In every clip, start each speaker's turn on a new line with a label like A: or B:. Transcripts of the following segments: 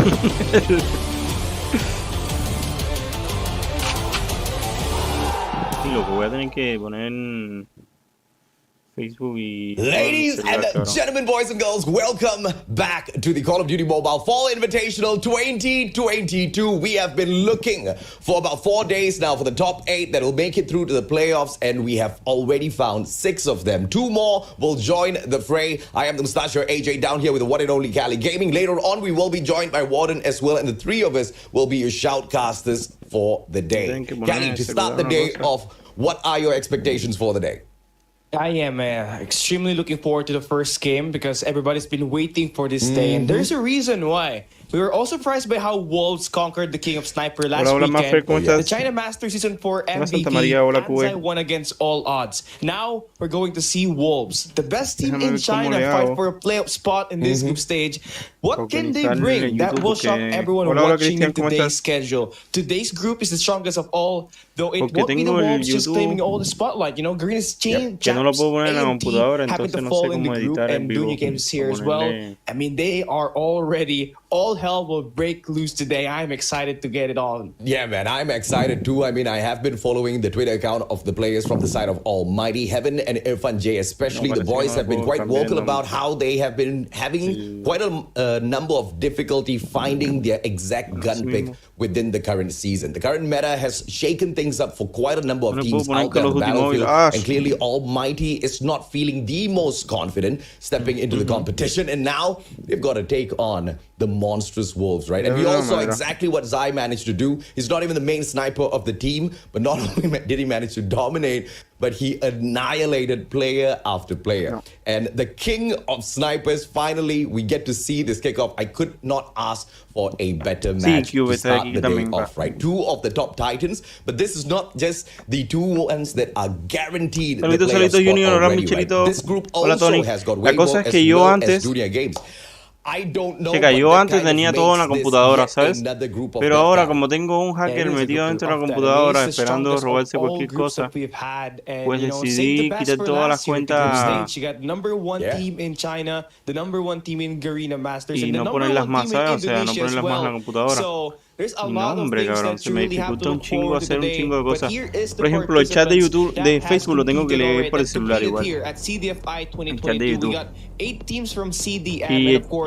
A: Sí, lo que voy a tener que poner en Facebook y...
B: Ladies and gentlemen, boys and girls, welcome back to the Call of Duty Mobile Fall Invitational 2022. We have been looking for about 4 days now for the top 8 that will make it through to the playoffs, and we have already found 6 of them. 2 more will join the fray. I am the Mustachio AJ down here with the one and only Cali Gaming. Later on, we will be joined by Warden as well, and the 3 of us will be your shoutcasters for the day. Cali, to start the day off, what are your expectations for the day?
C: I am extremely looking forward to the first game because everybody's been waiting for this day, and there's a reason why. We were all surprised by how Wolves conquered the King of Sniper last weekend. The China Master Season 4 MVP, Anzai won against all odds. Now, we're going to see Wolves, the best team in China, fight for a playoff spot in this group stage. What can they bring? That will shock everyone watching in today's schedule. Today's group is the strongest of all, though it won't be the Wolves just claiming all the spotlight. You know, Garena's champs and team happen to fall in the group, and Dunya Games here as well. I mean, they are already... All hell will break loose today. I'm excited to get it on.
B: Yeah, man, I'm excited too. I mean, I have been following the Twitter account of the players from the side of Almighty Heaven and Irfan J, especially. The boys have been quite vocal about how they have been having quite a number of difficulty finding their exact gun pick within the current season. The current meta has shaken things up for quite a number of teams out there on the battlefield, and clearly Almighty is not feeling the most confident stepping into the competition, and now they've got to take on the monstrous Wolves, right? And we all saw exactly what Zai managed to do. He's not even the main sniper of the team, but not only did he manage to dominate, but he annihilated player after player. And the king of snipers, finally, we get to see this kickoff. I could not ask for a better match to start the day off, right? 2 of the top titans, but this is not just the 2 ones that are guaranteed the playoff spot already, right? This group also has got Weibo as well as Dunya Games.
A: Checa, yo antes tenía todo en la computadora, ¿sabes? Pero ahora, como tengo un hacker metido dentro de la computadora esperando robarse cualquier cosa, pues decidí quitar todas las cuentas y no ponerlas más, ¿sabes? O sea, no ponerlas más en la computadora. Y no, hombre, cabrón, se me dificulta un chingo hacer un chingo de cosas. Por ejemplo, el chat de YouTube, de Facebook lo tengo que leer por el celular igual. El chat de YouTube.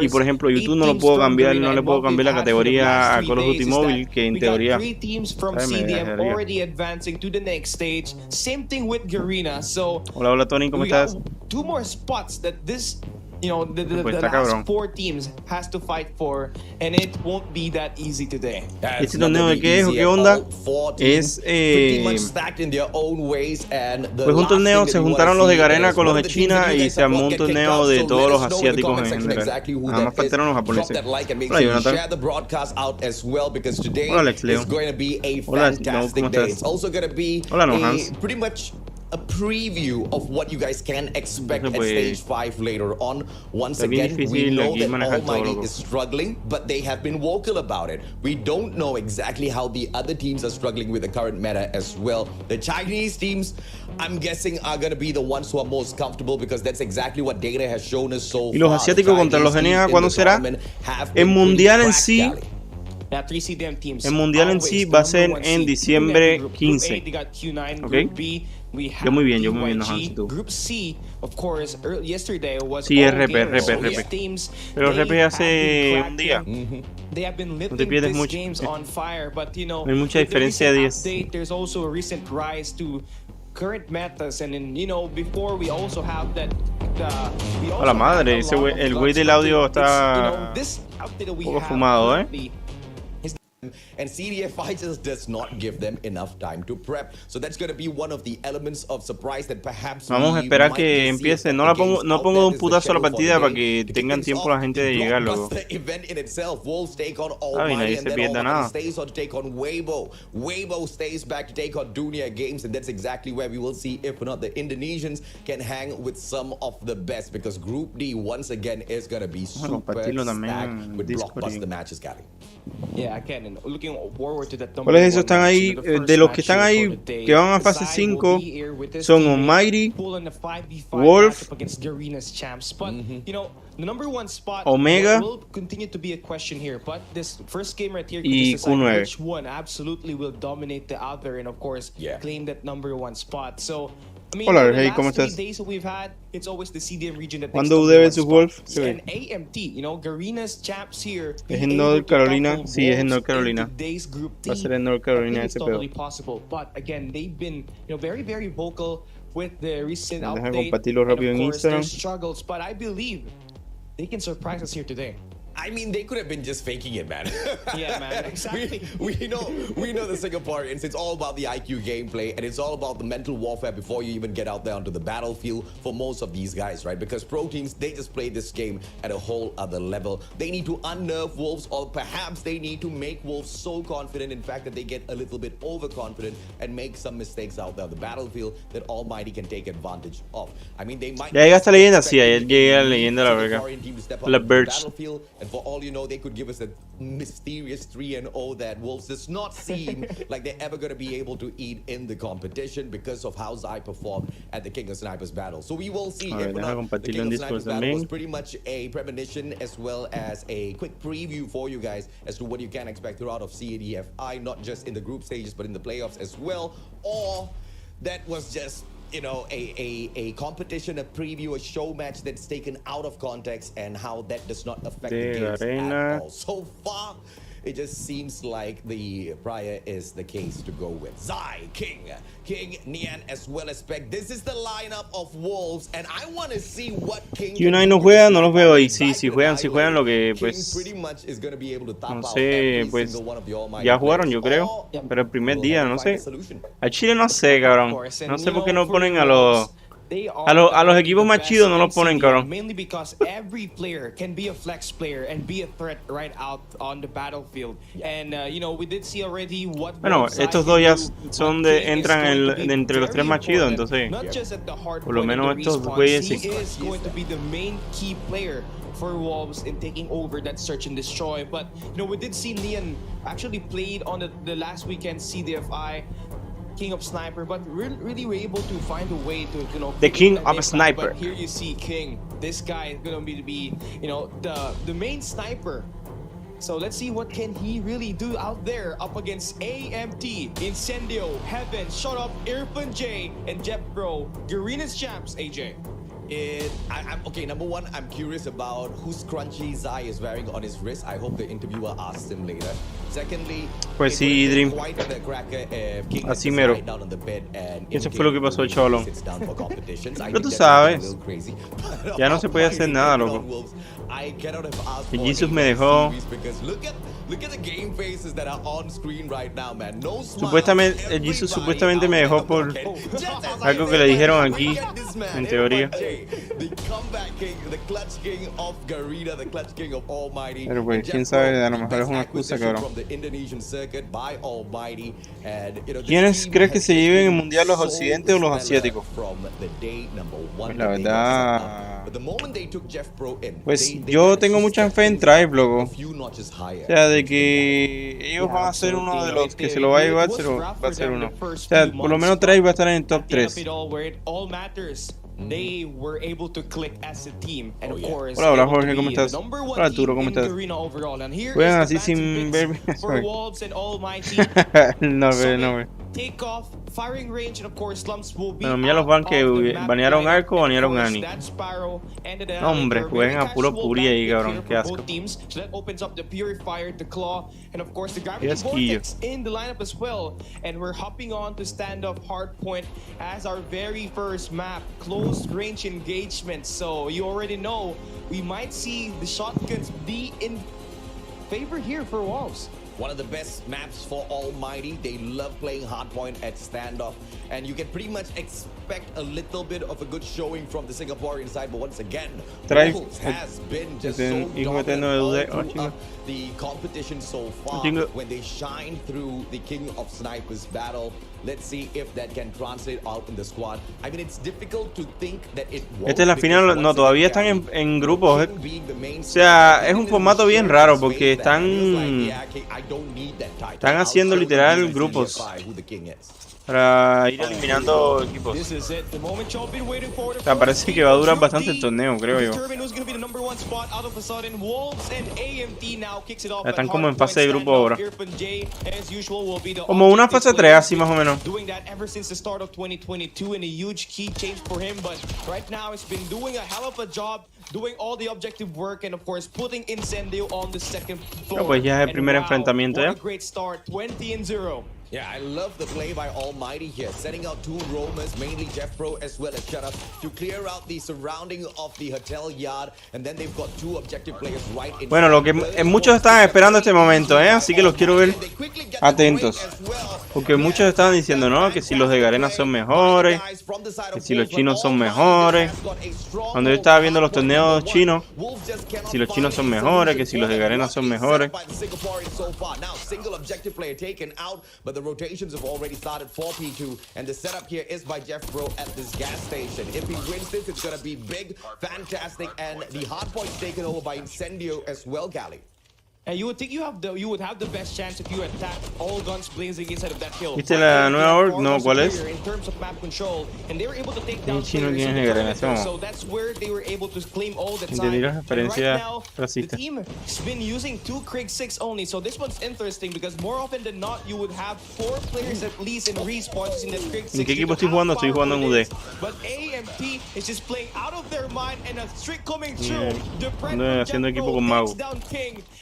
A: Y por ejemplo, YouTube no lo puedo cambiar, no le puedo cambiar la categoría a Call of Duty Mobile, que en teoría me dejaría. Hola, hola Tony, ¿cómo estás?
C: You know, the last 4 teams has to fight for, and it won't be that easy today.
A: ¿Este torneo de qué es o qué onda? Es pues un torneo, se juntaron los de Garena con los de China y se armó un torneo de todos los asiáticos en general. Nada más faltaron los japoneses. Hola Jonathan. Hola Alex Leo. Hola, no, ¿cómo estás? Hola Nohans.
B: A preview of what you guys can expect at stage 5 later on. Once again, we know that Almighty is struggling, but they have been vocal about it. We don't know exactly how the other teams are struggling with the current meta as well. The Chinese teams, I'm guessing, are going to be the ones who are most comfortable because that's exactly what data has shown us so far.
A: ¿Y los asiáticos contra los GNA cuándo será? El mundial en sí. El mundial en sí va a ser en diciembre 15. ¿Ok? Yo muy bien, Nohans, tú. Sí, RP. Pero RP hace un día. No te pierdes mucho. No hay mucha diferencia de 10. A la madre, el güey del audio está un poco fumado, ¿eh?
B: And CDFI just does not give them enough time to prep. So that's going to be one of the elements of surprise that perhaps
A: vamos a esperar que empiece. No pongo de un putazo la partida para que tengan tiempo la gente de llegar luego. Y nadie se pierda nada.
B: Weibo stays back to take on Dunya Games, and that's exactly where we will see if or not the Indonesians can hang with some of the best, because Group D once again is going to be super stacked with blockbuster matches, Gary.
C: Yeah, I can
A: ¿Cuáles de esos están ahí? De los que están ahí, que van a fase 5, son Almighty, Wolf, Omega y Q9. Hola, hey, ¿cómo estás? ¿Cuándo UD versus Wolf? Sí. ¿Es en North Carolina? Sí, es en North Carolina. Va a ser en North Carolina ese pedo. Deja compartirlo rápido en Instagram.
B: I mean, they could have been just faking it, man.
C: Yeah, man, exactly.
B: we know the Singaporeans. It's all about the IQ gameplay, and it's all about the mental warfare before you even get out there onto the battlefield for most of these guys, right? Because pro teams, they just play this game at a whole other level. They need to unnerve Wolves, or perhaps they need to make Wolves so confident, in fact, that they get a little bit overconfident and make some mistakes out there on the battlefield that Almighty can take advantage of. I mean, they might...
A: Ya llega esta leyenda, sí, ayer llega la leyenda, la verga. La Birch.
B: And for all you know, they could give us a mysterious 3-0 that Wolves does not seem like they're ever going to be able to eat in the competition because of how Zai performed at the King of Snipers battle. So we will see.
A: The
B: King of Snipers battle was pretty much a premonition as well as a quick preview for you guys as to what you can expect throughout of CADFI, not just in the group stages, but in the playoffs as well. Or that was just, you know, a competition, a preview, a show match that's taken out of context and how that does not affect the games at all. So far, it just seems like the prior is the case to go with. Zai, King, Nian, as well as Peck. This is the lineup of Wolves, and I want to see what King...
A: Q9 no juega, no los veo ahí. Sí, si juegan lo que, pues... No sé, pues... Ya jugaron, yo creo. Pero el primer día, no sé. A Chile no sé, cabrón. No sé por qué no ponen a los... A los equipos más chidos no los ponen, cabrón.
C: Mainly because every player can be a flex player and be a threat right out on the battlefield. And you know, we did see already what...
A: Bueno, estos dos ya son de entran entre los tres más chidos, entonces por lo menos estos güeyes sí.
C: For Wolves in taking over that search and destroy, but you know, we did see Nian actually played on the last weekend CDFI King of Sniper, but really were able to find a way to, you know,
A: the King of Sniper.
C: But here you see King. This guy is gonna be you know, the main sniper. So let's see what can he really do out there up against AMT, Incendio, Heaven, Shut Up, Irfan J, and Jeff Bro, Garena's champs, AJ.
B: Okay, number one, I'm curious about whose scrunchie Zai is wearing on his wrist. I hope the interviewer asks him later. Secondly,
A: pues sí, Dream. Así mero. Eso fue lo que pasó, chavalón. Pero tú sabes, ya no se puede hacer nada, loco. Y Jesus me dejó. Supuestamente, el Jesus supuestamente me dejó por algo que le dijeron aquí, en teoría. Pero pues, quién sabe, a lo mejor es una excusa, cabrón. ¿Quiénes crees que se lleven el mundial, los occidentes o los asiáticos? Pues la verdad, pues yo tengo mucha fe en Tribe, loco. O sea, de que ellos van a ser uno de los que se lo va a llevar, va a ser uno. O sea, por lo menos Tribe va a estar en el top 3.
C: They were able to click as a team, and of course,
A: hola Jorge, ¿cómo estás? Hola Arturo, ¿cómo estás? Juegan así sin ver. No.
C: Take off, firing range, and of course, slumps will be.
A: Bueno, mira los van que banearon Arco, banearon Ani. No, hombre, juegan a puro puri ahí, cabrón, qué asco.
C: So that opens up the Purifier, the Claw, and of course the Gravity Vortex in the lineup as well. And we're hopping on to Standoff Hardpoint as our very first map, close range engagement. So you already know we might see the shotguns be in favor here for Wolves.
B: One of the best maps for Almighty. They love playing hardpoint at standoff, and you can pretty much expect a little bit of a good showing from the Singaporean side. But once again, Wolves has been just so dominant throughout the competition so far. When they shine through the King of Snipers battle, let's see if that can translate out in the squad. I mean, it's difficult to think that it won't.
A: Esta es la final, no, todavía están en grupos. O sea, es un formato bien raro porque están Están haciendo literal grupos para ir eliminando equipos. O sea, parece que va a durar bastante el torneo, creo yo. Están como en fase de grupo ahora. Como una fase 3 así más o menos. No, pues ya es el primer enfrentamiento ya.
B: Yeah, I love the play by Almighty here, setting out two roamers, mainly Jeff Pro as well as Shut Up, to clear out the surrounding of the hotel yard, and then they've got two objective players right in.
A: Bueno, lo que muchos estaban esperando este momento, así que los quiero ver atentos, porque muchos estaban diciendo, no, que si los de Garena son mejores, que si los chinos son mejores. Cuando yo estaba viendo los torneos chinos, que si los chinos son mejores, que si los de Garena son mejores.
B: But the rotations have already started for P2, and the setup here is by Jeff Bro at this gas station. If he wins this, it's gonna be big, fantastic, and the hard point's taken over by Incendio as well, Gali.
C: And you would think you would have the best chance if you attack all guns blazing inside of that hill.
A: ¿Viste la nueva org? No, ¿cuál es?
C: In terms of map control, and they were able to take down
A: chino quién es de Garena,
C: so that's where they were able to claim all the time.
A: Entendí la referencia
C: The team has been using 2 Krieg 6 only, so this one's interesting because more often than not you would have 4 players at least in respawns in the Krieg 6.
A: ¿En qué equipo estoy jugando? Estoy jugando en UD.
C: But AMT is just playing out of their mind, and a trick coming through.
A: Haciendo equipo con Mago.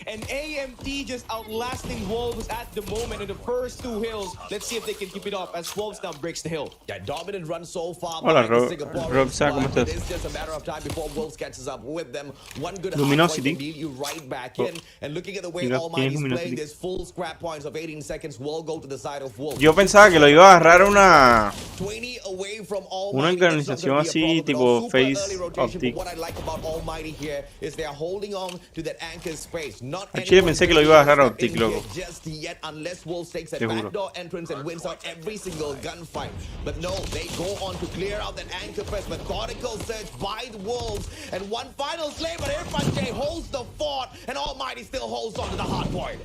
C: And AMT just outlasting Wolves at the moment in the first 2 hills. Let's see if they can keep it up as Wolves now breaks the hill.
B: Yeah, dominant run so far.
A: Hola, Roxa, ¿cómo estás?
B: It's just a matter of time before Wolves catches up with them. One good
A: Luminosity.
B: lead you right back in. And looking at the way Almighty's playing, there's full scrap points of 18 seconds will go to the side of Wolves.
A: Yo pensaba que lo iba a agarrar una
B: 20 away from
A: una organización así tipo Face Optic.
B: What I like about Almighty here is they're holding on to that anchor space.
A: Chile pensé que lo iba a agarrar a Optic, loco.
B: Unless Wolves takes a
A: Te juro.
B: backdoor entrance and wins out every single gunfight. But no, they go on to clear out that anchor press. Methodical search by the Wolves. And one final slay, but Irfan holds the fort. And Almighty still holds on to the hard point.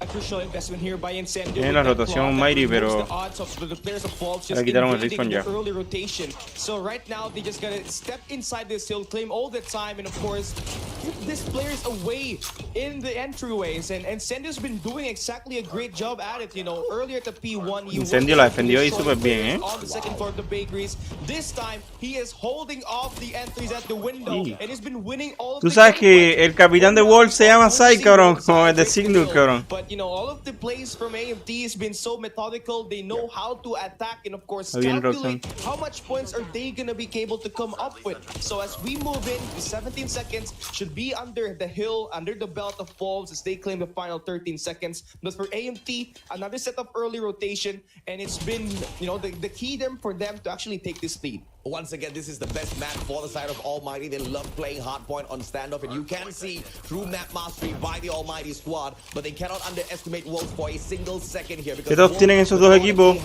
C: A crucial investment here by Incendio.
A: Tiene la rotación Mighty, pero le quitaron el respawn ya.
C: Early rotation. So right now they just gotta step inside this hill, claim all the time, and of course keep these players away in the entryways. And Incendio's been doing exactly a great job at it. You know, earlier at the P1,
A: Incendio la defendió ahí súper bien,
C: on the second floor of the bakeries. This time he is holding off the entries at the window, and he's been winning all of
A: Tú sabes que el capitán de Wolf se llama Sai, cabrón, como el de Signal, cabrón.
C: You know, all of the plays from AMT has been so methodical. They know how to attack and, of course, calculate how much points are they going to be able to come up with. So as we move in, the 17 seconds should be under the hill, under the belt of Wolves as they claim the final 13 seconds. But for AMT, another set of early rotation, and it's been, you know, the key for them to actually take this lead.
B: Once again, this is the best map for the side of Almighty. They love playing hardpoint on standoff, and you can see true map mastery by the Almighty squad, but they cannot underestimate Wolves for a single second here.
A: ¿Qué todos tienen esos dos equipos?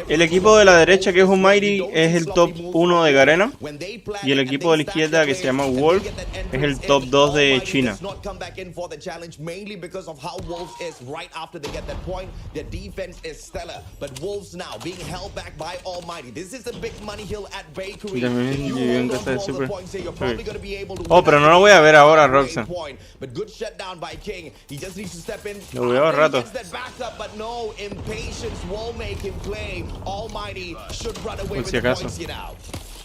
A: El equipo de la derecha, que es Almighty, es el top 1 de Garena, y el equipo de la izquierda, que se llama Wolf, es el top 2 de China.
B: Mainly because of how Wolves is right after they get that point. Their defense is stellar, but Wolves now being held back by Almighty. This is a big money hill at Bakery.
A: Oh, pero no lo voy a ver ahora, Roxanne.
B: But good shutdown by King. He just needs to step in.
A: Lo veo a rato.
B: But no, impatience will make him play. Almighty should run away with
A: Si
B: the
A: acaso.
B: points here now.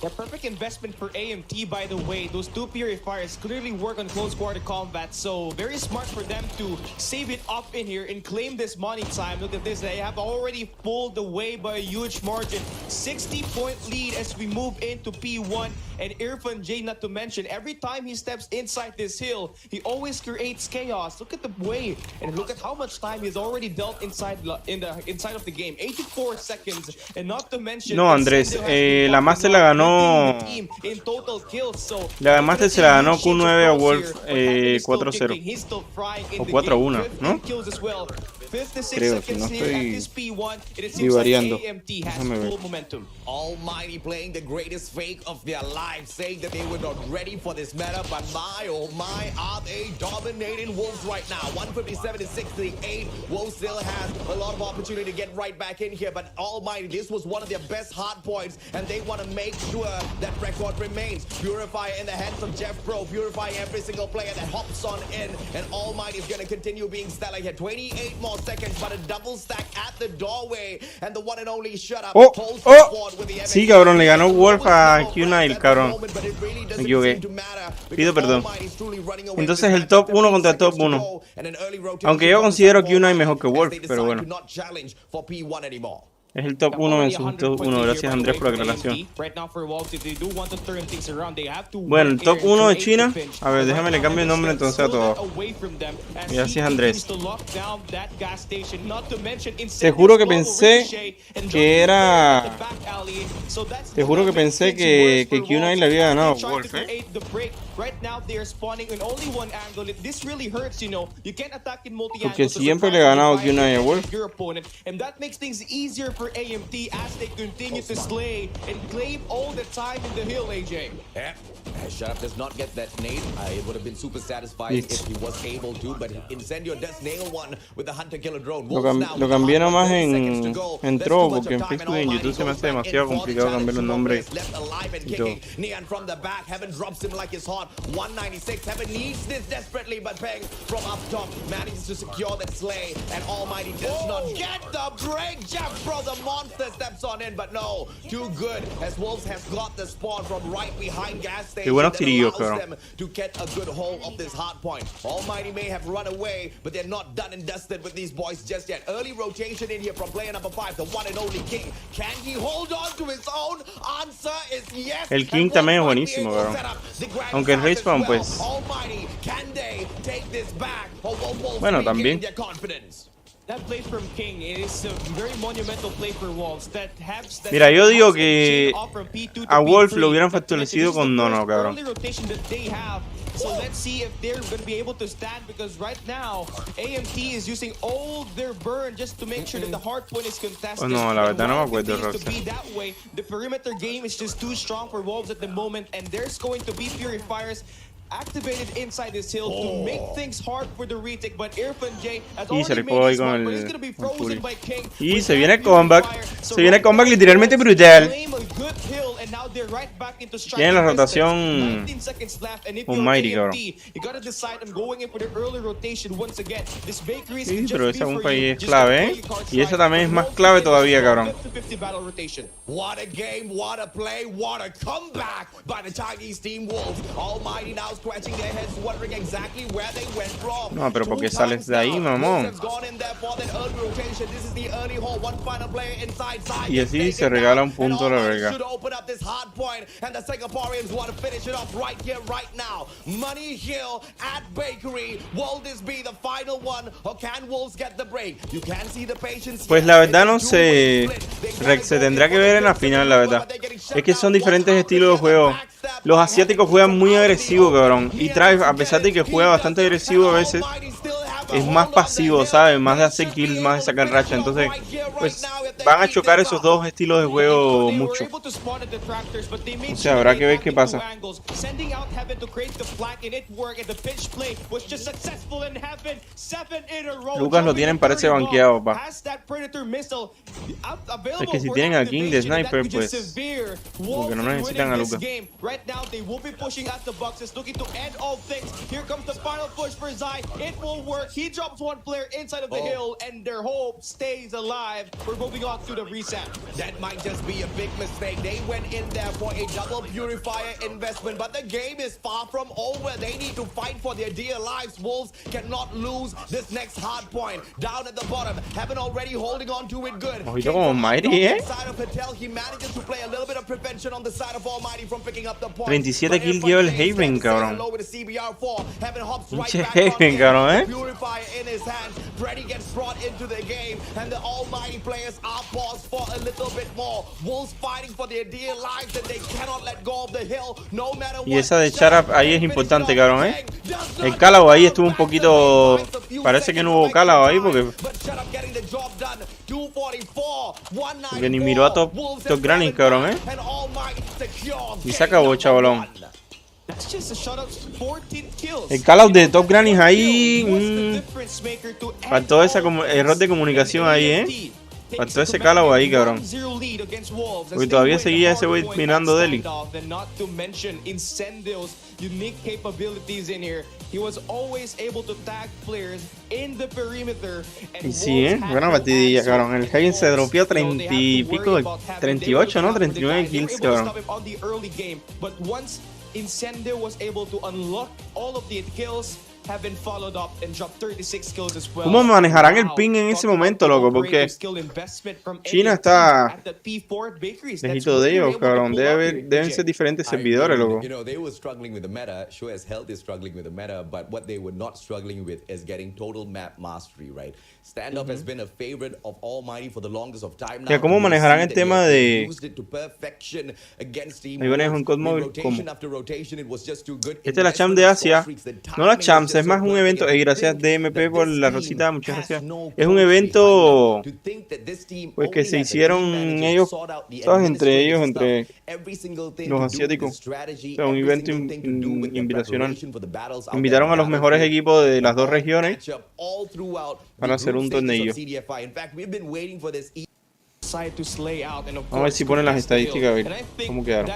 C: The perfect investment for AMT, by the way. Those 2 purifiers clearly work on close quarter combat, so very smart for them to save it up in here and claim this money time. Look at this, they have already pulled away by a huge margin. 60-point lead as we move into P1, and Irfan J, not to mention, every time he steps inside this hill, he always creates chaos. Look at the way, and look at how much time he's already dealt inside of the game. 84 seconds, and not to mention...
A: No, Andrés, la Master la ganó. La Master se la ganó Q9 a Wolf 4-0 o 4-1, ¿no? Creo, si no estoy divariando. Déjame ver.
B: Almighty playing the greatest fake of their lives, saying that they were not ready for this meta, but my oh my, are they dominating Wolves right now? 157 to 68. Wolves still has a lot of opportunity to get right back in here, but Almighty, this was one of their best hard points, and they want to make sure that record remains. Purifier in the hands of Jeff Pro, purifying every single player that hops on in, and Almighty is going to continue being stellar here. 28 more seconds, but a double stack at the doorway, and the one and only shut up.
A: Sí, cabrón, le ganó Wolf a Q9, cabrón. Me equivoqué. Pido perdón. Entonces el top 1 contra el top 1. Aunque yo considero Q9 mejor que Wolf, pero bueno. Es el top 1 en su top 1. Gracias, Andrés, por la aclaración. Bueno, el top 1 de China. A ver, déjame le cambio el nombre entonces a todo. Gracias, Andrés. Te juro que pensé que era... Te juro que pensé que Q9 le había ganado a Wolf, ¿eh? Porque siempre le he ganado a Q9 a Wolf.
C: For AMT as they continue to slay and claim all the time in the hill, AJ.
B: Yeah. Shut up does not get that nade. I would have been super satisfied if he was able to, but Incendio does nail one with the hunter killer drone.
A: Lo cambié nomás en Tro, porque en Facebook y en YouTube se me hace demasiado complicado cambiar los nombres.
B: Neon from the back, Heaven drops him like it's hot. 196, Heaven needs this desperately, but Peng from up top manages to secure that slay, and Almighty does not get the break. Jeff Bro, the monster steps on in, but no, too good, as Wolves has got the spawn from right behind gas station. Them to get a good hold of this hard point. Almighty may have run away, but they're not done and dusted with these boys just yet. Early rotation in here from player number 5, the one and only King. Can he hold on to his own? Answer is yes.
A: El King también es buenísimo, cabrón. Aunque el Respawn, pues... Bueno, también. Mira, yo digo que a Wolf lo hubieran fortalecido con Nono, cabrón.
C: So let's see if they're going to be able to stand, because right now AMT is using all their burn just to make sure that the hard point is contested.
A: Oh no, la verdad no me acuerdo,
C: the perimeter game is just too strong for Wolves at the moment, and there's going to be purifiers activated inside this hill to make things hard for the retake, but Irfan J has already made his mark, but he's going to be frozen by King.
A: Y se viene el comeback. Se viene el comeback literalmente brutal. Tiene la rotación Almighty, cabrón. Sí, pero esa bomba ahí es clave, ¿eh? Y esa también es más clave todavía, cabrón.
B: What a game, what a play, what a comeback by the Chinese team Wolves. Almighty now scratching their heads, wondering exactly where they went from.
A: No, pero ¿por qué sales de ahí, mamón? Y así se regala un punto a la verga. Pues la verdad no sé, Rex, se tendrá que ver en la final, la verdad. Es que son diferentes estilos de juego. Los asiáticos juegan muy agresivo, cabrón. Y Tribe, a pesar de que juega bastante agresivo a veces, es más pasivo, ¿sabes? Más de hacer kills, más de sacar racha. Entonces, pues, van a chocar esos dos estilos de juego mucho. O sea, habrá que ver qué pasa. Lucas lo tienen, parece banqueado, pa. Es que si tienen a King de Sniper, pues, porque no necesitan a Lucas.
C: He drops one player inside of the hill, and their hope stays alive. We're moving on to the reset.
B: That might just be a big mistake. They went in there for a double purifier investment, but the game is far from over. They need to fight for their dear lives. Wolves cannot lose this next hard point. Down at the bottom, Heaven already holding on to it good.
A: Ojito como Almighty, ¿eh? 37 kills lleva el Haven, cabrón. Pinche Haven, cabrón, ¿eh?
B: fire in his hands. Freddy gets brought into the game, and the almighty players are paused for a little bit more. Wolves fighting for their dear lives, and they cannot let go of the hill, no matter what.
A: Y esa de Sharap ahí es importante, cabrón, ¿eh? El Calao ahí estuvo un poquito... Parece que no hubo Calao ahí porque ni miró a Top Granny, cabrón, ¿eh? Y se acabó, chavalón. El Calao de Top Granny ahí... faltó ese error de comunicación ahí, ¿eh? Faltó ese Calao ahí, cabrón. Porque todavía seguía ese güey mirando Deli. Y sí, buena partidilla, cabrón. El Hagen se dropeó 30 y pico, 38, ¿no? 39 kills, cabrón.
C: Incendio was able to unlock all of the kills, have been followed up and dropped 36 kills as well.
A: ¿Cómo manejarán el ping en ese momento, loco? Porque China está lejito de ellos, cabrón. Deben ser diferentes servidores, loco.
B: You know, they were struggling with the meta. Sure as hell they're struggling with the meta, but what they were not struggling with is getting total map mastery, right? Stand-up has been a favorite of Almighty for the longest of time now.
A: ¿Cómo manejarán el tema de...
B: Ahí
A: manejo en COD móvil? ¿Cómo? Esta es la champ de Asia. No la champs, es más un evento. Gracias DMP por la rosita, muchas gracias. Es un evento pues que se hicieron ellos, ¿sabes? Entre ellos, entre los asiáticos. O sea, un evento invitacional. Invitaron a los mejores equipos de las dos regiones para hacer un torneo. Vamos a ver si ponen las estadísticas, a ver cómo quedaron.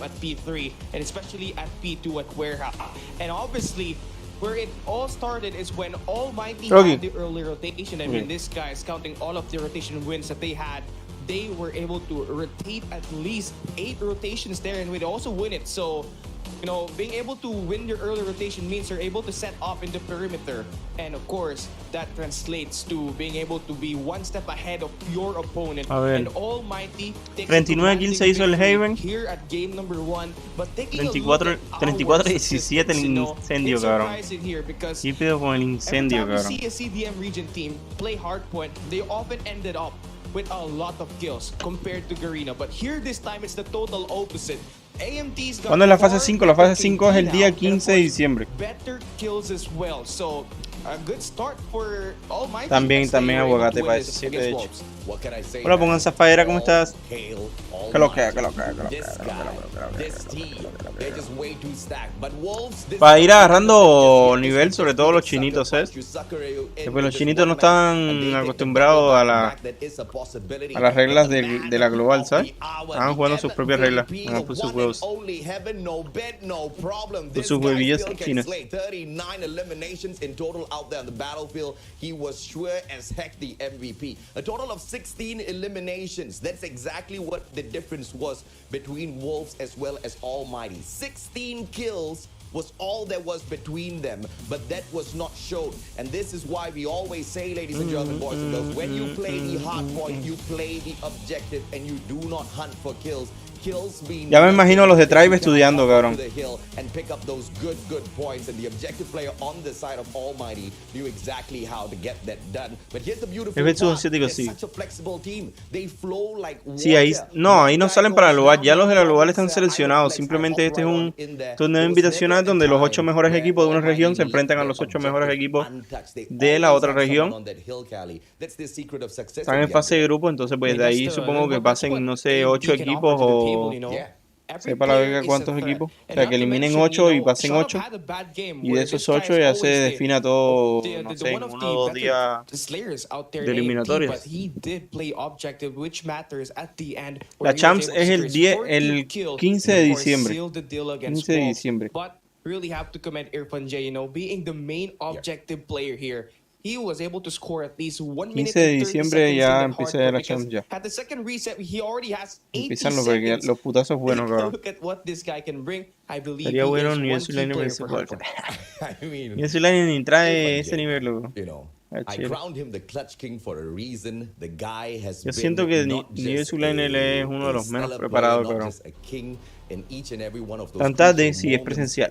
C: At P3 and especially at P2 at Warehouse. And obviously where it all started is when Almighty had the early rotation. I mean, this guy is counting all of the rotation wins that they had. They were able to rotate at least 8 rotations there and would also win it. So, you know, being able to win your early rotation means you're able to set off in the perimeter. And of course, that translates to being able to be one step ahead of your opponent. And Almighty
A: 39 kills se hizo el Haven.
C: Here at game number 1, but
A: 34-17 el incendio, cabrón. ¿Qué pedo con el incendio, cabrón?
C: See a CDM region team play hardpoint, they often ended up with a lot of kills compared to Garena. But here this time it's the total opposite.
A: ¿Cuándo es la fase 5? La fase 5 es el día 15 de diciembre. También aguacate para ese 7 de hecho. Hola, pongan Zafaera, ¿cómo estás? Que lo que. Para ir agarrando nivel, sobre todo los chinitos, ¿eh? Pues los chinitos no están acostumbrados a las reglas de la global, ¿sabes? Estaban jugando sus propias reglas, por sus juegos. Por sus huevillas chinas.
B: Out there on the battlefield, he was sure as heck the MVP. A total of 16 eliminations. That's exactly what the difference was between Wolves as well as Almighty. 16 kills was all there was between them, but that was not shown. And this is why we always say, ladies and gentlemen, boys and girls, when you play the hard point, you play the objective and you do not hunt for kills.
A: Ya me imagino a los de Tribe estudiando, cabrón. Es ver sus asiáticos, sí. Sí, ahí no salen para el lugar. Ya los de la lugar están seleccionados. Simplemente este es un torneo invitacional donde los 8 mejores equipos de una región se enfrentan a los 8 mejores equipos de la otra región. Están en fase de grupo, entonces pues de ahí supongo que pasen, no sé, 8 equipos o sepa la verga cuántos equipos, o sea que eliminen 8 y pasen 8 y de esos 8 ya se defina todo, no sé, en 1 o 2 días de eliminatorias. La Champs es el 15 de diciembre. 15 de diciembre.
C: Really have to commend Irfan J, you know, being the main objective player here. He was able to score at least 1 minute
A: 15 de diciembre ya empieza la Champs ya.
C: At the second reset, he already has 80
A: empiezan los putazos buenos, cabrón.
C: Look at what this guy can bring. I believe
A: sería bueno ni eso Line ni eso Line ni trae ese nivel, loco. Yo siento que Nivel Line es uno de los menos preparados, cabrón. Tan tarde, sí, es presencial.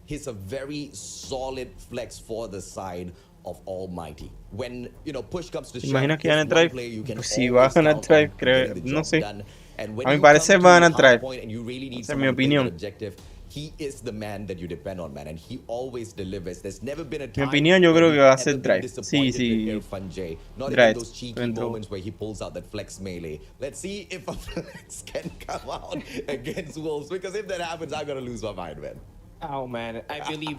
B: he's a very solid flex for the side of Almighty. When, you know, push comes to shove,
A: ¿Imaginas que van a
B: one
A: drive?
B: player you can
A: Pues si
B: always
A: van a
B: count
A: drive,
B: on
A: creo,
B: getting the
A: no
B: job
A: sé.
B: done. And when
A: A mi
B: you
A: parecer
B: come to
A: van a
B: hard
A: drive.
B: point and you really need
A: Esa es mi
B: someone to play
A: opinión.
B: that objective, he is the man that you depend on, man, and he always delivers. There's never been a
A: Mi
B: time
A: opinión, yo creo
B: when
A: que va a
B: we've
A: ser
B: ever been
A: drive. Sí,
B: disappointed
A: sí.
B: with Irfan J. Not
A: Drive.
B: even those cheeky
A: Dentro.
B: moments where he pulls out that flex melee. Let's see if a flex can come out against Wolves, because if that happens, I'm gonna lose my mind, man.
C: Oh man, I believe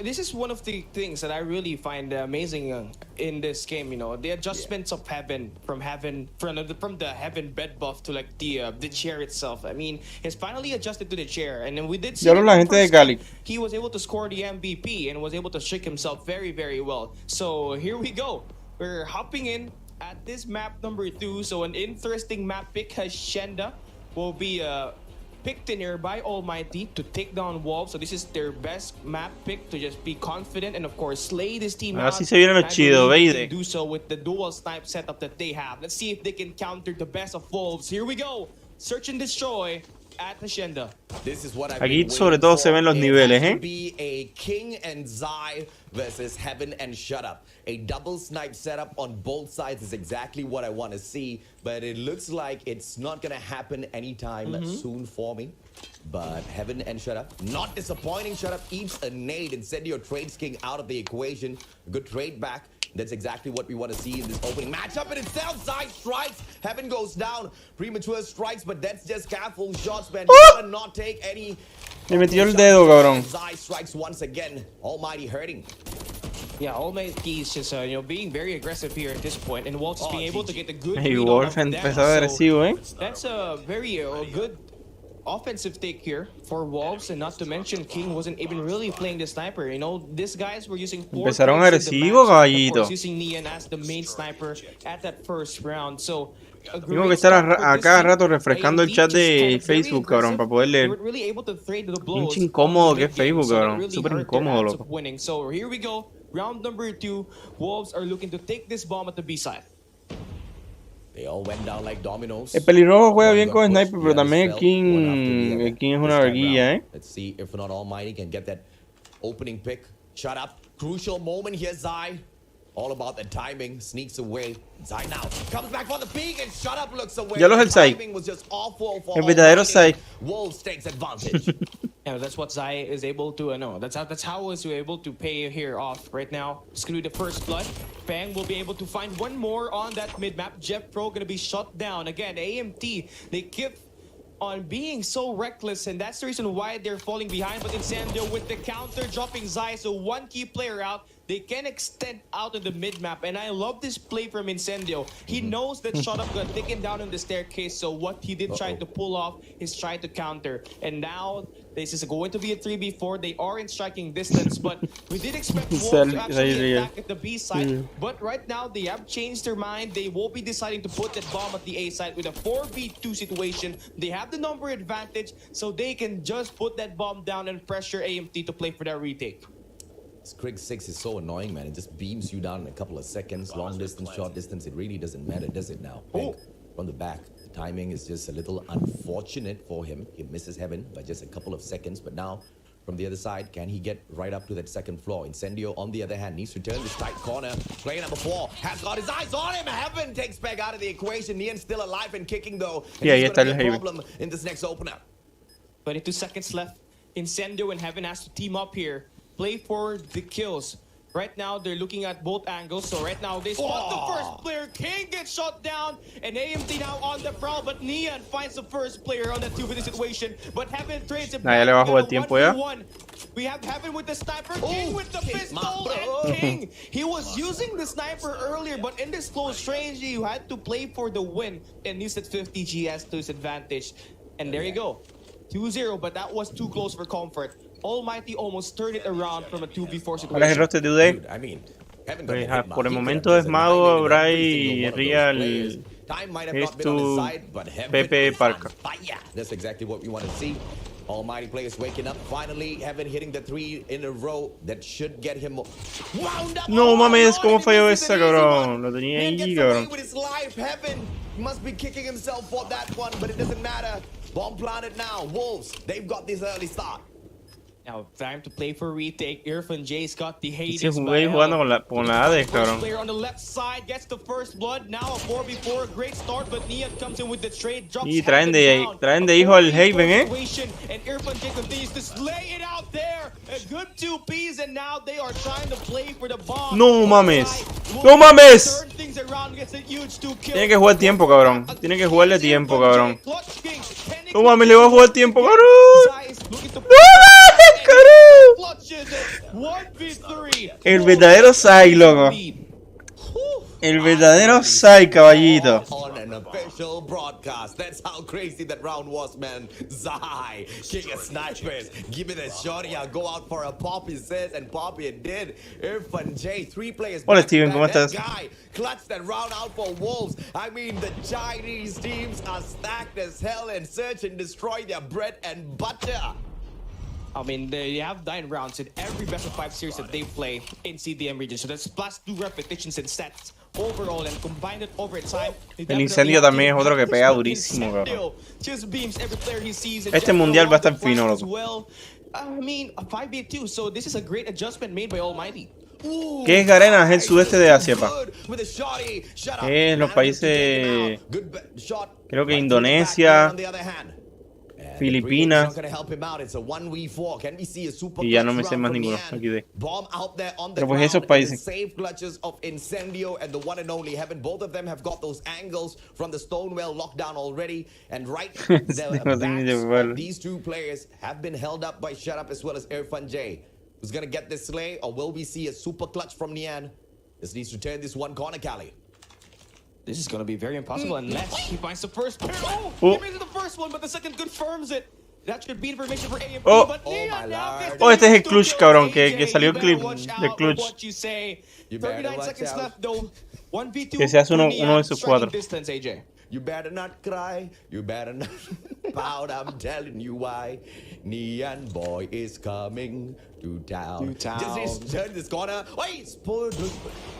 C: this is one of the things that I really find amazing in this game. You know, the adjustments of Heaven from the Heaven bed buff to like the chair itself. I mean, he's finally adjusted to the chair, and then we did see
A: la gente de Cali.
C: he was able to score the MVP and was able to shake himself very, very well. So here we go. We're hopping in at this map number 2. So an interesting map pick. Hacienda will be picked in here by Almighty to take down Wolves. So this is their best map pick to just be confident and of course slay this team out.
A: Así se viene lo chido,
C: They do so with the dual snipe setup that they have. Let's see if they can counter the best of Wolves. Here we go. Search and destroy at Hacienda.
B: This is what
A: Aquí sobre todo se ven los niveles,
B: ¿eh? Be a King and Zai versus Heaven and Shut Up. A double snipe setup on both sides is exactly what I want to see, but it looks like it's not going to happen anytime soon for me. But Heaven and Shut Up, not disappointing. Shut Up eats a nade and send your trades king out of the equation. Good trade back. That's exactly what we want to see in this opening matchup in itself. Zai strikes, Heaven goes down, premature strikes, but that's just careful shots, man. You gotta not take any.
A: Me metió el dedo, cabrón.
B: Zai strikes once again. Almighty hurting.
C: Yeah, Almighty is just being very aggressive here at this point, and Wolves being able to get a good
A: Hey,
C: read
A: Wolf
C: on them.
A: empezó agresivo, ¿eh?
C: That's a very good offensive take here for Wolves, and not to mention King wasn't even really playing the sniper. You know, these guys were using
A: Empezaron agresivo, caballito.
C: Using Nian as the main sniper at that first round. So
A: tengo que estar a cada rato refrescando el chat de Facebook, cabrón, para poder leer. Pinche incómodo que es Facebook, cabrón. Súper incómodo, loco.
C: So here we go. Round number 2. Wolves are looking to take this bomb at the B side.
B: They all went down like dominoes.
A: El pelirrojo juega bien con sniper, pero también el King es una verguilla, ¿eh?
B: Let's see if not Almighty can get that opening pick. Shut up. Crucial moment here, Zai. All about the timing. Sneaks away. Zai now comes back for the peek and Shut Up looks away.
A: Ya lo es el Zai. El verdadero Zai.
B: Wolves takes advantage.
C: Yeah, that's what Zai is able to know. That's how is able to pay here off right now. It's gonna be the first blood. Bang will be able to find one more on that mid map. Jeff Pro gonna be shut down again. AMT, they keep on being so reckless, and that's the reason why they're falling behind. But Incendio with the counter dropping Zai, so one key player out. They can extend out in the mid map, and I love this play from Incendio. He knows that Shut Up got taken down on the staircase, so what he did try to pull off is try to counter. And now this is going to be a 3v4. They are in striking distance, but we did expect Wolves to actually attack at the B side. But right now they have changed their mind. They will be deciding to put that bomb at the A side with a 4v2 situation. They have the number advantage, so they can just put that bomb down and pressure AMT to play for that retake.
B: Krig 6 is so annoying, man. It just beams you down in a couple of seconds. Long distance, short distance, it really doesn't matter, does it now? From the back, the timing is just a little unfortunate for him. He misses Heaven by just a couple of seconds, but now from the other side, can he get right up to that second floor? Incendio, on the other hand, needs to turn this tight corner. Player number 4 has got his eyes on him. Heaven takes back out of the equation. Nian's still alive and kicking, though. And he's going to be a problem in this next opener. 22
C: seconds left. Incendio and Heaven has to team up here. Play for the kills. Right now, they're looking at both angles. So right now, they spot the first player. King gets shot down. And AMT now on the prowl. But Nian finds the first player on that 2v2 situation. But Heaven trades it back. We have Heaven with the sniper. King with the pistol. And King, he was using the sniper earlier. But in this close range, you had to play for the win. And use that 50 GS to his advantage. And there you go. 2-0. But that was too close for comfort. Almighty almost turned it around from a 2v4 situation.
A: ¿Cuál es el roster de today? Pues, por el momento es Mago, Bray, Real, esto, Pepe, Parka.
B: That's exactly what we want to see. Almighty players waking up. Finally, Heaven hitting the 3 in a row. That should get him wound up.
A: No mames, cómo falló esa, cabrón. Lo tenía ahí, cabrón.
B: Heaven must be kicking himself for that one, but it doesn't matter. Bomb planted now. Wolves, they've got this early start.
C: Now, time to play for retake. Irfan J's got the Hades.
A: Se jugué jugando con la Hades, cabrón.
C: Player on the left side gets the first blood. Now a 4v4, great start, but Nia comes in with the trade.
A: Y traen de hijo al Haven,
C: And Irfan J continues to slay it out there. A good 2Ps, and now they are trying to play for the bomb.
A: No mames. No mames. Tiene que jugar tiempo, cabrón. Tiene que jugarle tiempo, cabrón. No mames, le va a jugar tiempo, cabrón. El verdadero Sai, loco. El verdadero Sai, caballito.
B: On an official broadcast. That's how crazy that round was, man. Zai, king of snipers. Give me the shot, I'll go out for a pop, he says, and Poppy it did. Irfan J, 3 players.
A: Hola, Steven, ¿cómo estás?
B: Guy clutched that round out for Wolves. I mean, the Chinese teams are stacked as hell and search and destroy their bread and butter.
C: I mean, they have 9 rounds in every best of 5 series that they play in CDM region. So that's plus 2 repetitions and sets overall, and combined it over time.
A: El incendio también es otro que pega durísimo, cabrón. Este mundial va a estar fino, loco.
C: I mean, a 5v2, so this is a great adjustment made by Almighty.
A: ¿Qué es Garena? Es el sudeste de Asia, pa. Es los países, creo que Indonesia, Filipinas, y ya no me sé más ninguno aquí de. Pero pues esos países.
B: These two players have been held up by Shut Up as well as Irfan J. Who's gonna get this slay, or will we see a super clutch from Nian? This needs to turn this one corner, Cali.
C: This is going to be very impossible unless he finds the first pair. Oh, he made it the first one, but the second confirms it. That should be information for AMP, but Nian now gets
A: este es el clutch, cabrón, que salió el clip de clutch.
C: 39 seconds left, though. 1v2.
A: Que se hace uno de sus 4.
B: You better not cry, you better not pout, I'm telling you why. Nian boy is coming to town. Just turn this corner. Wait,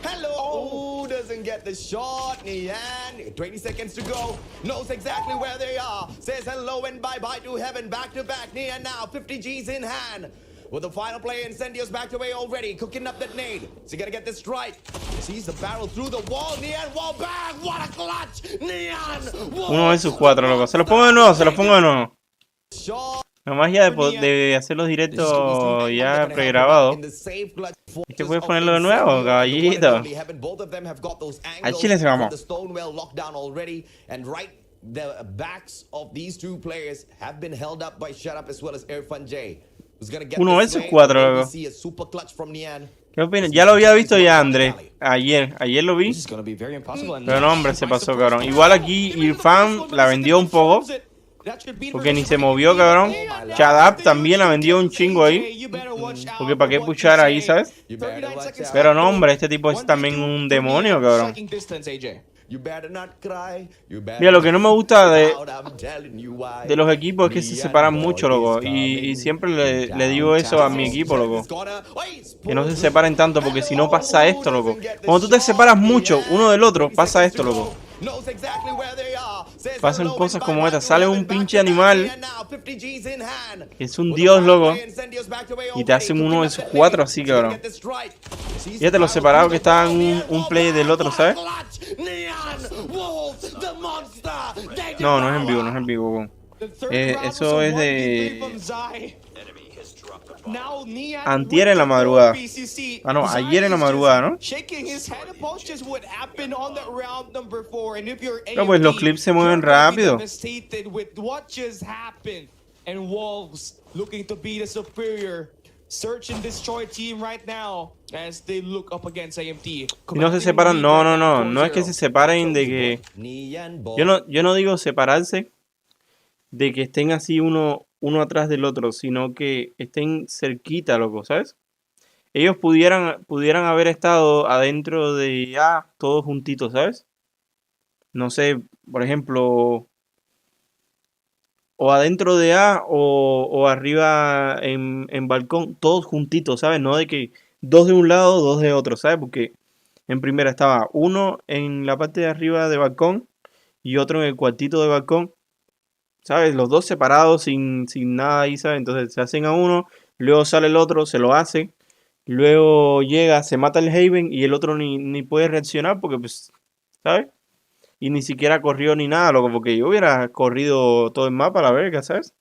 B: hello. Oh, doesn't get the shot. Nian, 20 seconds to go. Knows exactly where they are. Says hello and bye-bye to heaven. Back to back. Nian now, 50 G's in hand. With the final play, Incendio's backed away already, cooking up that nade. So you gotta get this strike. Sees the barrel through the wall. Nian, wall back. What a clutch. Nian.
A: Uno de sus 4, loco. Se los pongo de nuevo, se los pongo de nuevo. Nomás ya de hacer los directos ya pregrabados. Es que puedes ponerlo de nuevo, caballito. Al chile se vamos.
B: The backs of these two players have been held up by Shut Up as well as Irfan J.
A: Uno de sus 4, loco. ¿Qué opinas? Ya lo había visto ya, Andrés. Ayer lo vi. Pero no, hombre, se pasó, cabrón. Igual aquí Irfan la vendió un poco. Porque ni se movió, cabrón. Chadap también la vendió un chingo ahí. Porque para qué puchar ahí, ¿sabes? Pero no, hombre, este tipo es también un demonio, cabrón. Mira, lo que no me gusta de los equipos es que se separan mucho, loco. Y siempre le digo eso a mi equipo, loco. Que no se separen tanto, porque si no pasa esto, loco. Cuando tú te separas mucho uno del otro, pasa esto, loco. Pasan cosas como esta. Sale un pinche animal que es un dios, loco, y te hacen uno de sus 4 así, cabrón. Fíjate lo separado que estaban un play del otro, ¿sabes? No, no es en vivo, no es en vivo. Eso es de antier en la madrugada. Ah, no, ayer en la madrugada, ¿no? No, pues los clips se mueven rápido.
C: Search and destroy team right now as they look up against AMT.
A: Y no se separan, no es que se separen de que yo no digo separarse de que estén así uno atrás del otro, sino que estén cerquita, loco, ¿sabes? Ellos pudieran haber estado adentro de A todos juntitos, ¿sabes? No sé, por ejemplo, o adentro de A o arriba en balcón, todos juntitos, ¿sabes? No de que 2 de un lado, 2 de otro, ¿sabes? Porque en primera estaba uno en la parte de arriba de balcón y otro en el cuartito de balcón, ¿sabes? Los dos separados sin nada ahí, ¿sabes? Entonces se hacen a uno, luego sale el otro, se lo hace, luego llega, se mata el Haven y el otro ni puede reaccionar porque, pues, ¿sabes? Y ni siquiera corrió ni nada, loco, porque yo hubiera corrido todo el mapa a la verga, ¿sabes?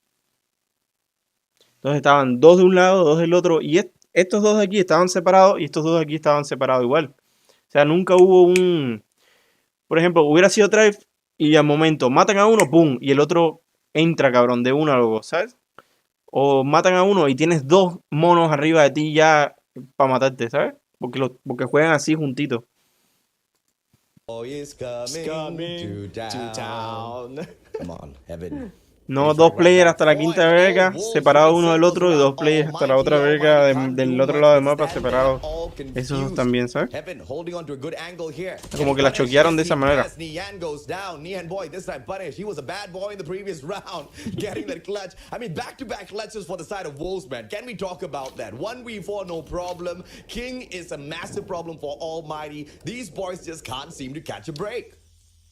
A: Entonces estaban dos de un lado, dos del otro, y estos dos de aquí estaban separados y estos dos de aquí estaban separados igual. O sea, nunca hubo un... Por ejemplo, hubiera sido Drive y al momento matan a uno, ¡pum! Y el otro entra, cabrón, de una luego, ¿sabes? O matan a uno y tienes dos monos arriba de ti ya para matarte, ¿sabes? Porque juegan así juntitos.
B: Boy is coming to town. Come on, Heaven.
A: No, dos players hasta la quinta verga, separados uno del otro, y dos players hasta la otra verga del otro lado del mapa, separados. Esos dos también, ¿sabes? Como que la choquearon de esa manera.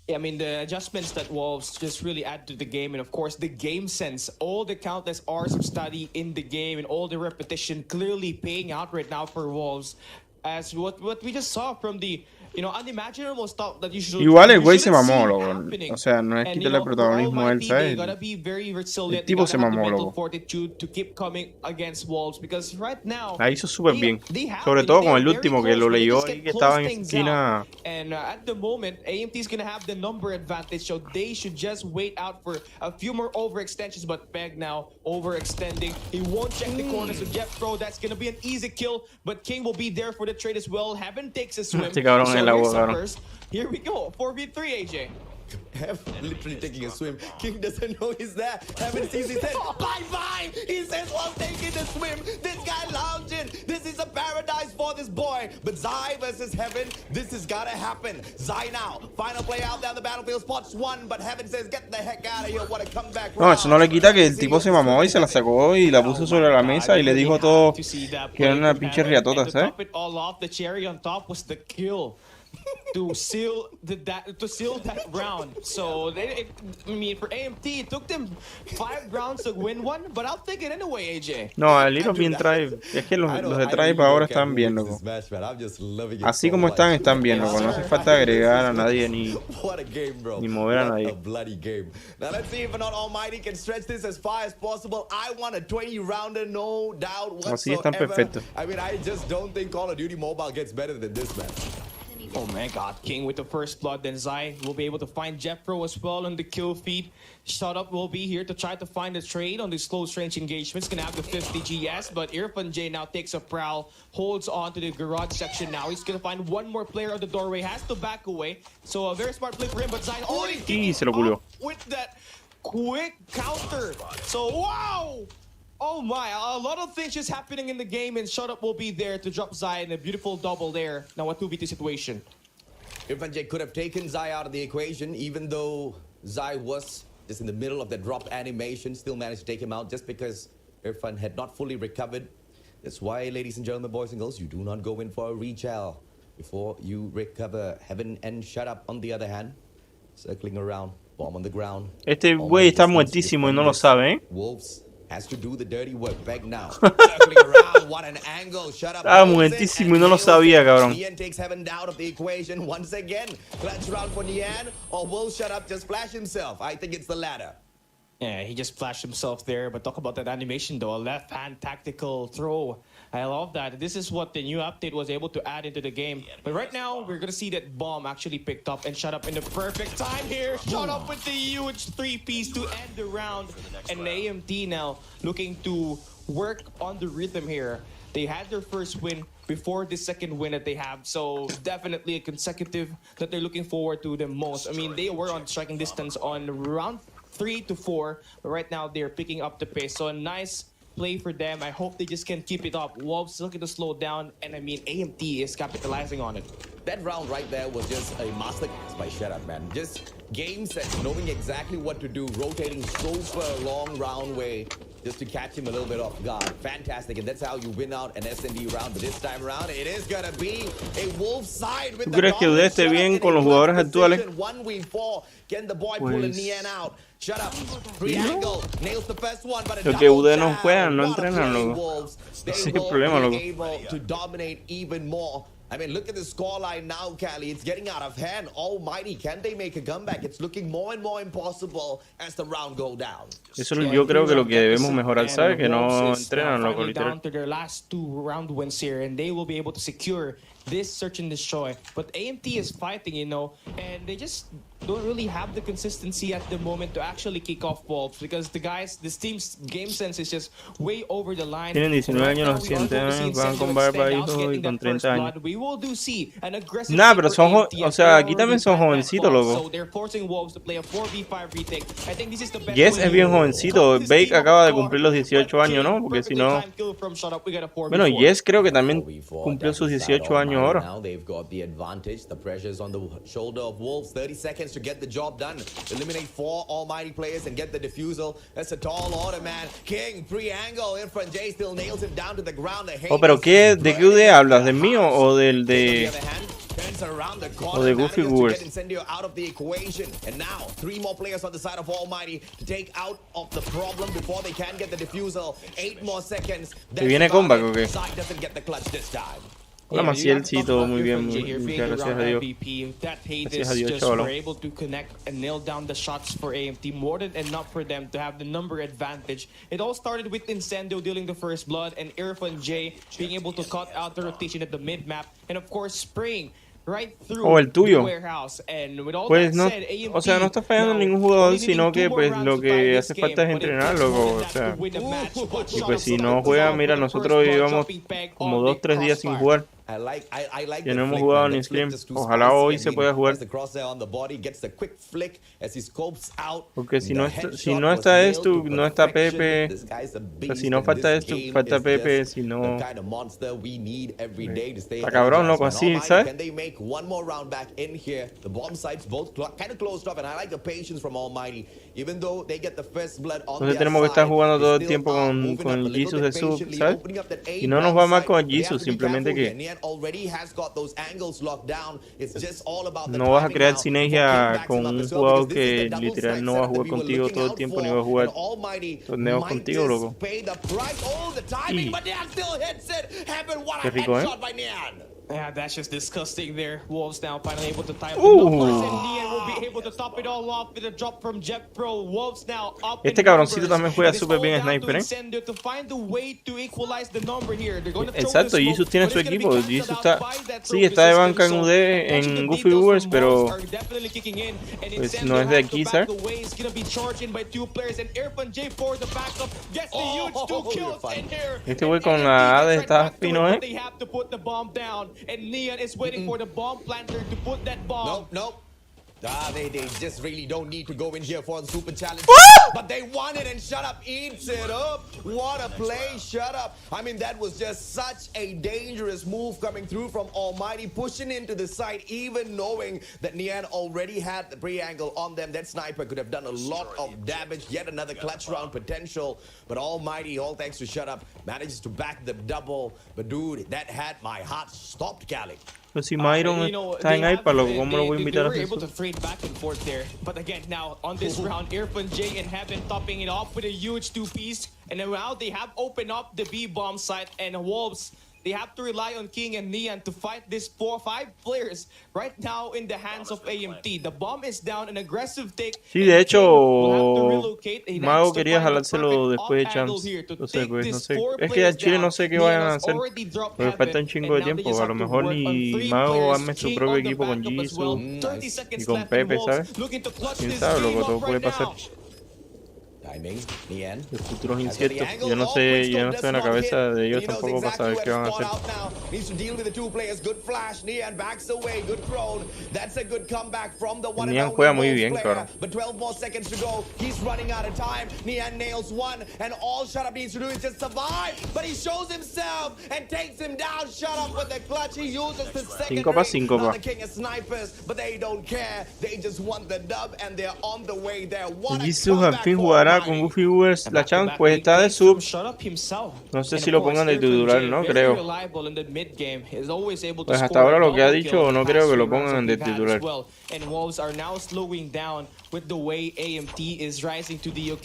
C: Yeah, I mean, the adjustments that Wolves just really add to the game, and of course, the game sense, all the countless hours of study in the game, and all the repetition clearly paying out right now for Wolves, as what we just saw from the, you know, unimaginable stuff that you should.
A: Igual el güey se mamó, loco. O sea, no es quitarle el protagonismo a él, ¿sabes? El tipo se mamó, loco. La hizo súper bien. Sobre todo con el último, que lo leyó y que estaba en esquina.
C: And at the moment, AMT is gonna have the number advantage, so they should just wait out for a few more overextensions. But Peg now overextending. He won't check the corners with Jeff Pro. That's gonna be an easy kill. But King will be there for the trade as well. Heaven takes a swim. Here we go. 4v3, AJ.
B: Heaven literally taking a swim. King doesn't know he's there. Heaven sees his head. Bye-bye! He says, well, taking the swim. This guy lounging. This is a paradise for this boy. But Zai versus Heaven, this has got to happen. Zai now. Final play out there on the battlefield. Spots one, but Heaven says, get the heck out of here. What a comeback.
A: No, eso no le quita que el tipo se mamó y se la sacó y la puso sobre la mesa y le dijo todo que era una pinche riatota, ¿sabes?
C: To seal that round. So I mean, for AMT, it took them 5 rounds to win one, but I'll take it anyway, AJ.
A: No, el hilo bien Drive. Es que los de Drive ahora están bien, loco. Así como están bien, loco. No hace falta agregar a nadie ni mover a nadie.
B: Now let's see if not Almighty can stretch this as far as possible. I want a 20-rounder, no doubt whatsoever.
A: Así están perfectos.
B: I mean, I just don't think Call of Duty Mobile gets better than this, man.
C: Oh my god, King with the first blood, then Zai will be able to find Jeffro as well on the kill feed. Shut Up will be here to try to find a trade on these close range engagements. Gonna have the 50 GS, but Irfan J now takes a prowl, holds on to the garage section now. He's gonna find one more player on the doorway, has to back away. So a very smart play for him, but Zai already
A: se lo culió.
C: With that quick counter. So wow! Oh my, a lot of things just happening in the game, and Shut Up will be there to drop Zai in a beautiful double there. Now a 2v2 situation.
B: Irfan J could have taken Zai out of the equation, even though Zai was just in the middle of the drop animation, still managed to take him out just because Irfan had not fully recovered. That's why, ladies and gentlemen, boys and girls, you do not go in for a rechal before you recover. Heaven and Shut Up, on the other hand, circling around, bomb on the ground.
A: Este güey está muertísimo y no lo sabe, ¿eh?
B: Wolves has to do the dirty work. Back now. Circling around, what an angle. Shut Up.
A: Ah, muertísimo y no lo sabía, cabrón.
B: Nian takes Heaven out of the equation once again. Clutch round for Nian, or will Shut Up just flash himself? I think it's the latter.
C: Yeah, he just flashed himself there, but talk about that animation though. A left-hand tactical throw. I love that. This is what the new update was able to add into the game. But right now, we're going to see that bomb actually picked up and Shut Up in the perfect time here. Shut Up with the huge 3-piece to end the round. And AMT now looking to work on the rhythm here. They had their first win before the second win that they have. So definitely a consecutive that they're looking forward to the most. I mean, they were on striking distance on round 3 to 4. But right now, they're picking up the pace. So a nice play for them. I hope they just can keep it up. Wolves looking to slow down, and I mean, AMT is capitalizing on it.
B: That round right there was just a masterclass by Shut Up, man. Just game sense, knowing exactly what to do, rotating so far a long round way. just to catch him a little bit off guard. Fantastic, and that's how you win out an S&D round. But this time around, it is gonna be a wolf side with
A: ¿Tú crees que UD esté bien con los jugadores actuales? Pues lo que UD no juegan, no entrenan, loco. Ese es el problema, loco.
B: I mean, look at the scoreline now, Cali. It's getting out of hand. Almighty, can they make a comeback? It's looking more and more impossible as the round go down.
A: Eso yo creo que lo que debemos mejorar, ¿sabes? Que no entrenan, loco, literal.
C: Their last 2 round wins here, and they will be able to secure this search and destroy. But AMT is fighting, you know, and they just don't really have the consistency at the moment to actually kick off Wolves, because this team's game sense is just way over the line.
A: Tienen 19 años, los sienten, van con barba y con 30 años. Nah, pero son, o sea, aquí también son jovencitos, loco. Yes es bien jovencito. Bake acaba de cumplir los 18 años, ¿no? Porque si no... Bueno, Yes creo que también cumplió sus 18 años ahora.
B: To get the job done, eliminate 4 almighty players and get the defusal. That's a tall order, man. King, pre-angle, Irfan J still nails him down to the ground.
A: Oh, pero ¿qué? ¿De qué UD hablas? ¿Del mío o del de... o de Goofy Wars?
B: Out of the equation, and now 3 more players on the side of Almighty to take out of the problem before they can get the defusal. 8 more seconds.
A: ¿Que viene comeback o qué?
B: Side doesn't get the clutch this time.
A: Hola Maciel, sí, todo muy bien, gracias a Dios. Gracias a Dios, chaval.
C: Able to connect and nail down the shots for AMT, more than enough for them to have the number advantage. It all started with Incendio dealing the first blood and Irfan J being able to cut out the rotation at the mid map, and of course spraying right through
A: el tuyo.
C: the warehouse. And with all
A: pues
C: that
A: no,
C: said, AMT,
A: o sea, no está fallando ningún jugador, sino que pues lo que hace falta es entrenar, loco. O sea, y pues si no juega, mira, nosotros llevamos como 2-3 días sin jugar. Ya no hemos jugado ni Scream. Ojalá hoy se pueda jugar. Porque si no está esto, no está Pepe. O sea, si no falta esto, falta Pepe. Si no... Está cabrón, loco, así, ¿sabes? Entonces tenemos que estar jugando todo el tiempo con el Jesus de sub, ¿sabes? Y no nos va mal con el Jesus, simplemente que no vas a crear sinergia con un jugador que literal no va a jugar contigo todo el tiempo, ni va a jugar torneos contigo, loco. Y... qué rico, ¿eh?
C: Yeah, that's just disgusting there. Wolves now finally able to tie up the numbers, and Nian will be able to top it all off with a drop from Jet Pro. Wolves now up.
A: Este cabroncito también juega súper bien sniper, ¿eh? Exacto, Jesus tiene su equipo. Jesus está, sí, está de banca en UD, en Goofy Wars, pero pues no es de aquí, ¿sabes? Este güey con la AD está fino, ¿eh?
C: And Nian is waiting for the bomb planter to put that bomb.
B: Nope. They just really don't need to go in here for the super challenge. But they want it, and Shut Up eats it up. What a play, Shut Up. I mean, that was just such a dangerous move coming through from Almighty, pushing into the site, even knowing that Nian already had the pre-angle on them. That sniper could have done a lot of damage. Yet another clutch round potential. But Almighty, all thanks to Shut Up, manages to back the double. But dude, that had my heart stopped, Cali.
A: Pues si Myron está en iPad, ¿cómo lo voy a invitar a hacer eso?
C: But again, now on this round, Irfan J and Heaven topping it off with a huge 2-piece. And now they have opened up the B-bomb site, and Wolves, they have to rely on King and Nian to fight these 4-5 players right now in the hands of AMT. The bomb is down, an aggressive take.
A: Sí, de hecho, Mago quería jalárselo después de Champs. No sé, pues, no sé. Es que a Chile no sé qué vayan a hacer. Porque falta un chingo de tiempo. A lo mejor ni Mago arme su propio equipo con Jisoo y con Pepe, ¿sabes? Quién sabe, lo que todo puede pasar. El futuro es incierto. Yo no sé, yo no estoy en la cabeza de ellos tampoco para saber qué van a hacer. Nian juega muy bien, claro. Cinco para 5 pa. Jesus al fin jugará con Goofy Ubers la chance, pues está de sub. No sé si lo pongan de titular, no creo. Pues hasta ahora lo que ha dicho, no creo que lo pongan de titular.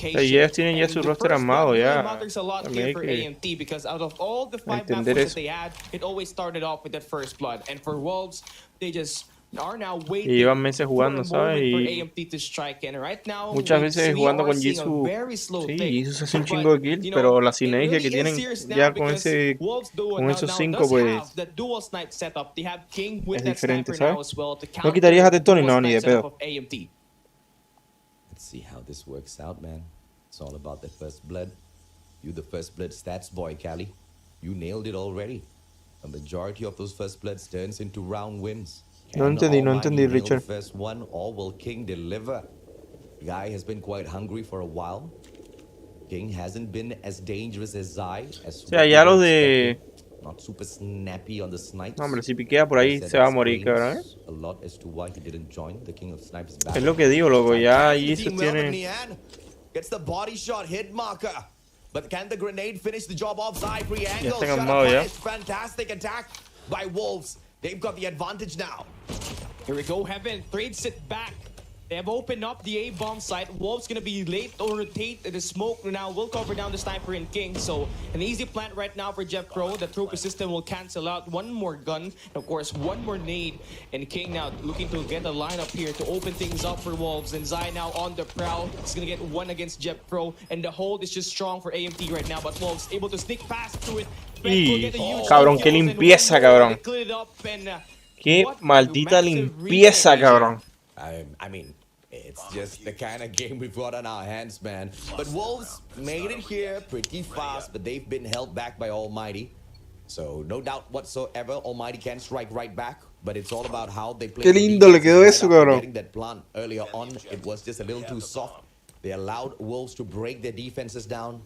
A: Y ellos tienen ya su roster armado ya. También hay que entender eso. Y llevan meses jugando, ¿sabes? Y muchas veces jugando con Jisoo. Sí, Jisoo se hace un chingo de kills, pero la sinergia que tienen ya con esos 5, pues es diferente, ¿sabes? ¿No quitarías a Tony? No, ni de pedo.
B: Let's see how this works out, man. It's all about the first blood. You the first blood stats boy, Callie. You nailed it already. A majority of those first bloods turns into round wins.
A: No entendí, Richard.
B: First one, or will King deliver? The guy has been quite hungry for a while. King hasn't been as dangerous as Zai.
A: O sea, ya los de...
B: Not super snappy on the snipes.
A: No, hombre, si piquea por ahí se va a morir, cabrón, ¿eh?
B: A lot as to why he didn't join the King of Snipes.
A: Es lo que digo, loco. Ya Jisoo tiene...
B: Gets the body shot hit marker. But can the grenade finish the job off? Zai pre-angle.
A: Ya están armados ya.
B: Fantastic attack by Wolves. They've got the advantage now.
C: Here we go, Heaven trades it back. They have opened up the A-bomb site. Wolf's gonna be late to rotate the smoke now. Will cover down the sniper and King. So an easy plant right now for Jeff Pro. The troop system will cancel out one more gun. And of course, one more nade. And King now looking to get a lineup here to open things up for Wolves. And Zai now on the prowl. He's gonna get one against Jeff Pro. And the hold is just strong for AMT right now. But Wolves able to sneak past through it.
A: Y cabrón, qué limpieza, cabrón. Qué maldita limpieza, cabrón.
B: I mean, it's just the kind of game we've got on our hands, man. But Wolves made it here pretty fast, but they've been held back by Almighty. So no doubt whatsoever, Almighty can strike right back. But it's all about how they play.
A: Qué lindo le quedó eso, cabrón.
B: That plan earlier on, it was just a little too soft. They allowed Wolves to break their defenses down.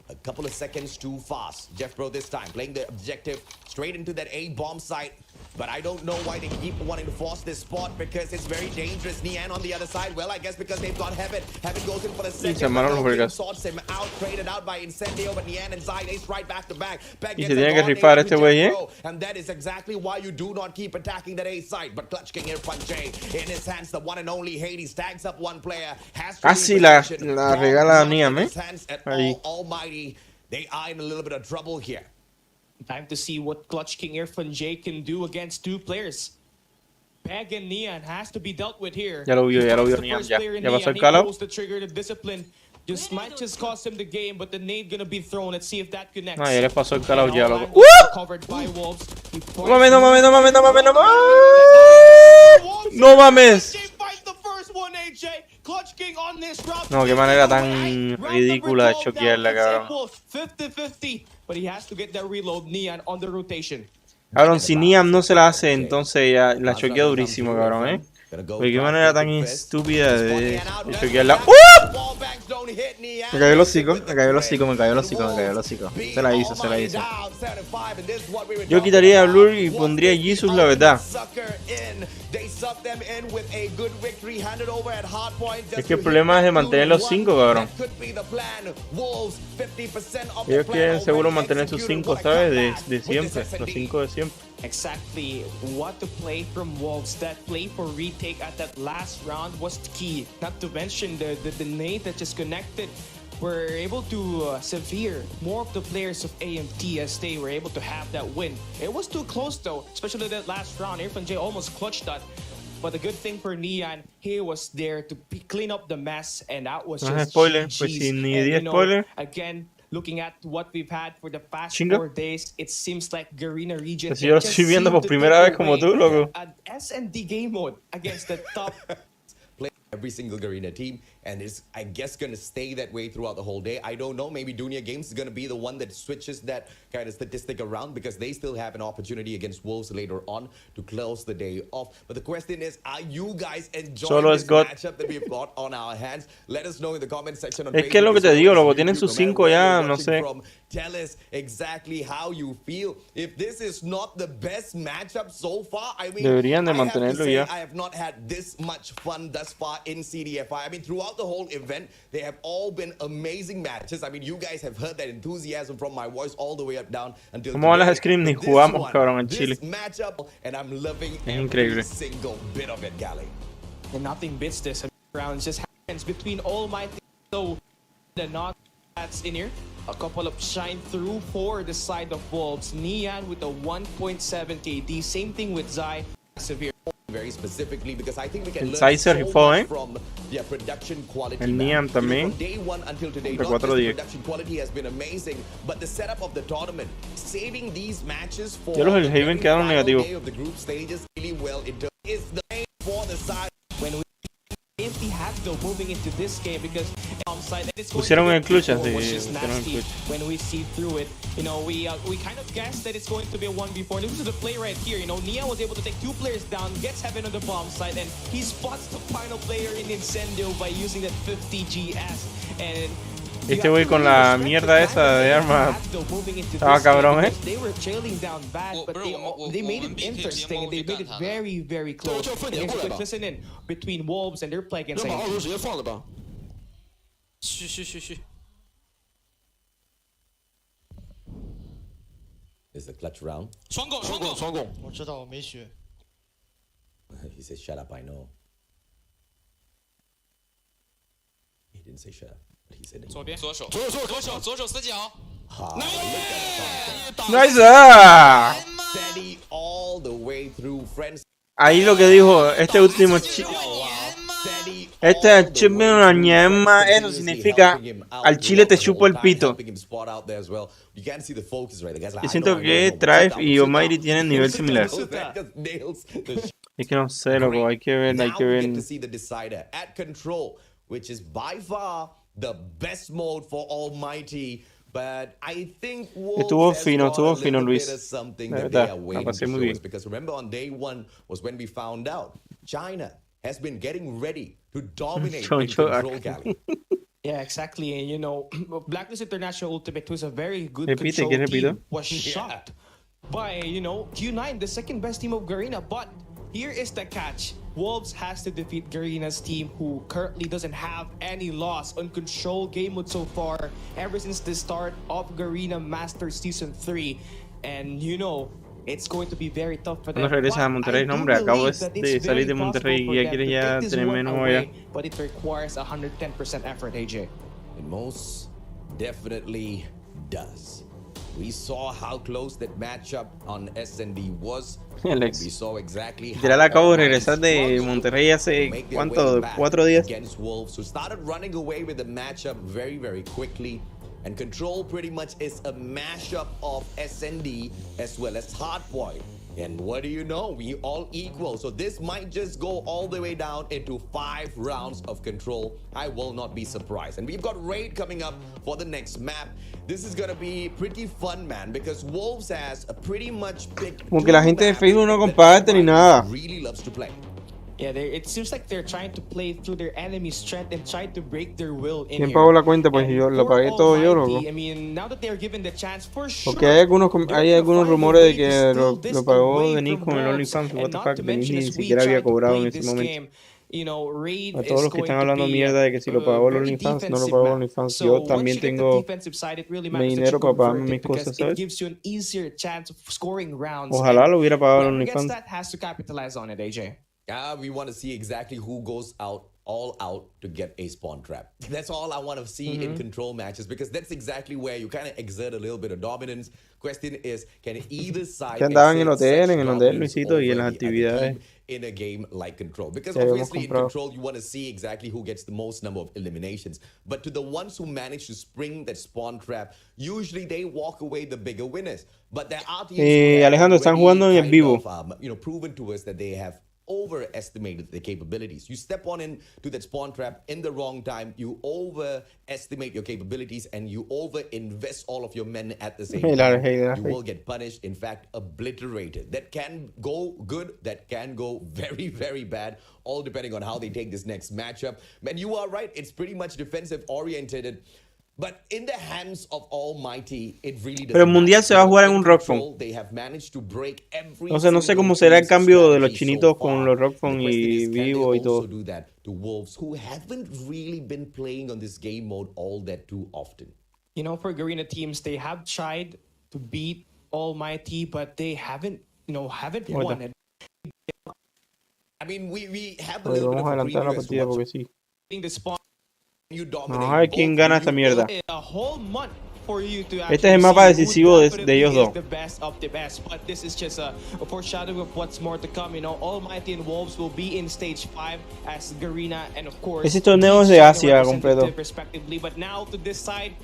B: A couple of seconds too fast. Jeff Pro this time playing the objective straight into that A-bomb site. But I don't know why they keep wanting to force this spot because it's very dangerous. Nian on the other side. Well, I guess because they've got Heaven. Heaven goes in for the second. Sorts him out, traded out by Incendio, but Nian and Zai ace right back to back.
A: Y se tiene que rifar este güey, ¿eh?
B: And that is exactly why you do not keep attacking that A side. But Clutch King Irfan J in his hands, the one and only Hades tags up one player.
A: Casi la regala a Niam, ¿eh?
B: Ahí. Almighty, they are in a little bit of trouble here.
C: Time to see what Clutch King Irfan J can do against two players. Peg and Nian has to be dealt with here.
A: Ya lo vio Nian, ya pasó el call out.
C: The trigger, the discipline might just cost him the game, but the nade gonna be thrown. Let's see if that connects.
A: Ah, ya le pasó el call out ya, loco.
C: Covered by Wolves.
A: No mames.
C: Clutch King on this drop.
A: No, qué manera tan ridícula de choquearla, cabrón.
C: 50-50, but he has to get that reload. Nian on the rotation.
A: Cabrón, si Niam no se la hace, entonces ya la choquea durísimo, cabrón, ¿eh? Oye, qué manera tan estúpida de choquearla. Me cayó el hocico. Se la hizo. Yo quitaría a Blur y pondría a Jesus, la verdad. Es que el problema es de mantener los 5, cabrón. Ellos quieren seguro mantener sus 5, ¿sabes? De siempre, los 5 de siempre.
C: Exactly what to play from Wolves. That play for retake at that last round was key. Not to mention the nade that just connected. Were able to severe more of the players of AMT as they were able to have that win. It was too close though, especially that last round. Irfan J almost clutched that. But the good thing for Nian, he was there to clean up the mess, and that was just
A: spoiler. Pues si ni di spoiler.
C: Again, looking at what we've had for the past 4 days, it seems like Garena region.
A: Yo lo estoy viendo por primera vez como tú, loco.
C: An S&D game mode against the top.
B: Play every single Garena team, and it's, I guess, going to stay that way throughout the whole day. I don't know. Maybe Dunia Games is going to be the one that switches that kind of statistic around because they still have an opportunity against Wolves later on to close the day off. But the question is, are you guys enjoying this matchup that we've got on our hands? Let us know in the comment section on
A: Facebook. Es que es lo que te digo, loco. Tienen sus 5 ya, no sé.
B: Tell us exactly how you feel. If this is not the best matchup so far, I mean,
A: deberían de mantenerlo ya.
B: I have not had this much fun thus far in CDFI. I mean, throughout throughout the whole event, they have all been amazing matches. I mean, you guys have heard that enthusiasm from my voice all the way up down until
A: Como las
B: today.
A: Scream ni
B: But
A: jugamos, cabrón, en Chile.
B: this matchup, and I'm loving
A: Es
B: every
A: increíble.
B: single bit of it, Gally.
C: And nothing beats this. Round just happens between Almighty. So the knock that's in here. A couple of shine through for the side of Wolves. Nian with a 1.7 KD. Same thing with Zai. Severe.
B: Very specifically because I think we can
A: El
B: learn
A: Sizer
B: so
A: rifó,
B: much from their production quality.
A: El Nian también.
B: From day one until today,
A: Entre
B: not just
A: 4-10.
B: the production quality has been amazing, but the setup of the tournament, saving these matches for
A: Yo los del
B: the
A: Haven
B: very
A: quedaron
B: final
A: negativos.
B: day of the group stages really well. It is the aim for the side.
C: When we empty hat though moving into this game because side it's going
A: Pusieron
C: to
A: el
C: be
A: clutch,
C: a 4,
A: así,
C: which is
A: pusieron el
C: nasty
A: clutch.
C: when we see through it. You know, we kind of guessed that it's going to be a 1v4. This is the play right here. You know, Nia was able to take 2 players down, gets Heaven on the bomb side, and he spots the final player in Incendio by using that 50 GS. And
A: Este güey con la mierda esa de arma estaba cabrón, ¿eh?
C: They were trailing down bad, but they made it interesting. They made it very, very close. And here's quick listen in between Wolves and their play against Aim.
D: 去。
B: Is the clutch round?
D: 双拱，
E: 我知道，我没学。
B: He said, "Shut up, I know." He didn't say shut up, but he said it.
D: 左边，左手死角。
A: ¡Nice!
B: Steady all the way through, friends.
A: Ahí lo que dijo este último chip. Este chip de una ñema, eso significa al chile te chupo el pito. Yo siento que Tribe y Almighty tienen nivel similar. Es que no sé, loco, hay que ver.
B: Which is by far the best mode for Almighty. But I think
A: Estuvo fino, Luis.
B: Something
A: La
B: that they
A: verdad,
B: are
A: la
B: waiting
A: pasé
B: to
A: muy
B: show
A: bien.
B: us. Because remember, on day 1 was when we found out China has been getting ready to dominate in control, Cali.
C: Yeah, exactly. And you know, Blacklist International Ultimate, who's a very good
A: Repite,
C: control
A: ¿qué repito?
C: team, was shot by, you know, Q9, the second best team of Garena. But here is the catch. Wolves has to defeat Garena's team, who currently doesn't have any loss on control game mode so far ever since the start of Garena Masters Season 3. And you know, it's going to be very tough for them.
A: Cuando regresas a Monterrey, no, hombre, acabo de salir de Monterrey y ya quieres ya tener menos allá.
C: But it requires 110% effort, AJ.
B: It most definitely does. We saw how close that matchup on SND was.
A: Alex.
B: We saw exactly
A: Literal acabo de regresar de Monterrey hace ¿cuánto? 4 días.
B: Against Wolves, who started running away with the matchup very, very quickly. And Control pretty much is a mashup of SND as well as Hardpoint. And what do you know? We all equal. So this might just go all the way down into 5 rounds of Control. I will not be surprised. And we've got Raid coming up for the next map. This is gonna be pretty fun, man, because Wolves has a pretty much picked
A: Como que la gente de Facebook no comparte ni nada.
B: really loves to play.
C: Yeah, it seems like they're trying to play through their enemy's strength and trying to break their will in
A: ¿Quién
C: here.
A: pagó la cuenta? Pues yo lo pagué todo yo, loco.
C: I mean, now that they're given the chance, for sure.
A: Porque hay algunos rumores de que lo pagó Denis con el OnlyFans. What the fuck, Denis ni siquiera había cobrado en ese momento.
C: You know, Raid
A: A todos los que están hablando mierda de que si lo pagó el OnlyFans, no lo pagó el OnlyFans. Yo también tengo mi dinero para pagarme mis cosas, ¿sabes? Ojalá lo hubiera pagado el OnlyFans.
B: We want to see exactly who goes out all out to get a spawn trap. That's all I want to see in control matches, because that's exactly where you kind of exert a little bit of dominance. Question is, can either side
A: Que andaban en el hotel, Luisito, y en las actividades.
B: In a game like Control, because obviously in Control you want to see exactly who gets the most number of eliminations, but to the ones who manage to spring that spawn trap, usually they walk away the bigger winners. But there are teams
A: Alejandro, están jugando en el vivo.
B: Proven to us that they have overestimated the capabilities. You step on into that spawn trap in the wrong time, you overestimate your capabilities, and you over-invest all of your men at the same time. You will get punished, in fact, obliterated. That can go good, that can go very, very bad, all depending on how they take this next matchup. Man, you are right, it's pretty much defensive-oriented. But in the hands of Almighty, it really doesn't.
A: Pero el mundial se va a jugar en un rockphone. No sé cómo será el cambio de los chinitos con los rockphone y vivo y todo.
B: to Wolves, who haven't really been playing on this game mode all that too often.
C: You know, for Garena teams, they have tried to beat Almighty, but they haven't won it.
B: I mean, we have a little bit of a preview as to what's
C: the spawn.
A: Vamos a ver quién gana esta mierda.
C: A whole month for you to
A: Este es el mapa decisivo de ellos dos.
C: The best of the best, but this is just a foreshadowing of what's more to come. You know, Almighty and Wolves will be in stage 5 as Garena, and of course,
A: ese torneo es de Asia completo.
C: Respectively, but now to decide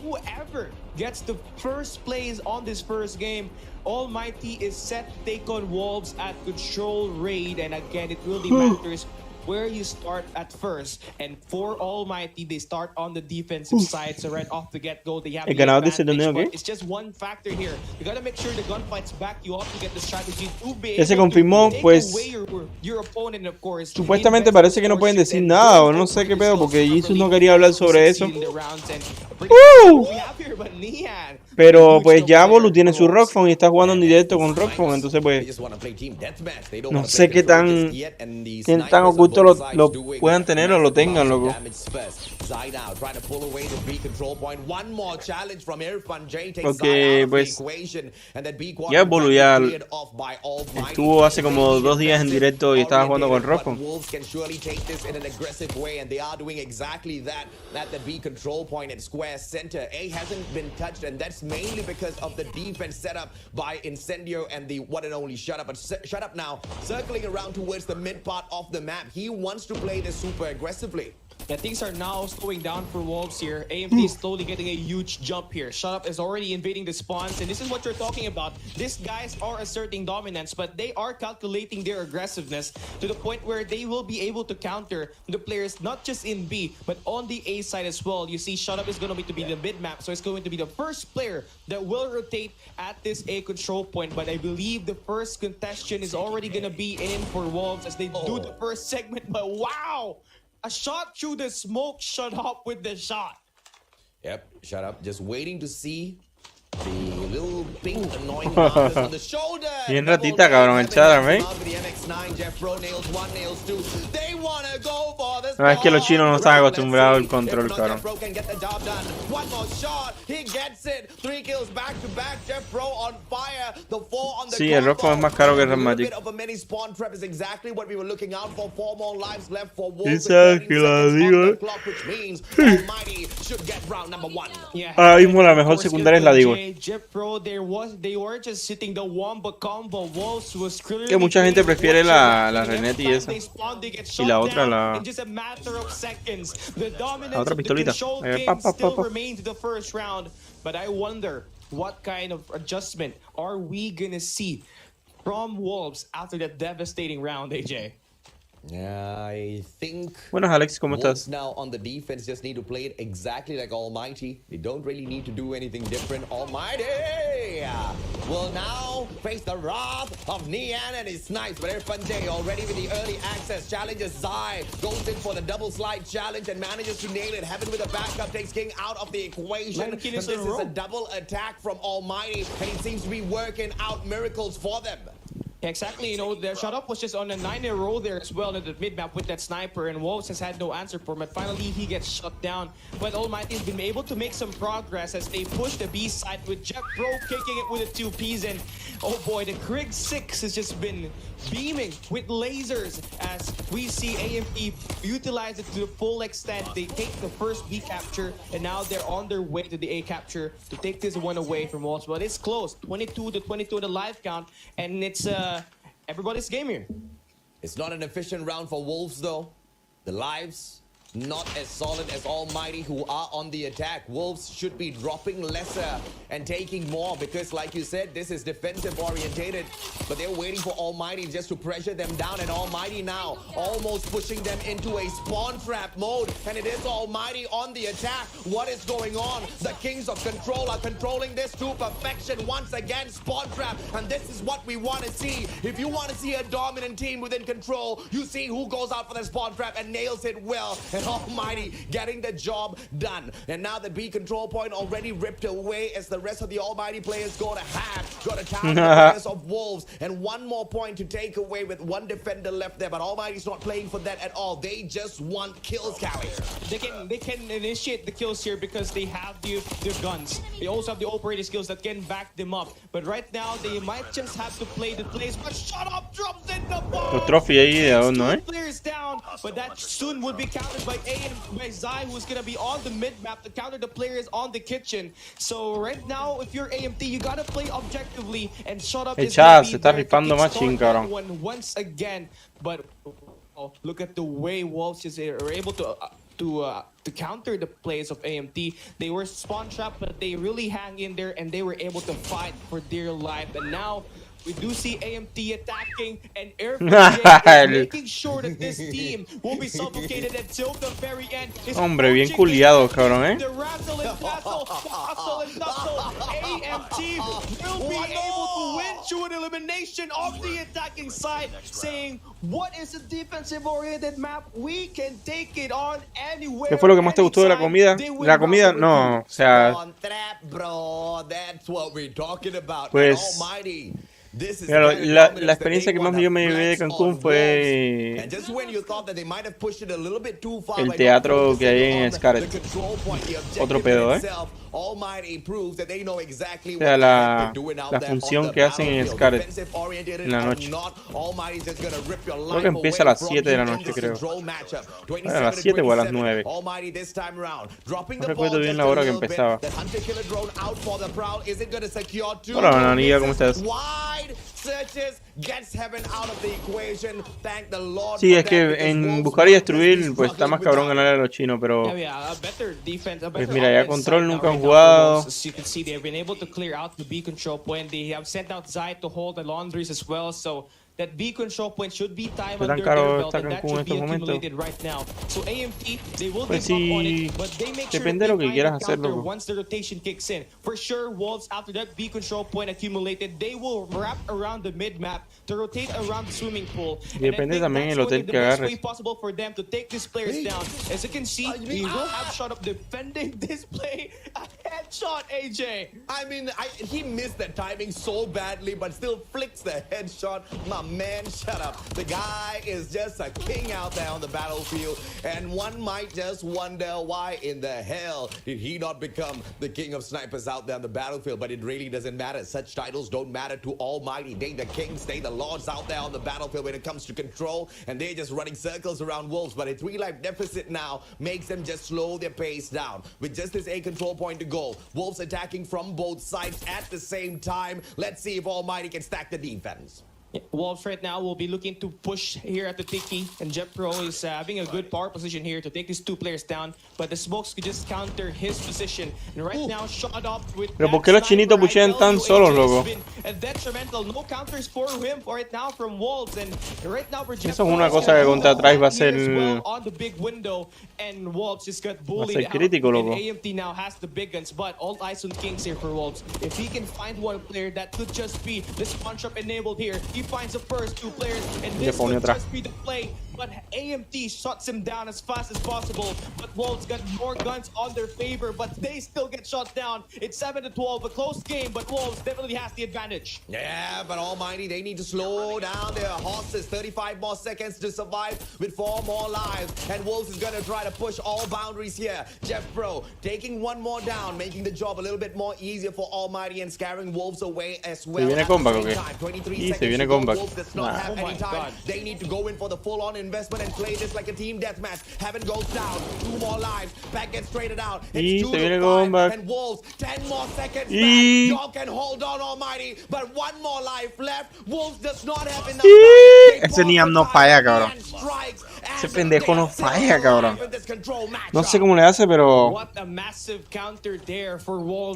C: whoever gets the first place on this first game, Almighty is set to take on Wolves at Control Raid, and again, it really matters where you start at first. And for Almighty, they start on the defensive side, so right off the get-go, they have the advantage, but it's just one factor here. You gotta make sure the gunfights back you up to get the strategy to be able
A: se confirmó,
C: to
A: pues,
C: take away your opponent, of course.
A: Supuestamente parece que no pueden decir nada, o no sé qué pedo, porque Jesus no quería hablar sobre eso. Pero pues ya Bolu tiene su Rockphone y está jugando en directo con Rockphone, entonces pues no sé qué tan oculto lo puedan tener o lo tengan, loco. Porque pues ya Bolu ya estuvo hace como 2 días en directo y estaba jugando con Rockphone.
B: Hasn't been touched, and that's mainly because of the defense set up by Incendio and the one and only Shut Up. But Shut Up now circling around towards the mid part of the map. He wants to play this super aggressively.
C: Yeah, things are now slowing down for Wolves here. AMP is slowly getting a huge jump here. Shut Up is already invading the spawns, and this is what you're talking about. These guys are asserting dominance, but they are calculating their aggressiveness to the point where they will be able to counter the players, not just in B, but on the A side as well. You see, Shut Up is going to be the mid map, so it's going to be the first player that will rotate at this A control point. But I believe the first contestation is already going to be in for Wolves as they do the first segment. But wow! A shot through the smoke, Shut Up with the shot.
B: Yep, Shut Up just waiting to see the little pink annoying markers on the shoulder.
A: Bien ratita, cabrón, el Chadam, ¿eh? No, es que los chinos no están acostumbrados al control, cabrón. Sí, el Rockphone es más caro que el Rematic. Esa que la digo. Ahora mismo la mejor secundaria es la digo. Que mucha gente prefiere la Renet y esa. Y la otra, la otra pistolita.
C: But I wonder what kind of adjustment are we gonna see from Wolves after that devastating round, AJ?
B: Yeah, I think
A: Buenas, Alex, ¿cómo estás?
B: Now on the defense just need to play it exactly like Almighty. They don't really need to do anything different. Almighty will now face the wrath of Nian and his snipes. But Irfan J already with the early access challenges Zai, goes in for the double slide challenge and manages to nail it. Heaven with a backup takes King out of the equation. And this is a double attack from Almighty, and he seems to be working out miracles for them.
C: Exactly, you know, the Shut Up was just on a 9-0 there as well in the mid-map with that sniper, and Wolves has had no answer for him, but finally he gets shut down. But Almighty has been able to make some progress as they push the B side with Jeff Pro kicking it with the 2Ps, and oh boy, the Krig 6 has just been beaming with lasers as we see AMP utilize it to the full extent. They take the first B capture, and now they're on their way to the A capture to take this one away from Wolves. But it's close, 22-22 in the live count, and it's everybody's game here.
B: It's not an efficient round for Wolves though. The lives not as solid as Almighty, who are on the attack. Wolves should be dropping lesser and taking more because, like you said, this is defensive orientated, but they're waiting for Almighty just to pressure them down, and Almighty now almost pushing them into a spawn trap mode, and it is Almighty on the attack. What is going on? The Kings of Control are controlling this to perfection once again. Spawn trap, and this is what we want to see. If you want to see a dominant team within Control, you see who goes out for the spawn trap and nails it well. And and Almighty getting the job done. And now the B control point already ripped away as the rest of the Almighty players go to counter the players of Wolves, and one more point to take away with one defender left there. But Almighty's not playing for that at all. They just want kills, Callie.
C: They can initiate the kills here because they have their guns. They also have the operator skills that can back them up. But right now they might just have to play the plays. But shut up, drops in the ball.
A: Trophy ahí de aún, ¿no?
C: Players down, but that soon would be countered by by Zai, who's gonna be on the mid map to counter the players on the kitchen. So right now, if you're AMT, you gotta play objectively and shut up.
A: Se está rifando machín, cabrón.
C: Once again, but look at the way Wolves are able to counter the plays of AMT. They were spawn trapped, but they really hang in there and they were able to fight for dear life. And now we do see AMT attacking and making sure that this team will be suffocated until the very end.
A: Hombre, bien culiado, cabrón,
C: The razzle and dazzle, hustle and tussle. AMT will be able to win through an elimination of the attacking side, saying, what is a defensive-oriented map? We can take it on anywhere.
A: ¿Qué fue lo que más te gustó de la comida? La comida, no, o sea, pues mira, la experiencia que más yo me llevé de Cancún fue el teatro que hay en Scarlet. Otro pedo, ¿eh? O sea, la función que hacen en Scarlet en la noche. Creo que empieza a las 7 de la noche, creo. A las 7 o a las 9. No recuerdo bien la hora que empezaba. Hola, Nanilla, ¿cómo estás? Sí, es que en buscar y destruir, pues está más cabrón ganarle a los chinos, pero pues mira, ya control nunca han jugado.
C: That B control point should be time
A: under
C: their belt, and that should be accumulated right now. So AMT, they will give up on it, but they make sure
A: depende de lo que quieras hacerlo.
C: Once the rotation kicks in. For sure, Wolves, after that B control point accumulated, they will wrap around the mid map to rotate around the swimming pool.
A: Depende también el hotel que agarres.
C: Way possible for them to take these players down. As you can see, we will have shot up defending this play. A headshot, AJ.
B: I mean, he missed the timing so badly, but still flicks the headshot. Man, shut up. The guy is just a king out there on the battlefield, and one might just wonder why in the hell did he not become the king of snipers out there on the battlefield. But it really doesn't matter. Such titles don't matter to Almighty. They the kings, they the lords out there on the battlefield when it comes to control, and they're just running circles around Wolves. But a 3-life deficit now makes them just slow their pace down. With just this A control point to go, Wolves attacking from both sides at the same time. Let's see if Almighty can stack the defense.
C: Wolves right now will be looking to push here at the Tiki, and JetPro is having a good power position here to take these two players down, but the smokes could just counter his position. And right now, shot up with
A: Pero ¿por qué los chinitos pushean tan solos, loco?
C: Detrimental, no counters for him right now from Wolves, and right now for
A: Eso es una cosa que contra atrás va a ser
C: on the big window, and Wolves just got bullied out.
A: Crítico, loco.
C: And AMT now has the big guns, but all eyes on Kings here for Wolves. If he can find one player, that could just be the spawn trap enabled here. He finds the first two players, and this could just be the play. But AMT shuts him down as fast as possible. But Wolves got more guns on their favor, but they still get shot down. It's 7-12, a close game, but Wolves definitely has the advantage.
B: Yeah, but Almighty, they need to slow down their horses. 35 more seconds to survive with 4 more lives. And Wolves is going to try to push all boundaries here. JetPro taking one more down, making the job a little bit more easier for Almighty and scaring Wolves away as well.
A: Se viene comeback, okay.
B: 23 seconds to go. Wolves does not have any time. They need to go in for the full-on investment and play this like a team deathmatch. Heaven goes down. 2 more lives. Back gets traded out. It's 2-5. And Wolves, 10 more seconds back. Y'all can hold on, Almighty. But 1 more life left. Wolves does not have enough time.
A: Ese Niam no falla, cabrón. Ese pendejo no falla, cabrón. No sé cómo le hace, pero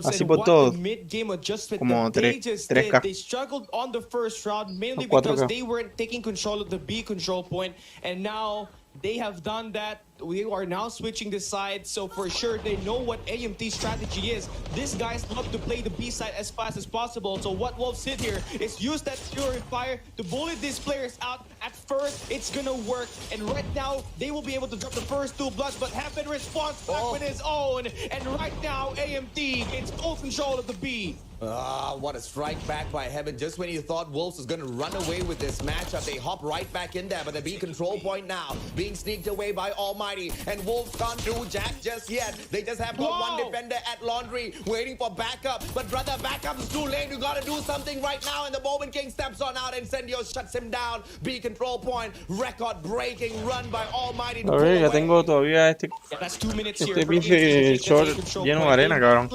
A: así por todo. Como 3K.
C: They struggled on the first round mainly because they weren't taking control of the B control point, and now they have done that we are now switching the side, so for sure they know what AMT's strategy is. These guys love to play the B side as fast as possible, so what Wolves did here is use that purifier to bullet these players out. At first, it's gonna work, and right now, they will be able to drop the first 2 bloods, but Heaven responds back with his own, and right now, AMT gets full control of the B.
B: What a strike back by Heaven. Just when you thought Wolves was going to run away with this matchup, they hop right back in there. But the B control point now being sneaked away by Almighty. And Wolves can't do jack just yet. They just have got one defender at Laundry waiting for backup. But brother, backup is too late. You got to do something right now. And the moment King steps on out, Incendio shuts him down. B control point, record-breaking run by Almighty.
A: A ver, ya tengo todavía este pinche short lleno de arena, cabrón.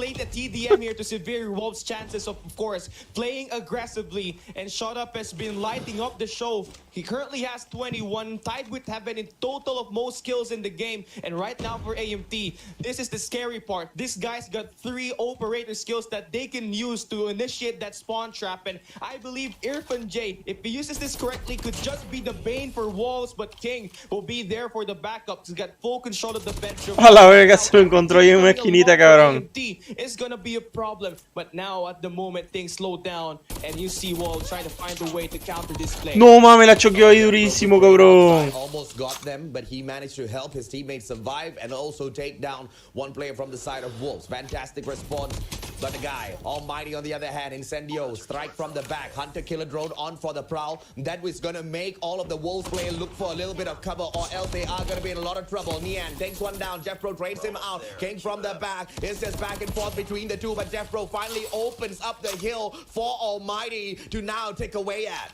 C: Chances of course playing aggressively, and Shut Up has been lighting up the show. He currently has 21, tied with Heaven in total of most kills in the game. And right now for AMT, this is the scary part. This guy's got 3 operator skills that they can use to initiate that spawn trap, and I believe Irfan J, if he uses this correctly, could just be the bane for Wolves, but King will be there for the backup. He's got full control of the bedroom.
A: A la verga, se lo encontró ahí en una esquinita, cabrón.
C: It's gonna be a problem, but now at the moment things slow down, and you see Wolves trying to find a way to counter this play.
A: No mames, la choqueó ahí durísimo, cabrón.
B: Almost got them, but he managed to help his teammates survive and also take down one player from the side of Wolves. Fantastic response. But the guy, Almighty on the other hand, Incendio, strike from the back, Hunter Killer Drone on for the prowl. That was gonna make all of the Wolves players look for a little bit of cover, or else they are gonna be in a lot of trouble. Nian takes one down, Jeffro trades him out. King from the back, it's just back and forth between the two, but Jeffro finally opens up the hill for Almighty to now take away at.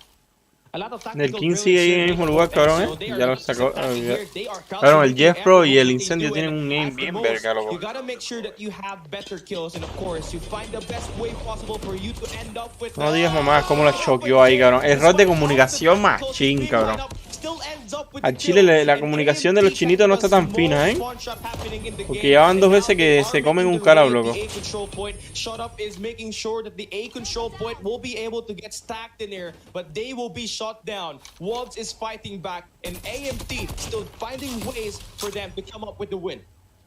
C: El
A: King sigue ahí en el mismo lugar, cabrón, Ya lo sacó. Claro, el Jeffro y el Incendio tienen un aim bien verga, loco. No digas nomás cómo la choqueó ahí, cabrón. Error de comunicación machín, cabrón. Al Chile la comunicación de los chinitos no está tan fina, porque ya van 2 veces que se comen un calao, loco.
C: Shut down. Wolves is fighting back, and AMT still finding ways for them to come up with the win.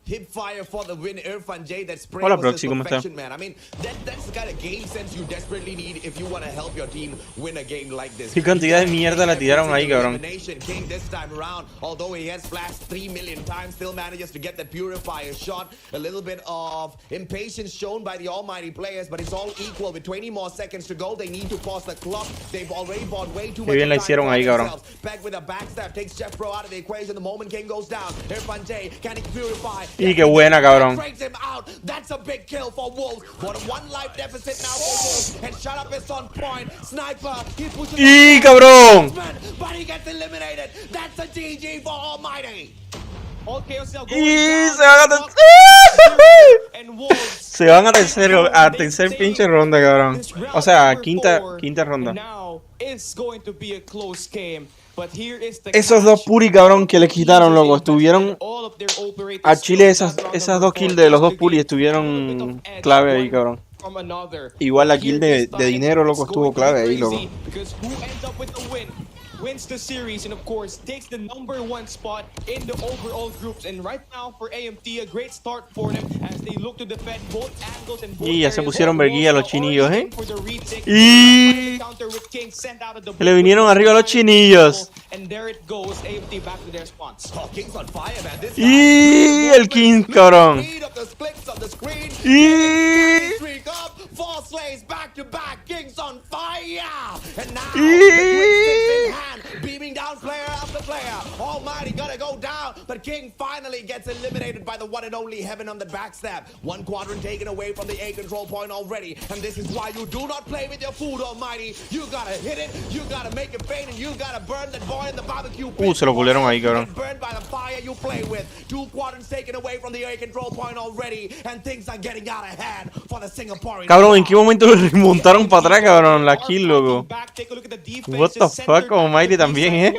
B: Hip fire for the win, Irfan J. That spray
A: Hola,
B: was
A: Proxy, ¿cómo está?
B: perfection, man. I mean, that's the kind of game sense you desperately need if you want to help your team win a game like this.
A: Qué cantidad de mierda la tiraron ahí, cabrón.
B: King this time around, although he has flashed 3 million times, still manages to get that purifier shot. A little bit of impatience shown by the Almighty players, but it's all equal. With 20 more seconds to go, they need to pause the clock. They've already bought way too much
A: bien la hicieron ahí, cabrón.
B: Back with a backstab, takes Jeffro out of the equation. The moment King goes down, Irfan J, can he purify?
A: Y qué buena, cabrón.
B: Him out. That's a big kill for Wolves. What a 1 life deficit now for Wolves. And Shut Up is on point. Sniper, he pushes.
A: ¡Y cabrón!
B: But he gets eliminated. That's a GG for Almighty.
A: Y se van a tercer pinche ronda, cabrón. O sea, quinta ronda. Esos 2 puri, cabrón, que le quitaron, loco, estuvieron a Chile. Esas 2 kills de los 2 puri estuvieron clave ahí, cabrón. Igual la kill de dinero, loco, estuvo clave ahí, loco.
C: Wins the series and of course takes the #1 spot in the overall groups, and right now for AMT a great start for them as they look to defend both angles and both.
A: Y ya se pusieron verguilla los chinillos, Y le vinieron arriba a los chinillos.
C: And there it goes, AMT back to their spawns.
A: Y el King, cabrón. Y
B: 4 slays back to back. King's on fire. And now the beaming down player after player. Almighty gonna go down, but King finally gets eliminated by the one and only Heaven on the backstab. 1 quadrant taken away from the A control point already, and this is why you do not play with your food, Almighty. You gotta hit it, you gotta make it faint, and you gotta burn that boy in the barbecue pit.
A: Se lo pulieron ahí, cabrón.
B: Burned by the fire you play with. 2 quadrants taken away from the A control point already, and things are getting out of hand for the Singaporean.
A: Cabrón, ¿en qué momento lo remontaron para atrás, cabrón? La kill, loco. What the fuck, Almighty también,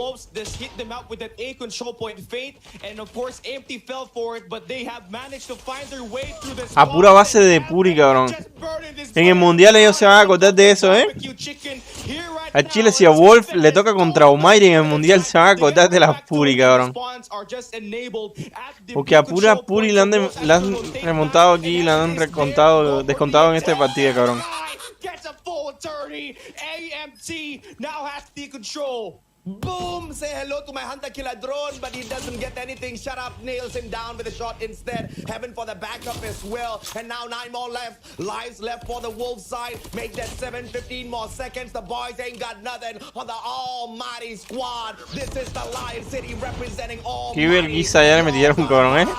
A: A pura base de puri, cabrón. En el mundial ellos se van a acordar de eso, A Chile, si a Wolf le toca contra Almighty en el mundial, se van a acordar de la Puri, cabrón. Porque a Puri le han remontado aquí, le han descontado en este partido, cabrón.
B: Boom! Say hello to my hunter killer drone, but he doesn't get anything. Shut up, nails him down with a shot instead. Heaven for the backup as well. And now 9 more lives left for the Wolves side. Make that 15 more seconds. The boys ain't got nothing on the almighty squad. This is the Lion City representing all.
A: Qué vergüenza ya le metieron, cabrón,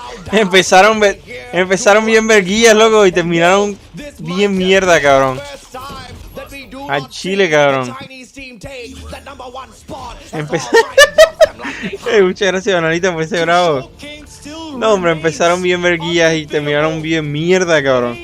A: Empezaron bien verguillas, loco, y terminaron bien mierda, cabrón. A Chile, cabrón. Muchas gracias, Bananita, por ese bravo. No, hombre, empezaron bien verguillas y terminaron bien mierda, cabrón.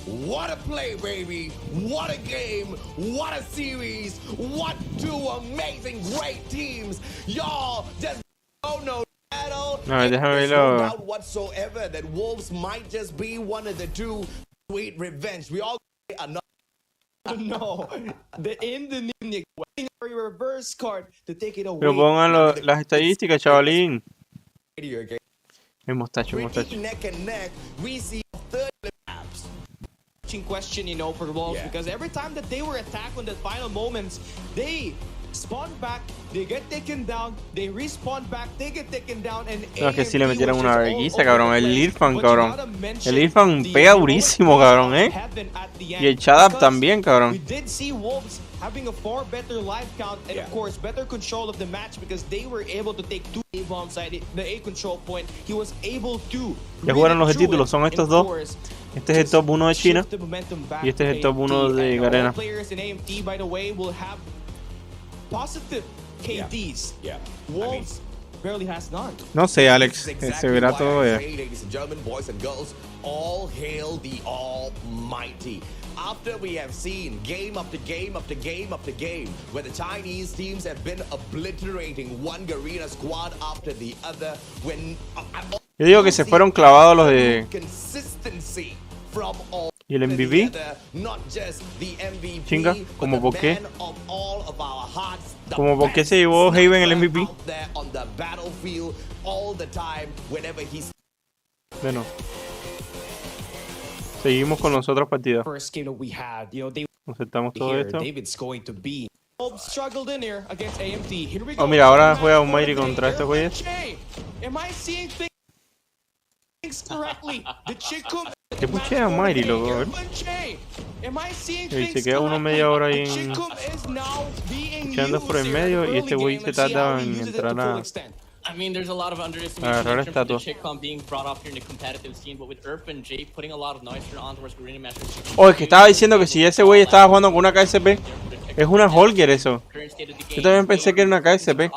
B: What a play, baby. What a game. What a series. What two amazing, great teams. Y'all just don't know.
A: No, déjame verlo.
B: No doubt whatsoever that Wolves might just be one of the two. Sweet revenge. We all another.
C: No, in the reverse card to take it away.
A: Pero pongan las estadísticas, chavalín. Es mostacho.
B: Neck and neck, we see third laps.
C: Question, you know, for Wolves, because every time that they were attacked on the final moments, they spawn back, they get taken down, they respawn back, they get taken down, and
A: no, es que si le metieron una vergüenza, cabrón. El Irfan, cabrón. El Irfan pega durísimo, cabrón, Y el Chadap también, cabrón.
C: We did see Wolves having a far better life count and of course better control of the match because they were able to take 2 A-bombs at the A control point. He was able to.
A: Ya jugaron los títulos, son estos dos. Este es el top 1 de China y este es el top 1 de Garena. No sé, Alex, se verá todo ya.
B: All hail the Almighty. After we have seen game after game after game after game where the Chinese teams have been obliterating one Garena squad after the other, when
A: yo digo que se fueron clavados los de ¿y el MVP? Chinga, ¿como por qué? ¿Como por qué se llevó Haven el MVP? Bueno, seguimos con los otros partidos. Aceptamos todo esto. Oh, mira, ahora juega Almighty contra estos güeyes. ¿Qué puchea Almighty, loco? Y se queda uno media hora ahí pucheando por el medio y este güey se tarda en entrar a
F: I mean, there's a lot of underestimation
A: from
F: the Chick-Com being brought up here in the competitive scene, but with Earth and Jay putting a lot of noise on towards Garena Masters.
A: Oh, es que estaba diciendo que si ese güey estaba jugando con una KSP, es una Holger eso. Yo también pensé que era una KSP.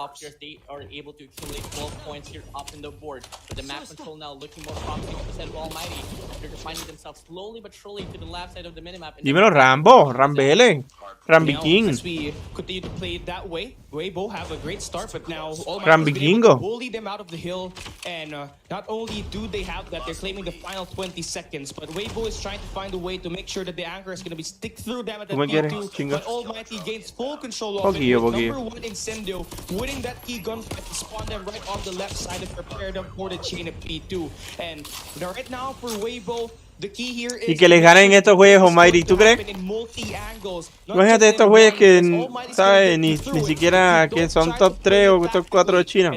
A: Dímelo, Rambo, Rambele, Rambi King. Rambi Kingo.
C: Bully them out of the hill, and not only do they have that, they're claiming the final 20 seconds, but Weibo is trying to find a way to make sure that the anchor is going to be stick through them at the P2, but Almighty gains full control of it. Number 1 Incendio, winning that key gunfight to spawn them right on the left side and prepare them for the chain of P2. And right now for Weibo,
A: y que les ganen estos güeyes Almighty, ¿tú crees? Imagínate estos güeyes que, ¿sabes? Ni siquiera que son top 3 o top 4 de China.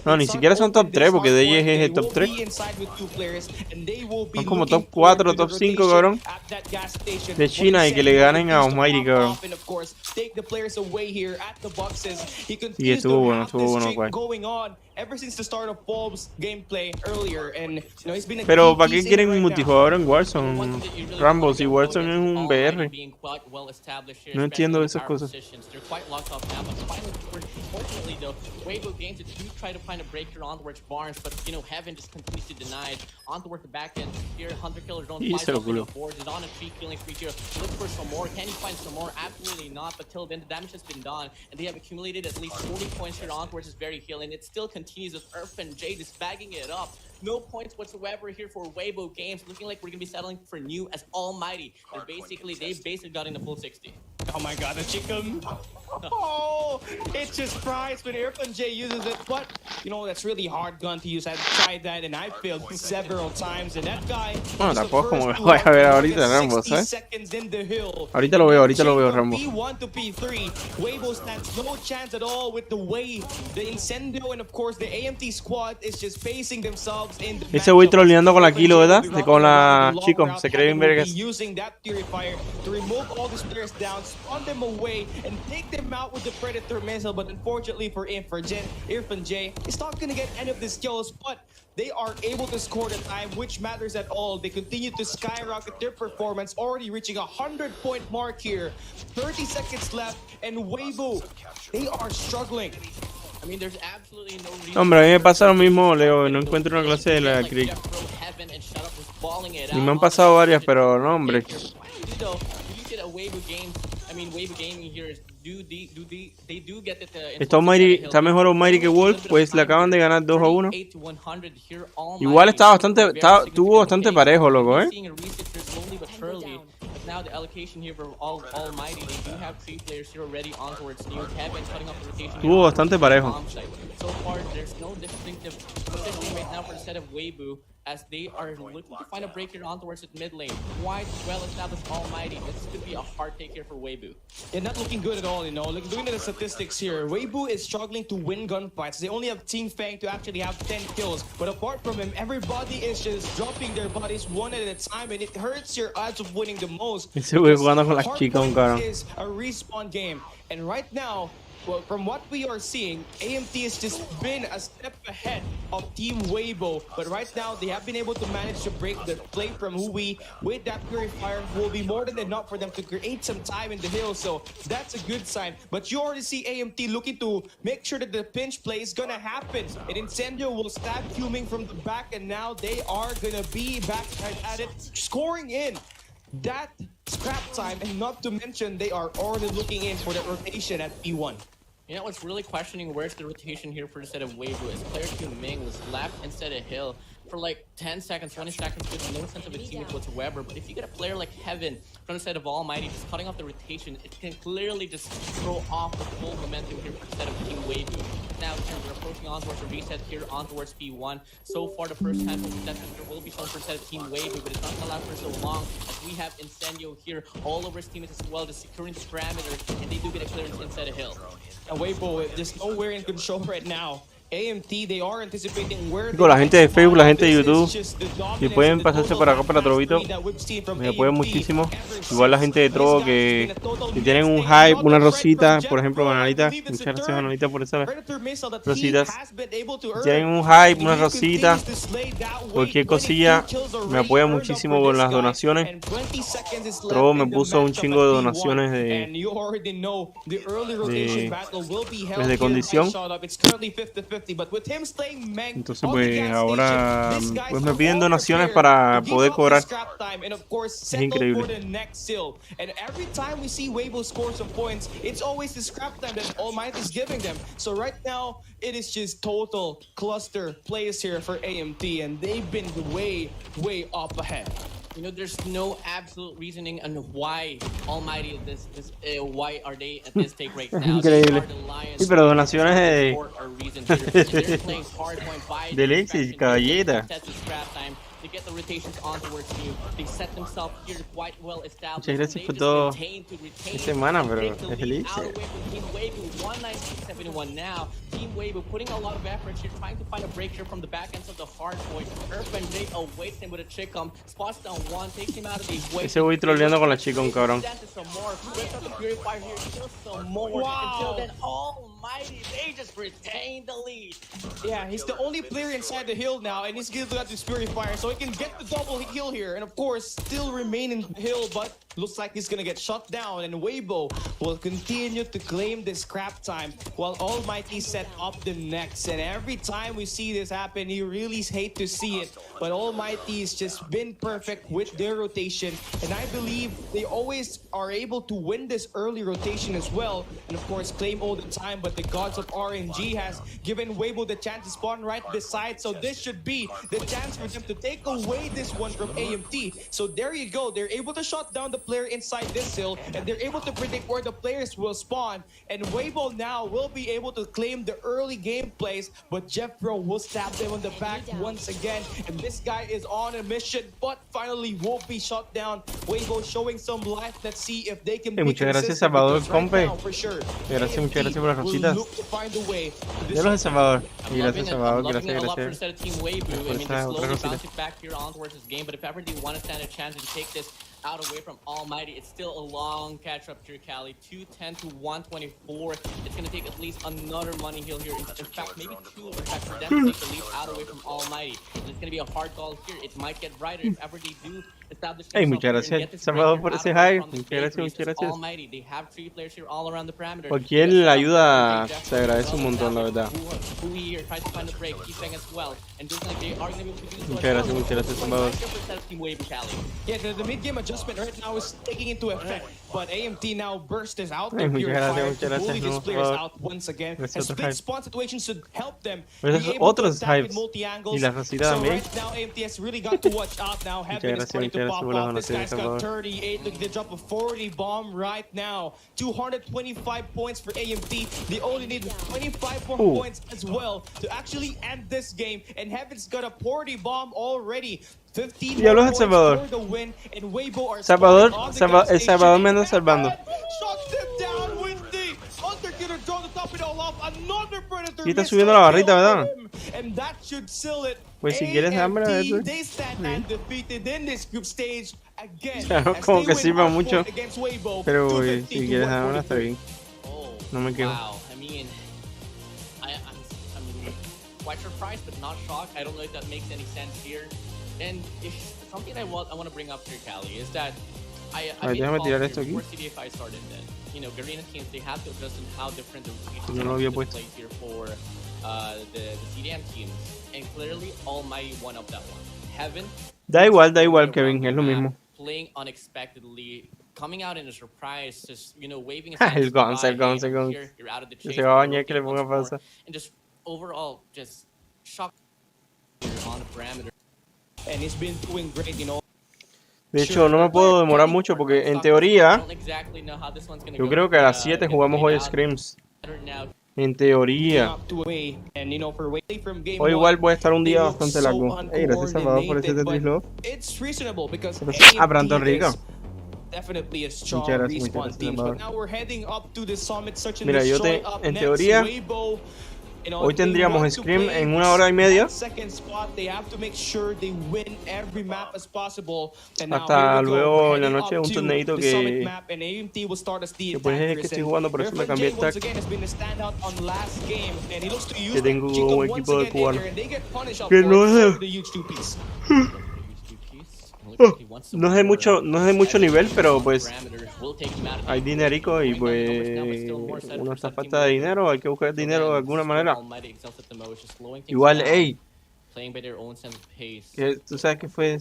A: No, ni siquiera son top 3 porque de ellos es el top 3. Son como top 4, top 5, cabrón. De China y que le ganen a Almighty, cabrón. Y estuvo bueno, guay. Pero ¿para qué quieren multijugador en Warzone? Rambo, si Warzone es un BR. No entiendo esas cosas. Y se lo culo.
F: continues with Irfan J just bagging it up. No points whatsoever here for Weibo Games. Looking like we're gonna be settling for new as Almighty. They basically got in the full 60.
C: Oh my god, the chicken. Oh, it's just fries when Irfan J uses it. But, you know, that's really hard gun to use. I've tried that and I failed several times. And that guy...
A: Bueno, tampoco como lo voy a ver ahorita, Rambo, ¿sabes? Ahorita lo veo, Rambo.
C: P1 to P3. Weibo stands no chance at all with the way the Incendio and, of course, the AMT squad is just facing themselves in the...
A: Ese güey troleando con la Kilo, ¿verdad? Con la Chico, se cree bien vergas.
C: Using that purifier to remove all the players down, spawn them away, and take them out with the Predator missile. But unfortunately for Irfan J is not going to get any of the skills, but they are able to score the time, which matters at all. They continue to skyrocket their performance, already reaching 100-point mark here. 30 seconds left, and Weibo, they are struggling.
F: I mean, there's absolutely no reason.
A: Hombre, a mí me pasa lo mismo, Leo. No encuentro una clase de la Crick. Y me han pasado varias, pero no, hombre. Está mejor Almighty que Wolf, pues le acaban de ganar 2-1. Igual estuvo bastante parejo, loco,
F: Now the allocation here for Almighty, they do have 3 players here already on towards New Kevin, cutting off the rotation.
A: Estuvo bastante parejo.
F: So far, there's no distinctive positioning right now for the set of Weibo, as they are looking to find a break here on towards the mid lane. Quite well established Almighty. This could be a hard take here for Weibo.
C: Yeah, not looking good at all, you know. Like, looking at the statistics here, Weibo is struggling to win gunfights. They only have Team Fang to actually have 10 kills. But apart from him, everybody is just dropping their bodies one at a time, and it hurts your odds of winning the most.
A: Ese güey jugando con las chicas, cabrón.
C: Is a respawn game, and right now, well, from what we are seeing, AMT has just been a step ahead of Team Weibo. But right now, they have been able to manage to break the play from Hui with that purifier. Will be more than enough for them to create some time in the hill. So that's a good sign. But you already see AMT looking to make sure that the pinch play is gonna happen. And Incendio will stab fuming from the back, and now they are gonna be back at it, scoring in that scrap time, and not to mention they are already looking in for the rotation at P1.
F: You know what's really questioning where's the rotation here for the set of Weibo is player 2 Ming was left instead of Hill for like 10 seconds, 20 seconds with no sense of a teammate whatsoever. But if you get a player like Heaven from the set of Almighty just cutting off the rotation, it can clearly just throw off the full momentum here for the set of Team Weibo. Now we're approaching on towards a reset here on towards P1. So far the first handful of steps there will be some for the set of Team Weibo, but it's not gonna last for so long as we have Incendio here all over his teammates as well, just securing this parameter, and they do get a clearance instead of Hill.
C: And Weibo is nowhere in control right now. AMT, they are anticipating where
A: la gente de Facebook, la gente de YouTube, si pueden pasarse para acá para Trovito, me apoyan muchísimo. Igual la gente de Trovo que si tienen un hype, una rosita, por ejemplo, Bananita, muchas gracias Bananita por esas rositas. Si tienen un hype, una rosita, cualquier cosilla, me apoya muchísimo con las donaciones. Trovo me puso un chingo de donaciones de condición. Entonces pues ahora pues me piden donaciones para poder cobrar. Es increíble.
C: And every time we see Weibo score some points, it's always the scrap time that Almighty is giving them. So right now, it is just total cluster plays here for AMT, and they've been way up ahead.
F: You know, there's no absolute reasoning on why Almighty why are they at this take right now.
A: Increíble. Sí, pero donaciones de Lexis, caballeta.
F: To get the rotations on towards you. They set themselves here quite well established.
A: Muchas gracias por todo esta semana, pero es feliz.
F: Team Weibo 196.71 now. Team Weibo putting a lot of effort here, trying to find a break here from the back ends of the hard point. Irfan J awaits him with a chick spots down one, takes him out of the way.
A: Ese voy troleando con la chica, cabrón.
F: Until then, Almighty, they just retain the lead.
C: Yeah, he's the only player inside the hill now, and he's going to have this purifier, so he can get the double kill here, and of course, still remain in hill, but looks like he's gonna get shut down, and Weibo will continue to claim this scrap time while Almighty set up the next. And every time we see this happen, you really hate to see it, but Almighty's just been perfect with their rotation, and I believe they always are able to win this early rotation as well, and of course claim all the time. But the gods of RNG has given Weibo the chance to spawn right beside, so this should be the chance for them to take away this one from AMT. So there you go, they're able to shut down the player inside this hill, and they're able to predict where the players will spawn, and Weibo now will be able to claim the early game plays, but Jeffro will stab them on the back once again, and this guy is on a mission, but finally won't be shut down. Weibo showing some life. Let's see if they can be
A: muchas gracias,
C: consistent,
A: Salvador,
C: because right
A: compa.
C: now, for sure,
A: Muchas gracias por las
C: will
A: rositas.
C: look to find a way to this.
A: Ya los de Salvador.
F: I'm
A: Y
F: loving
A: gracias,
F: it.
A: Salvador.
F: I'm loving it a lot for
A: Gracias.
F: instead of Team Weibo. I mean,
A: Otra
F: they're slowly
A: cosita.
F: bouncing back here on towards this game, but if ever they want to stand a chance to take this out away from Almighty, it's still a long catch up here, Cali. 210 to 124. It's going to take at least another money hill here. In fact, maybe two, in fact, for them to take the lead out away from Almighty. And it's going to be a hard call here. It might get brighter if ever they do establish
A: Hey,
F: themselves
A: muchas
F: here and
A: gracias,
F: get this
A: Salvador,
F: breaker
A: por
F: out
A: ese
F: away
A: hype.
F: from the
A: Muchas gracias,
F: bakeries.
A: muchas gracias.
F: Almighty, they have 3 players here all around the perimeter.
A: Cualquier ayuda se agradece un montón, la verdad.
F: Who here tries to find a break, keeping as well, and looks like they are going to be able to do so.
A: Muchas gracias, Salvador.
C: Yeah, the mid-game adjustment right now is taking into effect, but AMT now burst is out
A: Ay,
C: there,
A: muchas
C: purifier
A: gracias,
C: to
A: muchas
C: bully
A: gracias,
C: these
A: no,
C: players
A: por favor.
C: out once again,
A: Gracias,
C: and
A: otro
C: split
A: hype.
C: spawn situations should help them
A: Pero
C: be
A: esos
C: able to
A: otros
C: attack with
A: hypes.
C: multi-angles.
A: Y la Rosita
C: So
A: también.
C: right now AMT has really got to watch out now. Heaven is starting to
A: gracias
C: pop
A: por las
C: off. This
A: donaciones,
C: guy's got
A: Salvador.
C: 38, look, they drop a 40 bomb right now. 225 points for AMT. They only need 25 more
A: Ooh.
C: points as well to actually end this game, and Heaven's got a 40 bomb already. 15
A: Diablos,
C: more
A: El
C: points
A: Salvador.
C: for the win, and Weibo are
A: Salvador,
C: spawning on the
A: El
C: gas
A: Salvador me
C: station.
A: anda salvando.
C: Shuts them down with the Underkiller drone to top it all off. Another Predator
A: Y está
C: missed
A: subiendo
C: a
A: la
C: kill
A: barrita, ¿verdad?
C: for him, and that should seal it.
A: Pues si quieres, dámela,
C: AMT,
A: eso.
C: they stand undefeated in this group stage again.
A: Claro,
C: as
A: como
C: they
A: que
C: win
A: sirva
C: hard
A: mucho.
C: fought against Weibo,
A: Pero
C: 250
A: si
C: to
A: quieres dármela, está
C: 143.
A: bien.
F: Oh,
A: No me quejo.
F: wow. I mean, I'm quite surprised, but not shocked. I don't know if that makes any sense here. And if something I want to bring up here, Cali, is that I made
A: déjame
F: a call
A: tirar
F: here
A: esto aquí.
F: before CDFI started that, you know, Garena teams, they have to adjust on how different the
A: Yo no lo había puesto.
F: plays here for the CDM teams. And clearly, Almighty won up that one. Heaven.
A: Da igual, Kevin, es lo mismo.
F: Playing unexpectedly, coming out in a surprise, just, you know, waving his
A: El
F: hands
A: Guns,
F: goodbye,
A: el Guns,
F: hey,
A: el
F: I'm
A: Guns.
F: here, you're out of the
A: Que
F: chase,
A: se va a
F: we're
A: bañar, que le
F: rotating
A: ponga
F: once more,
A: pausa.
F: and just overall, just shocked on the parameter.
C: And he's been doing great, you know.
A: De hecho, no me puedo demorar mucho porque en teoría,
F: Don't exactly know how this one's gonna
A: yo
F: go,
A: creo que a las
F: but,
A: 7
F: gonna
A: jugamos
F: play
A: hoy
F: out
A: Scrims.
F: better now.
A: En teoría.
C: Up to away, and you know, for away from game
A: Hoy igual
C: one,
A: voy a estar un
C: they
A: día
C: look
A: bastante
C: so
A: largo. Ey, gracias Salvador por ese
C: uncoordinated,
A: Tetris Love.
C: but it's reasonable because
A: Abrando
C: AMT
A: Rico.
C: is definitely a strong
A: Muchas gracias,
C: respawn
A: muchas
C: team.
A: gracias,
C: But now we're heading up to the summit, searching
A: Mira,
C: the
A: yo
C: destroy
A: te-
C: up
A: en
C: next.
A: teoría,
C: Weibo, you know,
A: hoy
C: they
A: tendríamos
C: want to
A: Scrim
C: play
A: en 1 hora y media.
C: second spot. They have to make sure they win every map as possible. And now
A: Hasta
C: here we go.
A: luego
C: We're
A: en la
C: heading
A: noche
C: up
A: un
C: to
A: torneito
C: the
A: que-
C: summit map, and AMT will start as the
A: que pues es el que
C: attackers,
A: estoy
C: and
A: jugando, por eso me
C: Irfan
A: cambié
C: J
A: el
C: once
A: tag.
C: again has been the standout on last game, and he looks to use
A: Que tengo
C: that Chico
A: un
C: once
A: equipo de
C: again in
A: cubano.
C: there, and they get punished up
A: Que
C: for
A: no es-
C: the huge two piece.
A: No es de mucho nivel, pero pues hay dinerico y pues uno está falta de dinero, hay que buscar dinero de alguna manera. Igual, ey, que tú sabes que fue,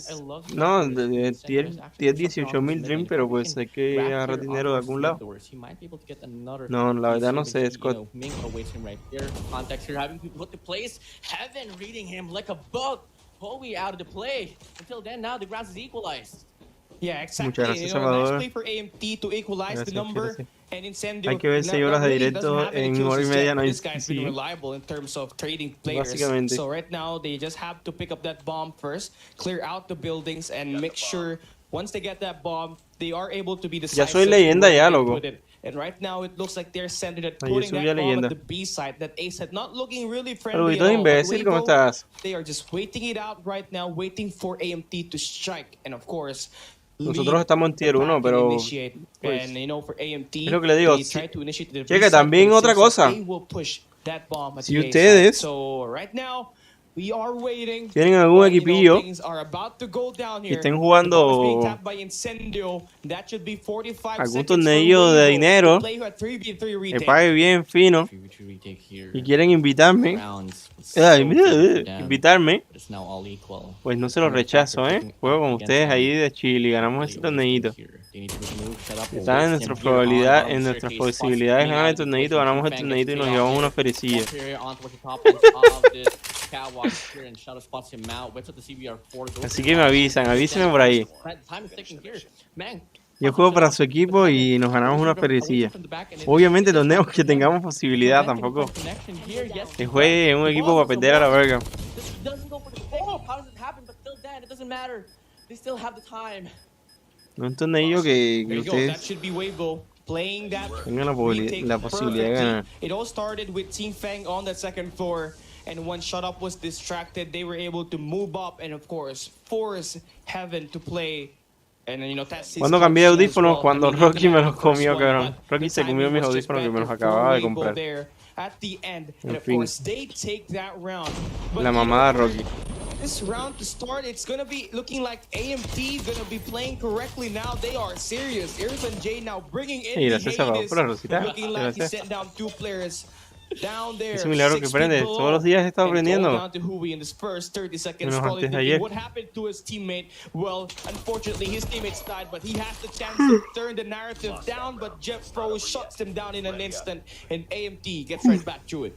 A: no, de 18,000 Dream, pero pues hay que agarrar dinero de algún lado. No, la verdad no sé, Scott.
F: Heaven reading him like a book. Howie out of the play. Until then, now the grounds is equalized.
C: Yeah, exactly.
A: Muchas gracias,
C: You know, nice
A: Salvador.
C: play for AMT to equalize
A: Gracias,
C: the number.
A: gracias.
C: And Incendio,
A: Hay que ver 6 horas de
C: really
A: directo
C: doesn't have any
A: en
C: kills
A: 1 hora y
C: just
A: media,
C: yet.
A: no hay
C: This guy's been
A: sí.
C: reliable in terms of trading players.
A: Básicamente.
C: So right now, they just have to pick up that bomb first, clear out the buildings, and make sure once they get that bomb, they are able to be
A: Ya
C: decisive.
A: soy leyenda
C: where
A: ya,
C: they
A: loco.
C: put it. And right now, it looks like they're sending it,
A: Ay, yo
C: putting
A: subí
C: that
A: a
C: bomb
A: leyenda.
C: at the B side. That A side not looking really friendly
A: Saludito
C: at all. But
A: imbécil, ¿cómo
C: Weibo,
A: estás?
C: they are just waiting it out right now, waiting for AMT to strike. And of course,
A: Nosotros estamos en tier 1, pero pues,
C: and you know, for AMT,
A: es lo que le digo,
C: they try to initiate the
A: cheque,
C: reset,
A: también
C: but it
A: otra
C: seems like
A: cosa.
C: they will push that bomb at
A: Si
C: the A
A: ustedes-
C: side. So right now,
A: tienen algún equipillo que estén jugando algún torneo de dinero que pague bien fino y quieren invitarme, pues no se los rechazo, juego con ustedes ahí de Chile y ganamos ese torneito. Están en nuestras probabilidades, en nuestras posibilidades de ganar el torneito, ganamos el torneito y nos llevamos una ferecilla. Así que me avisan, avísenme por ahí. Yo juego para su equipo y nos ganamos una ferecilla. Obviamente torneos que tengamos posibilidad, tampoco que juegue un equipo para perder a la verga. No un torneo que ustedes tengan la posibilidad de ganar.
C: And when Shut Up was distracted, they were able to move up and, of course, force Heaven to play. And, you know,
A: cuando cambié de audífonos, cuando Rocky me los comió, cabrón. Rocky se comió mis audífonos que me los acababa de comprar. En fin, la mamada de Rocky.
C: This round to start, it's gonna be looking like AMT gonna be playing correctly now. They are serious. Irfan J now bringing in the Hades, looking like he sent down 2 players. Down there,
A: es un milagro que prende. Todos los días he estado aprendiendo. Menos antes de ayer.
C: What happened to his teammate? Well, unfortunately, his teammates died, but he has the chance to turn the narrative down. But Jeff Pro shuts him down in an instant, and AMT gets right back to it.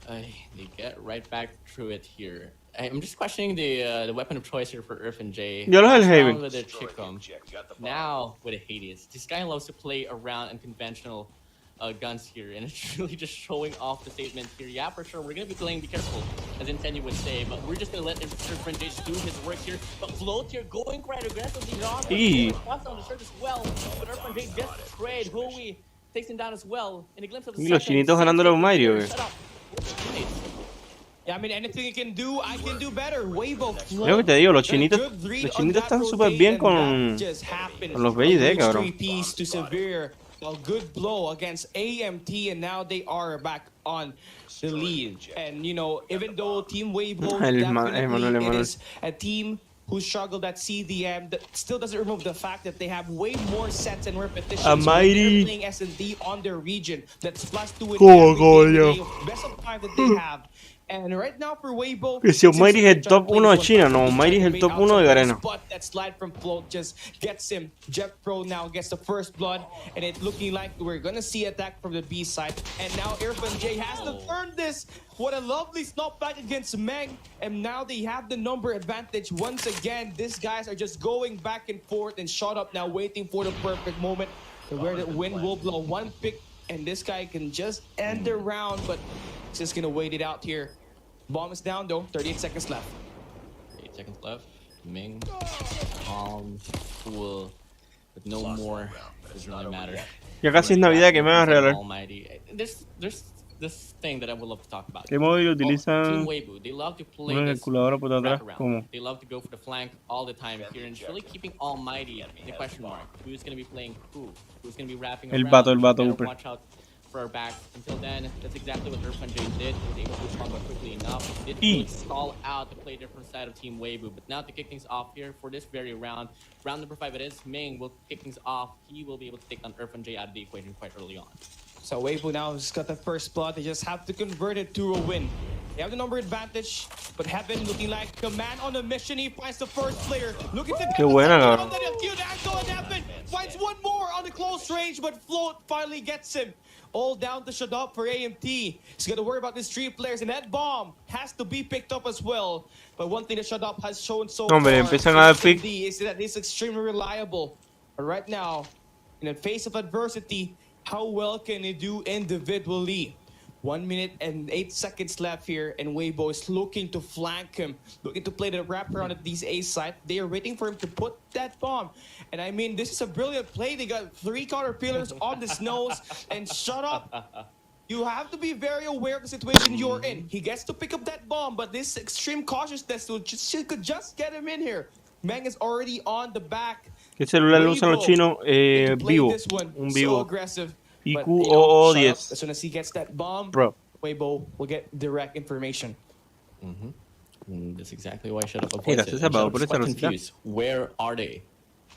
F: They get right back through it here. I'm just questioning the weapon of choice here for Irfan J.
A: Yo lo del Haven.
F: With the Chicom. Now with a Hades. This guy loves to play around unconventional guns here, and it's really just showing off the statement here. Yeah, for sure, we're gonna be playing be careful, as Intendy would say, but we're just gonna let Irfan J do his work here. But Float here going quite aggressively on the shirt as well, but Irfan J gets the trade. Hui takes him down as well. In a glimpse of the
A: los chinitos ganándole a un Mario,
C: Yeah, I mean, anything you can do, I can do better. Weibo.
A: Lo que te digo, los chinitos están súper bien con los BD, cabrón.
C: A good blow against AMT, and now they are back on the lead. And you know, even though Team Weibo definitely is a team who struggled at CDM, that still doesn't remove the fact that they have way more sets and repetitions.
A: Mighty
C: playing S&D on their region. That's +2 in best of 5 that they have. And right now for Weibo,
A: que si Almighty es el top 1 de China, no, Almighty es el top 1 de Garena.
C: That slide from Float just gets him. Jeff Pro now gets the first blood, and it's looking like we're gonna see attack from the B side. And now Irfan J has to turn this. What a lovely snap back against Meng, and now they have the number advantage once again. These guys are just going back and forth, and Shut Up now waiting for the perfect moment where the wind will blow. One pick, and this guy can just end the round, but he's just gonna wait it out here. Bomb is down though, 38 seconds left.
F: 38 seconds left. Ming, cool, but no more. Doesn't really matter.
A: Ya casi es Navidad, que me van a regalar.
F: Almighty. There's this thing that I would love to talk about.
A: ¿Qué móvil utilizan?
F: Team Weibo, they love to play
A: una calculadora por atrás, ¿cómo?
F: They love to go for the flank all the time here, and it's really keeping Almighty in the question mark. Who's going to be playing who? Who's going to be wrapping around?
A: El vato,
F: watch out for our back. Until then, that's exactly what Irfan J did. He was able to respond quickly enough. He did really stall out to play a different side of Team Weibo. But now to kick things off here for this very round, round number 5 it is, Ming will kick things off. He will be able to take on Irfan J out of the equation quite early on.
C: So Weibo now has got the first blood. They just have to convert it to a win. They have the number advantage, but Heaven looking like command on a mission. He finds the first player. Looking to
A: Qué buena, cabrón.
C: Finds one more on the close range, but Float finally gets him. All down to Shut Up for AMT. He's got to worry about these 3 players, and that bomb has to be picked up as well. But one thing that Shut Up has shown so far is that it's extremely reliable. But right now, in the face of adversity, how well can he do individually? 1 minute and 8 seconds left here, and Weibo is looking to flank him, looking to play the wraparound at these A side. They are waiting for him to put that bomb. And I mean, this is a brilliant play. They got 3 caterpillars on the nose, and Shut Up. You have to be very aware of the situation you're in. He gets to pick up that bomb, but this extreme cautiousness could just get him in here. Meng is already on the back.
A: ¿Qué celular lo usan los chinos? Vivo. Un Vivo. IQ0010.
C: As soon as he gets that bomb,
A: Bro.
C: Weibo will get direct information.
F: That's exactly why I shut up.
A: Mira, se separó por esa rosita.
F: Where are they?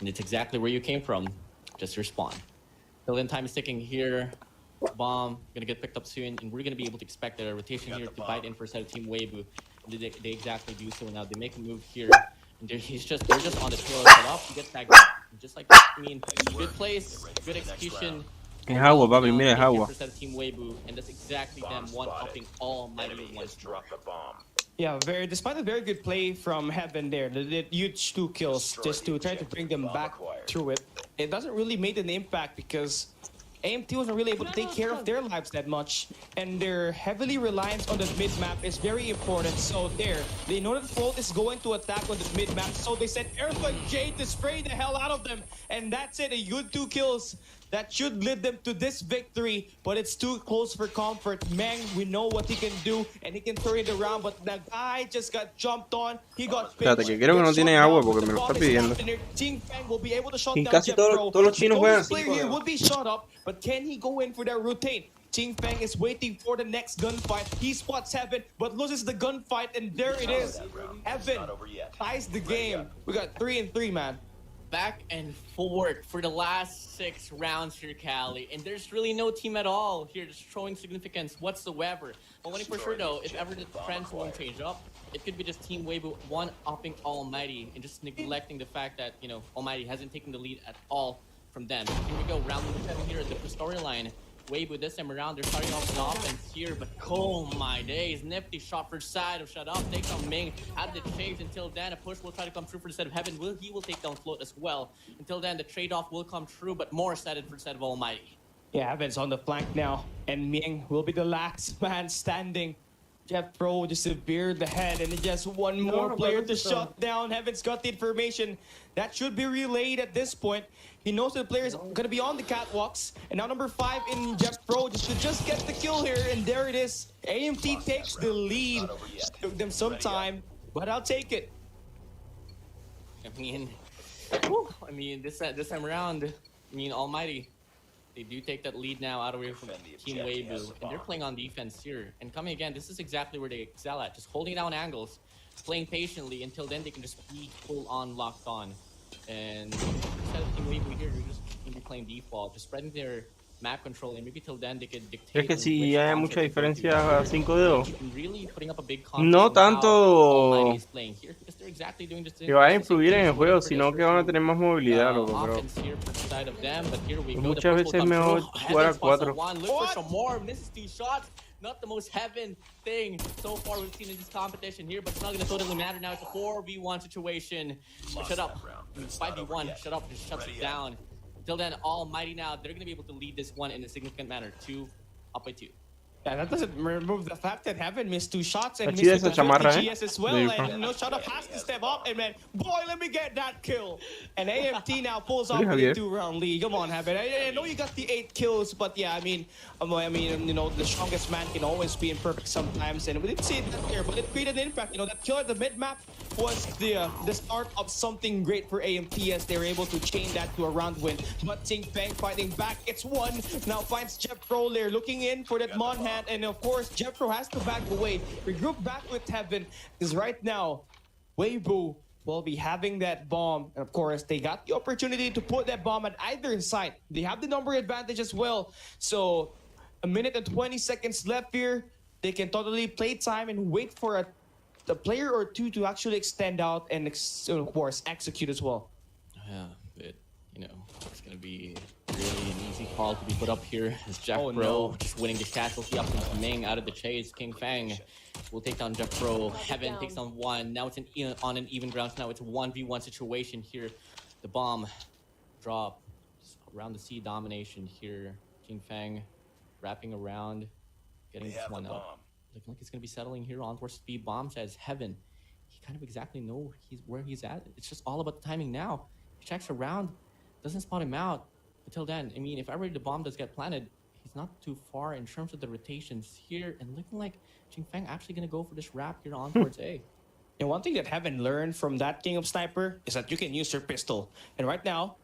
F: And it's exactly where you came from. Just respawn. Till then, time is ticking here. Bomb gonna get picked up soon, and we're gonna be able to expect a rotation here to bite in for side of Team Weibo. They exactly do so now. They make a move here, and they're just on the tail set up. He gets tagged just like that. I mean, good place, good execution.
A: Es agua, papi, mira, es agua.
F: For side of Team Weibo, and that's exactly them one-upping all mighty ones.
C: Yeah, despite a very good play from Heaven there, the huge 2 kills just to try to bring them back through it. It doesn't really make an impact because AMT wasn't really able to take care of their lives that much, and their heavily reliance on the mid-map is very important. So they know that Float is going to attack on the mid-map, so they sent Earthquake Jade to spray the hell out of them, and that's it, a good 2 kills. That should lead them to this victory, but it's too close for comfort. Meng, we know what he can do, and he can turn it around, but the guy just got jumped on. He got
A: Espérate, que creo que no tiene agua porque me lo está pidiendo. Y casi todos los chinos juegan así.
C: Player here would be shot up, but can he go in for that rotate? Jing Feng is waiting for the next gunfight. He spots Heaven, but loses the gunfight, and there it is. Heaven ties the game. We got 3-3, man.
F: Back and forth for the last 6 rounds here, Cali, and there's really no team at all here just showing significance whatsoever. But one thing for sure though, if ever the trends won't change up, it could be just Team Weibo one-upping Almighty and just neglecting the fact that, you know, Almighty hasn't taken the lead at all from them. Here we go, round number 7 here at the storyline. Weibo this time around, they're starting off with offense here, but oh my days, nifty shot for side of shut up, takes on Ming at the chase. Until then, a push will try to come through for the set of Heaven. He will take down Float as well. Until then, the trade-off will come true, but more set for the set of Almighty.
C: Yeah, Heaven's on the flank now, and Ming will be the last man standing. Jeff Pro just severed the head, and just one more player to shut down. Heaven's got the information. That should be relayed at this point. He knows the player is going to be on the catwalks. And now number 5 in Jeff Pro should just get the kill here, and there it is. AMT takes the lead. Took them some time, but I'll take it.
F: I mean, this time around, Almighty, they do take that lead now out of way from Team Weibo, and they're playing on defense here. And coming again, this is exactly where they excel at, just holding down angles, playing patiently until then they can just be full on locked on. And instead of Team Weibo here, you're just going to be playing default, just spreading their map control, and maybe till then they could dictate.
A: Es que si hay mucha diferencia a 5 dedos.
F: Really putting up a big
A: No tanto
F: exactly doing just
A: que vaya a influir en el juego, sino que van a tener más movilidad, loco, pero muchas veces es mejor jugar a 4.
F: Not the most Heaven thing so far we've seen in this competition here, but it's not going to totally matter now. It's a 4v1 situation. Shut up. 5v1. Shut up. Just shuts it down. Until then, Almighty now, they're going to be able to lead this one in a significant manner. 2 up by 2.
C: Yeah, that doesn't remove the fact that Heaven missed 2 shots and missed the GS as well. And no shut up has to step up and man, boy, let me get that kill. And AMT now pulls off the 2-round lead. Come on, Heaven. I know you got the 8 kills, but yeah, I mean, you know, the strongest man can always be imperfect sometimes, and we didn't see that there, but it created an impact. You know, that kill at the mid map was the start of something great for AMT as they were able to chain that to a round win. But Ting Feng fighting back. It's 1. Now finds Jeff Pro there looking in for that Monhat. And of course, Jeff Pro has to back away. Regroup back with Heaven. Because right now, Weibo will be having that bomb. And of course, they got the opportunity to put that bomb at either side. They have the number advantage as well. So, 1 minute and 20 seconds left here. They can totally play time and wait for a player or 2 to actually extend out and, of course, execute as well.
F: Yeah, but, you know, it's going to be really an easy call to be put up here as Jeff Pro just winning this casualty up from Ming out of the chase. King Feng will take down Jeff Pro. Heaven takes on 1. Now it's on an even ground. Now it's a 1v1 situation here. The bomb drop around the C domination here. King Feng wrapping around, getting this one up. Looking like he's going to be settling here on towards speed. Bomb says Heaven. He kind of exactly knows where he's at. It's just all about the timing now. He checks around, doesn't spot him out. Until then, I mean, if ever the bomb does get planted, he's not too far in terms of the rotations here, and looking like Jing Feng actually going to go for this wrap here on towards A.
C: And one thing that Heaven learned from that King of Sniper is that you can use your pistol. And right now,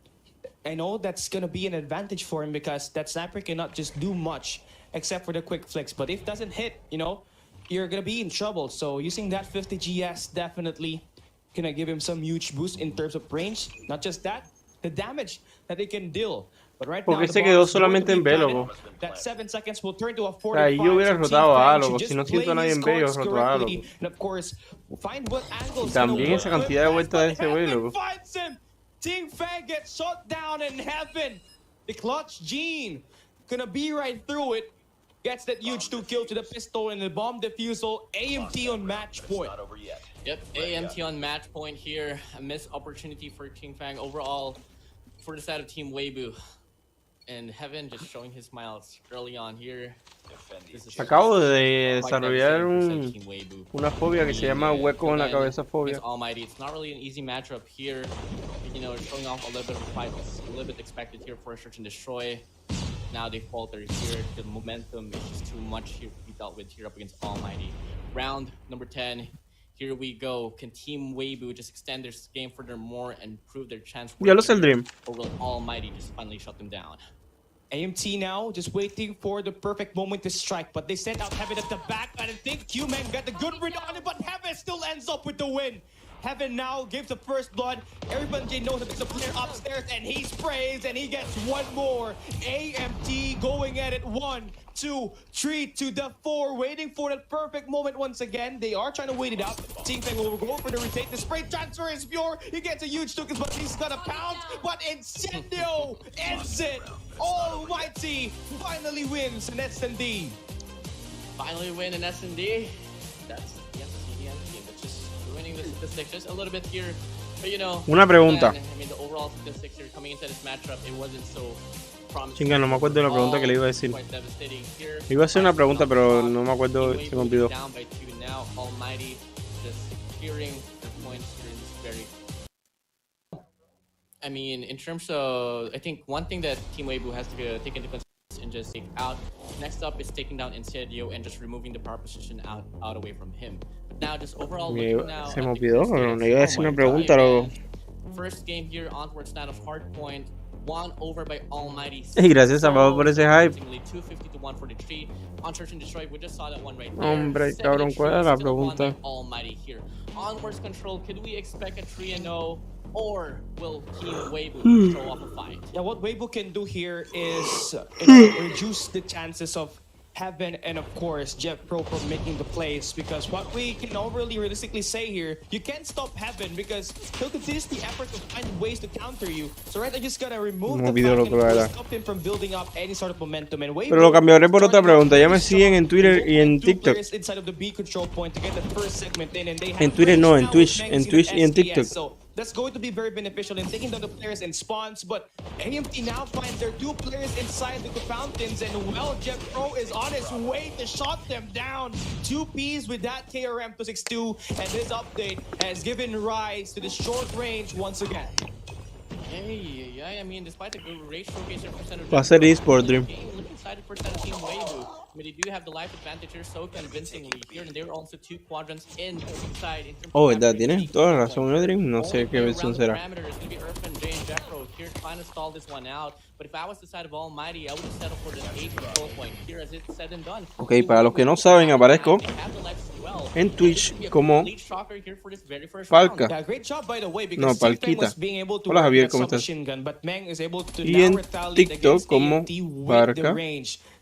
C: I know that's going to be an advantage for him because that sniper cannot just do much except for the quick flicks. But if it doesn't hit, you know, you're gonna be in trouble. So using that 50 GS definitely gonna give him some huge boost in terms of range. Not just that, the damage that they can deal. But right now,
A: porque se quedó solamente en B, loco.
C: that 7 seconds will turn to a 45.
A: Ahí yo hubiera rotado a A, loco. Si no siento a nadie en B, yo roto a A, loco.
C: And of course, find what angles.
A: También esa cantidad de vueltas de ese güey, loco.
C: Team Fang gets shot down in heaven. The clutch Gene gonna be right through it. Gets that huge 2 kill to the pistol and the bomb defusal. AMT on match point.
F: Yep, AMT on match point here. A missed opportunity for Team Fang overall for the side of Team Weibo. And Heaven just showing his smiles early on here.
A: Acabo de desarrollar una fobia que se llama hueco en la cabeza fobia.
F: Almighty. It's not really an easy matchup here. You know, showing off a little bit of a fight. It's a little bit expected here for a search and destroy. Now they falter here. The momentum is just too much here to be dealt with here up against Almighty. Round number 10. Here we go. Can Team Weibo just extend their game furthermore and prove their chance?
A: Ya lo sé el Dream.
F: Or will Almighty just finally shut them down?
C: AMT now just waiting for the perfect moment to strike, but they sent out Heaven at the back. I think Q-Man got the good read on it, but Heaven still ends up with the win. Heaven now gives the first blood. Everybody knows that there's a player upstairs, and he sprays, and he gets one more. AMT going at it 1, 2, 3 to the 4, waiting for that perfect moment once again. They are trying to wait it out. Team Fang will go for the retake. The spray transfer is pure. He gets a huge tokens, but he's got a pound. But Incendio ends it. Almighty finally wins an S&D.
F: Finally win an S&D. That's the CDM team. That's just winning the statistics just a little bit here. But you know,
A: una pregunta.
F: I mean, the overall statistics here coming into this matchup, it wasn't so promising.
A: Chinga, no me acuerdo de la pregunta que le iba a decir. Iba a hacer una pregunta, pero no me acuerdo, se me olvidó.
F: Down by 2 now. Almighty just securing their points here in this very. I mean, in terms of, I think one thing that Team Weibo has to take into consideration and just take out. Next up is taking down Incendio and just removing the power position out away from him. But now, just overall looking now.
A: Se me olvidó, pero no iba a decir una pregunta, loco.
F: First game here onwards now of Hardpoint. Won over by Almighty.
A: Y gracias a Pablo por ese hype.
F: 250 to 143. On Search and Destroy, we just saw that one right there.
A: Hombre, cabrón, ¿cuál era la pregunta?
F: Almighty here. Onwards control, could we expect a 3-0? Or will Team Weibo show off a fight?
C: Yeah, what Weibo can do here is reduce the chances of Heaven and of course Jeff Pro from making the plays, because what we can overly realistically say here, you can't stop Heaven because he'll continuously effort to find ways to counter you. So right, I just gotta remove the fact and stop him from building up any sort of momentum. And Weibo,
A: pero lo cambiaré por otra pregunta. Ya me siguen en Twitter y en TikTok. En Twitter no, en Twitch y en TikTok.
C: So that's going to be very beneficial in taking down the players in spawns, but AMT now finds their 2 players inside the fountains, and well, Jeff Pro is on his way to shut them down. 2 Ps with that KRM 262, and this update has given rise to the short range once again.
F: Hey, I mean, despite the good race showcase and percentage,
A: Va a ser eSport Dream.
F: looking excited for that Team Weibo. I mean, they do have the life advantage here so convincingly here, and there are also 2 quadrants inside.
A: Oh, verdad, tienes toda la razón, Dream. No sé qué versión será.
F: Here trying to stall this one out, but if I was the side of Almighty, I would have settled for the 8 control point here as it's said and done.
A: Ok, para los que no saben, aparezco en Twitch como Palka. No, Palquita. Hola Javier, ¿cómo estás? Y en TikTok como Parka.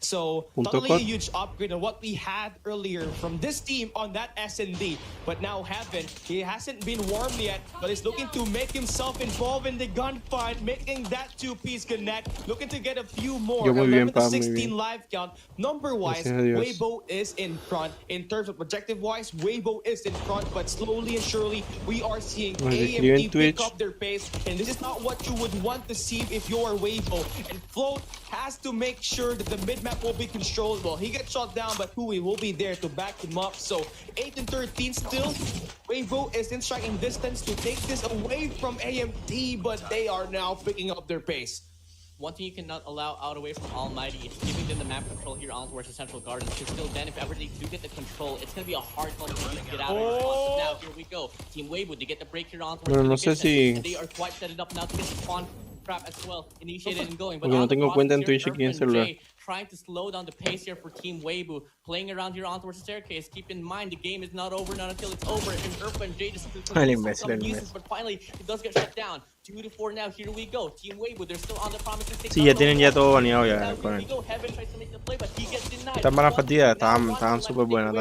C: So totally a huge upgrade on what we had earlier from this team on that S&D. But now Heaven, he hasn't been warmed yet, but he's looking to make himself involved in the gunfight, making that 2-piece connect, looking to get a few more. 16 live count. Number-wise, Weibo is in front. In terms of objective-wise, Weibo is in front, but slowly and surely, we are seeing AMT pick up their pace, and this is not what you would want to see if you're Weibo. And Float has to make sure that the mid-map will be controlled. Well, he gets shot down, but Hui will be there to back him up. So 8 and 13 still. Weibo is in striking distance to take this away from AMT, but they are now picking up their pace.
F: One thing you cannot allow out away from Almighty is giving them the map control here on towards the Central Garden. Because still then, if ever they do get the control, it's going to be a hard one to get out of it. So now, here we go. Team Weibo, they get the break here on towards the They are quite set it up now to get the spawn trap as well, initiated and going. But
A: no tengo cuenta en Twitch aquí en celular.
F: trying to slow down the pace here for Team Weibo, playing around here on towards the staircase. Keep in mind, the game is not over, not until it's over. And Urfa and Jay just but finally, it does get shut down. 2-4 now, here we go. Team Weibo, they're still on the promise to take.
A: Sí, ya tienen ya todo baneado ya con él. Estas malas partidas estaban súper buenas,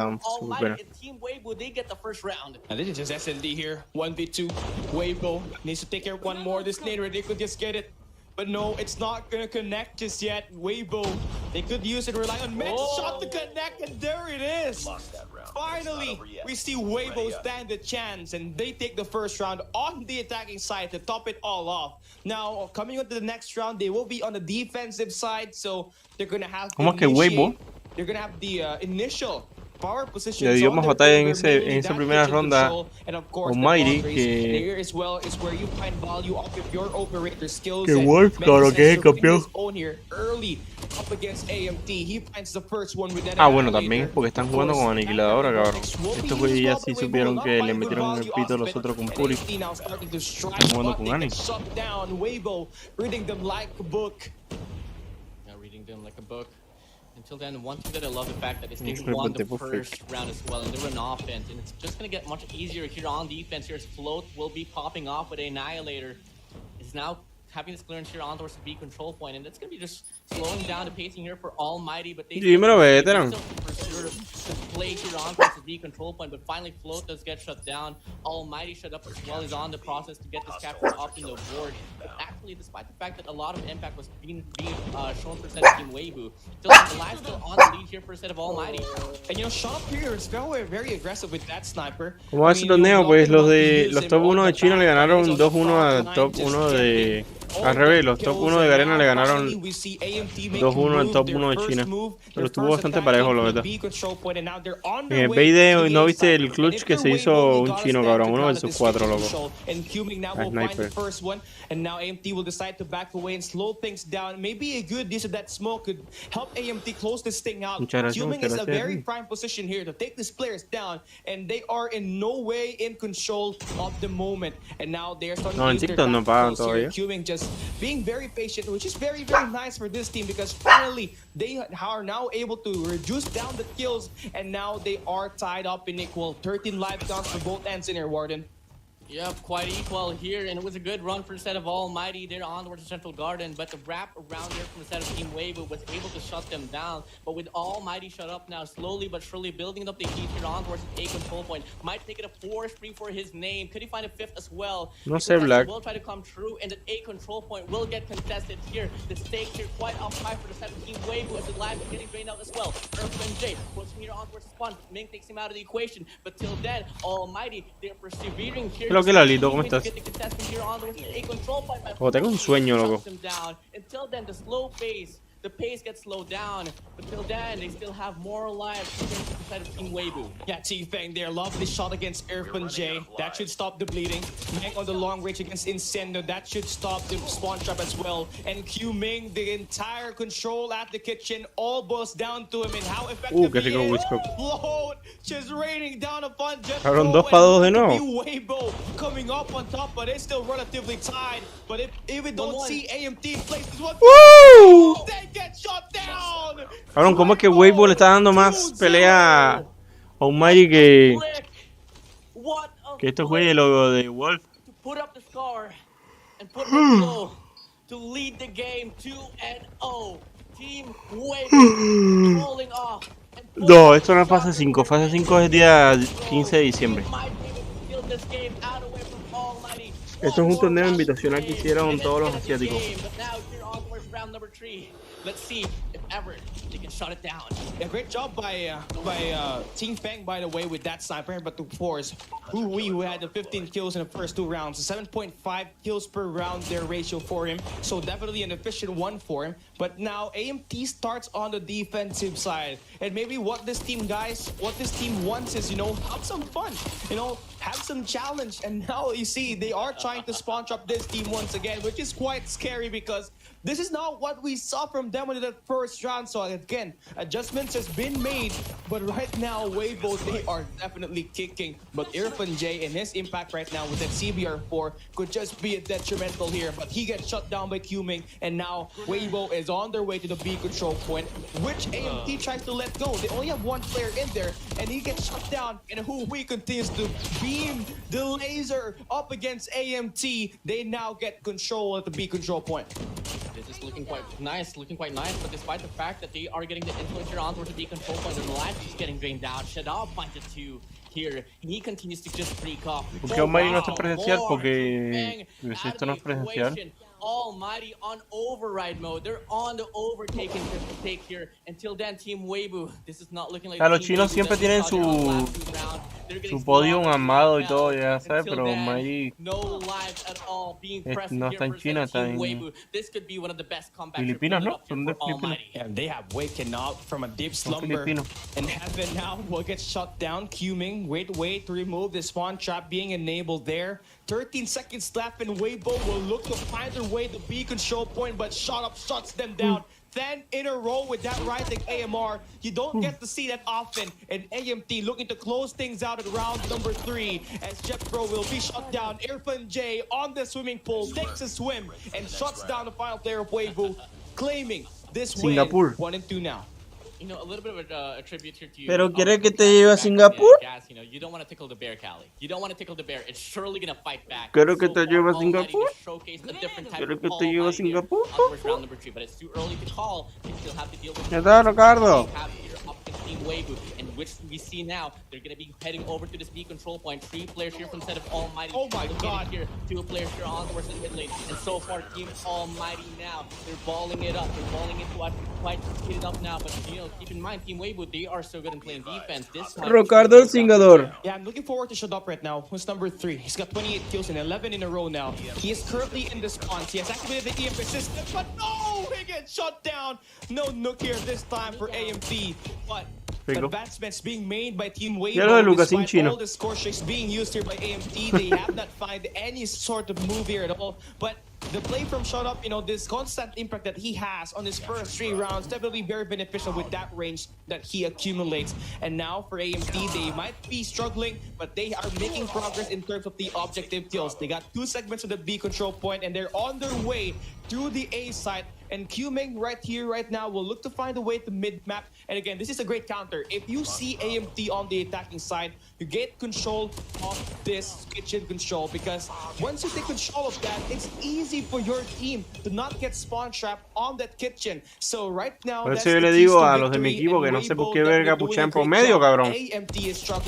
F: Team Weibo, they get the first round.
C: And this is just SND here, 1v2. Weibo needs to take care of one more. This later, they could just get it. But no, it's not gonna connect just yet. Weibo, they could use it, rely on Max shot to connect, and there it is. Finally, we see Weibo stand a chance, and they take the first round on the attacking side to top it all off. Now, coming on to the next round, they will be on the defensive side, so they're gonna have to they're gonna have the initial power position.
A: Le dio más batalla en esa primera ronda Almighty que Wolf, claro que es el campeón. Ah, bueno, también es porque están jugando con aniquiladora, cabrón. Estos güeyes ya sí supieron que le metieron el pito a los otros con Puri. Están jugando con Ani.
F: Reading them like a book. Until then, one thing that I love the fact that they still won the first round as well, and they run offense, and it's just gonna get much easier here on defense. Here's Float will be popping off with Annihilator. Is now having this clearance here on towards the B control point, and that's gonna be just slowing down the pacing here for Almighty. But they still play here on towards the B control point, but finally Float does get shut down. Almighty shut up as well. Is on the process to get this capture up in the board. But actually, despite the fact that a lot of impact was being shown for set of Team Weibo, still the line still on the lead here for a set of Almighty.
C: And you know, Shop here is very aggressive with that sniper.
A: Como hace torneo, pues los top 1 de China le ganaron 2-1 a top 1 de... Al revés, los top 1 de Garena le ganaron 2-1 al top 1 de China. Pero estuvo bastante parejo, la verdad. En el BD no viste el clutch que se hizo un chino, cabrón. 1 versus 4, loco. A sniper.
C: And now AMT will decide to back away and slow things down. Maybe a good use of that smoke could help AMT close this thing out. Fuming is a very prime position here to take these players down, and they are in no way in control of the moment. And now they're starting to use their tacticals here. Fuming just being very patient, which is very nice for this team, because finally they are now able to reduce down the kills, and now they are tied up in equal 13 live counts for both ends in here, Warden.
F: Yep, quite equal here, and it was a good run for the set of Almighty there on towards the Central Garden, but the wrap around here from the set of Team Weibo was able to shut them down. But with Almighty shut up now, slowly but surely building up the heat here on towards the A control point. Might take it a 4-3 for his name. Could he find a 5th as well?
A: No sé, Black.
F: Will try to come true, and the A control point will get contested here. The stakes here quite up high for the set of Team Weibo as the live is getting drained out as well. Urfa and Jay pushing here on towards the spawn. Ming takes him out of the equation, but till then, Almighty, they're persevering here.
A: ¿Qué Lalito? ¿Cómo estás? Oh, tengo un sueño, loco.
F: Until then, the pace gets slowed down. But till then, they still have more lives compared to the side of Team Weibo.
C: Yeah, T-Fang there. Lovely shot against Irfan J. That should stop the bleeding. Meng on the long range against Incendo. That should stop the spawn trap as well. And Q Ming, the entire control at the kitchen, all boils down to him and how effective he is. Float just raining down upon Jet.
A: Cabrón, 2 para 2 de nuevo.
C: Weibo coming up on top, but it's still relatively tied. But if we don't see AMT place this one, they get shot down.
A: Cabrón, ¿cómo es que Weibo le está dando más pelea a Almighty que estos güeyes lo de Wolf?
F: To put up the scar and put the flow to lead the game 2-0. Team Weibo rolling off.
A: No, esto no es fase 5. Fase 5 es el día 15 de diciembre. Esto es un torneo invitacional que hicieron todos los asiáticos.
F: Let's see if ever they can shut it down.
C: Yeah, great job by Team Fang, by the way, with that sniper. But of course, who had the 15 kills in the first 2 rounds, 7.5 kills per round, their ratio for him. So definitely an efficient one for him. But now AMT starts on the defensive side, and maybe what this team wants is, you know, have some fun, you know, have some challenge. And now you see they are trying to spawn trap this team once again, which is quite scary because This is not what we saw from them in the first round. So again, adjustments has been made, but right now, Weibo, they are definitely kicking. But Irfan J and his impact right now with that CBR4 could just be a detrimental here. But he gets shut down by Qming, and now Weibo is on their way to the B control point, which AMT tries to let go. They only have one player in there, and he gets shut down. And Hui continues to beam the laser up against AMT. They now get control at the B control point.
F: This is looking quite nice, but despite the fact that they are getting the influencer on towards the B control point, and the life is getting drained out, Shadow punches two here, and he continues to just freak off.
A: Porque Almighty no está presencial, porque esto no es presencial.
F: Almighty on override mode. They're on the overtaking take here. Until then, Team Weibo, this is not looking like.
A: Los chinos siempre tienen su podium armado y todo, ya sabes, pero Almighty
F: no lives at all being
A: no está en China, está en Filipinas, ¿no? Son de Filipinas.
C: And they have waken up from a deep slumber. And Heaven now will get shut down. Qming, wait to remove the spawn trap being enabled there. 13 seconds left, and Weibo will look to find their way to B control point, but Shot Up shuts them down. 10 in a row with that rising AMR. You don't get to see that often. And AMT looking to close things out at round number 3 as Jeffro will be shut down. Irfan J on the swimming pool takes a swim and shuts down the final player of Weibo, claiming this win. 1 and 2 now.
F: You know, a little bit of a tribute here to you.
A: Pero quiere que te lleve a Singapur.
F: You know, you don't want to tickle the bear, Cali. You don't want to tickle the bear. It's surely gonna fight back.
A: Quiero que te lleve a Singapur.
F: Quiero
A: que te lleve a Singapur.
F: Round number 2, but it's too early to call. You still have to deal with.
A: ¿Qué tal, Ricardo?
F: Weibo, in which we see now they're going to be heading over to this B control point. 3 players here from the set of Almighty.
C: Oh my god.
F: Here, 2 players here on towards the mid lane. And so far, Team Almighty now, they're balling it up. They're balling it quite heated up now. But, you know, keep in mind, Team Weibo, they are so good in playing defense. This
A: Ricardo El Cingador.
C: Yeah, I'm looking forward to Shut Up right now. Who's number 3? He's got 28 kills and 11 in a row now. He is currently in the spawns. He has activated the EMP system, but no! He gets shut down. No Nook here this time for AMT. But advancements being made by Team Weibo, despite all the score streaks being used here by AMT, they have not found any sort of move here at all. But the play from Shut Up, you know, this constant impact that he has on his first 3 rounds, definitely very beneficial with that range that he accumulates. And now for AMT, they might be struggling, but they are making progress in terms of the objective kills. They got 2 segments of the B control point, and they're on their way through the A site. And Qming right here, right now, will look to find a way to mid-map. And again, this is a great counter. If you see AMT on the attacking side, you get control of this kitchen control, because once you take control of that, it's easy for your team to not get spawn trapped on that kitchen. So right now,
A: por eso yo le digo a los de mi equipo que no sé por qué verga puchan promedio, cabrón.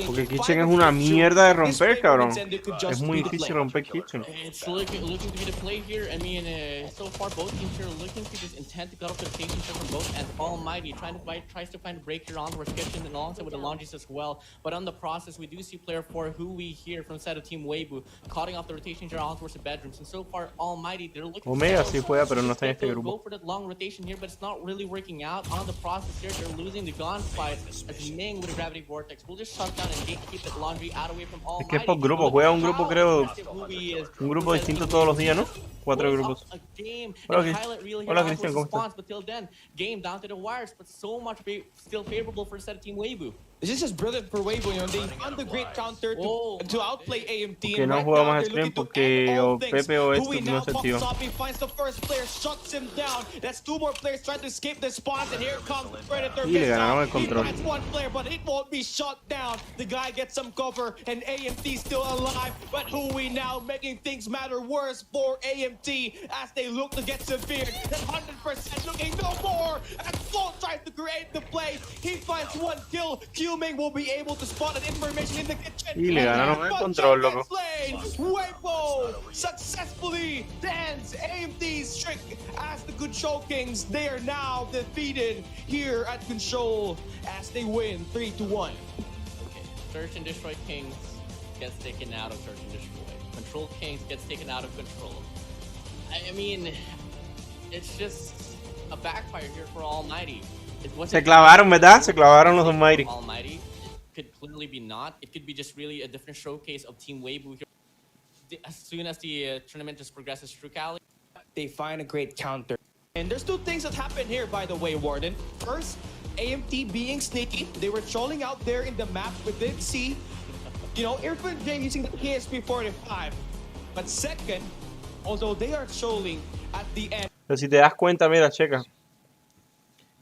A: Porque kitchen es una mierda de romper, cabrón. Es muy difícil romper kitchen.
F: It's looking to be the play here. I mean, so far both teams are looking to just intent to cut off the rotation from both ends. Almighty tries to find a break here on towards kitchen and alongside with the laundries as well. But on the process, we do see player 4 who we hear from the side of Team Weibo cutting off the rotation here on towards the bedrooms. And so far, Almighty, they're looking
A: Omega sí juega, pero no está en este grupo.
F: Go for that long rotation here, but it's not really working out. On the process here, they're losing the gunfight as Ming with a gravity vortex will just shut down and keep that laundry out away from Almighty.
A: Es que es por grupo, juega un grupo, creo, un grupo distinto todos los días, ¿no? 4 grupos. Hola, Cristian, ¿cómo estás?
F: But till then, game down to the wires, but so much still favorable for the set of Team Weibo.
C: This is just brilliant for Weibo, you know, they found the great counter to outplay AMT.
A: Que no juega más stream porque o Pepe o esto no se tío.
C: He finds the first player, shuts him down. That's 2 more players trying to escape the spawns, and here comes the Predator.
A: Y le ganaron el control.
C: He finds 1 player, but it won't be shut down. The guy gets some cover, and AMT still alive. But Hui now making things matter worse for AMT as they look to get severed. That 100% looking no more. And Float tries to create the play. He finds 1 kill. Qming will be able to spot that information in the kitchen.
A: Y le ganaron el control, loco.
C: Weibo successfully ends AMT's trick as the Control Kings. They are now defeated here at Control as they win 3-1.
F: Okay. Search and Destroy Kings gets taken out of Search and Destroy. Control Kings gets taken out of Control. I mean, it's just a backfire here for Almighty.
A: Se clavaron, ¿verdad? Se clavaron los Almighty.
F: Almighty. It could clearly be not. It could be just really a different showcase of Team Weibo here. As soon as the tournament just progresses through Cali,
C: they find a great counter. And there's two things that happened here, by the way, Warden. First, AMT being sneaky. They were trolling out there in the map. We did see, Irfan J using the KSP-45. But second, although they are trolling at the end.
A: Pero si te das cuenta, mira, checa.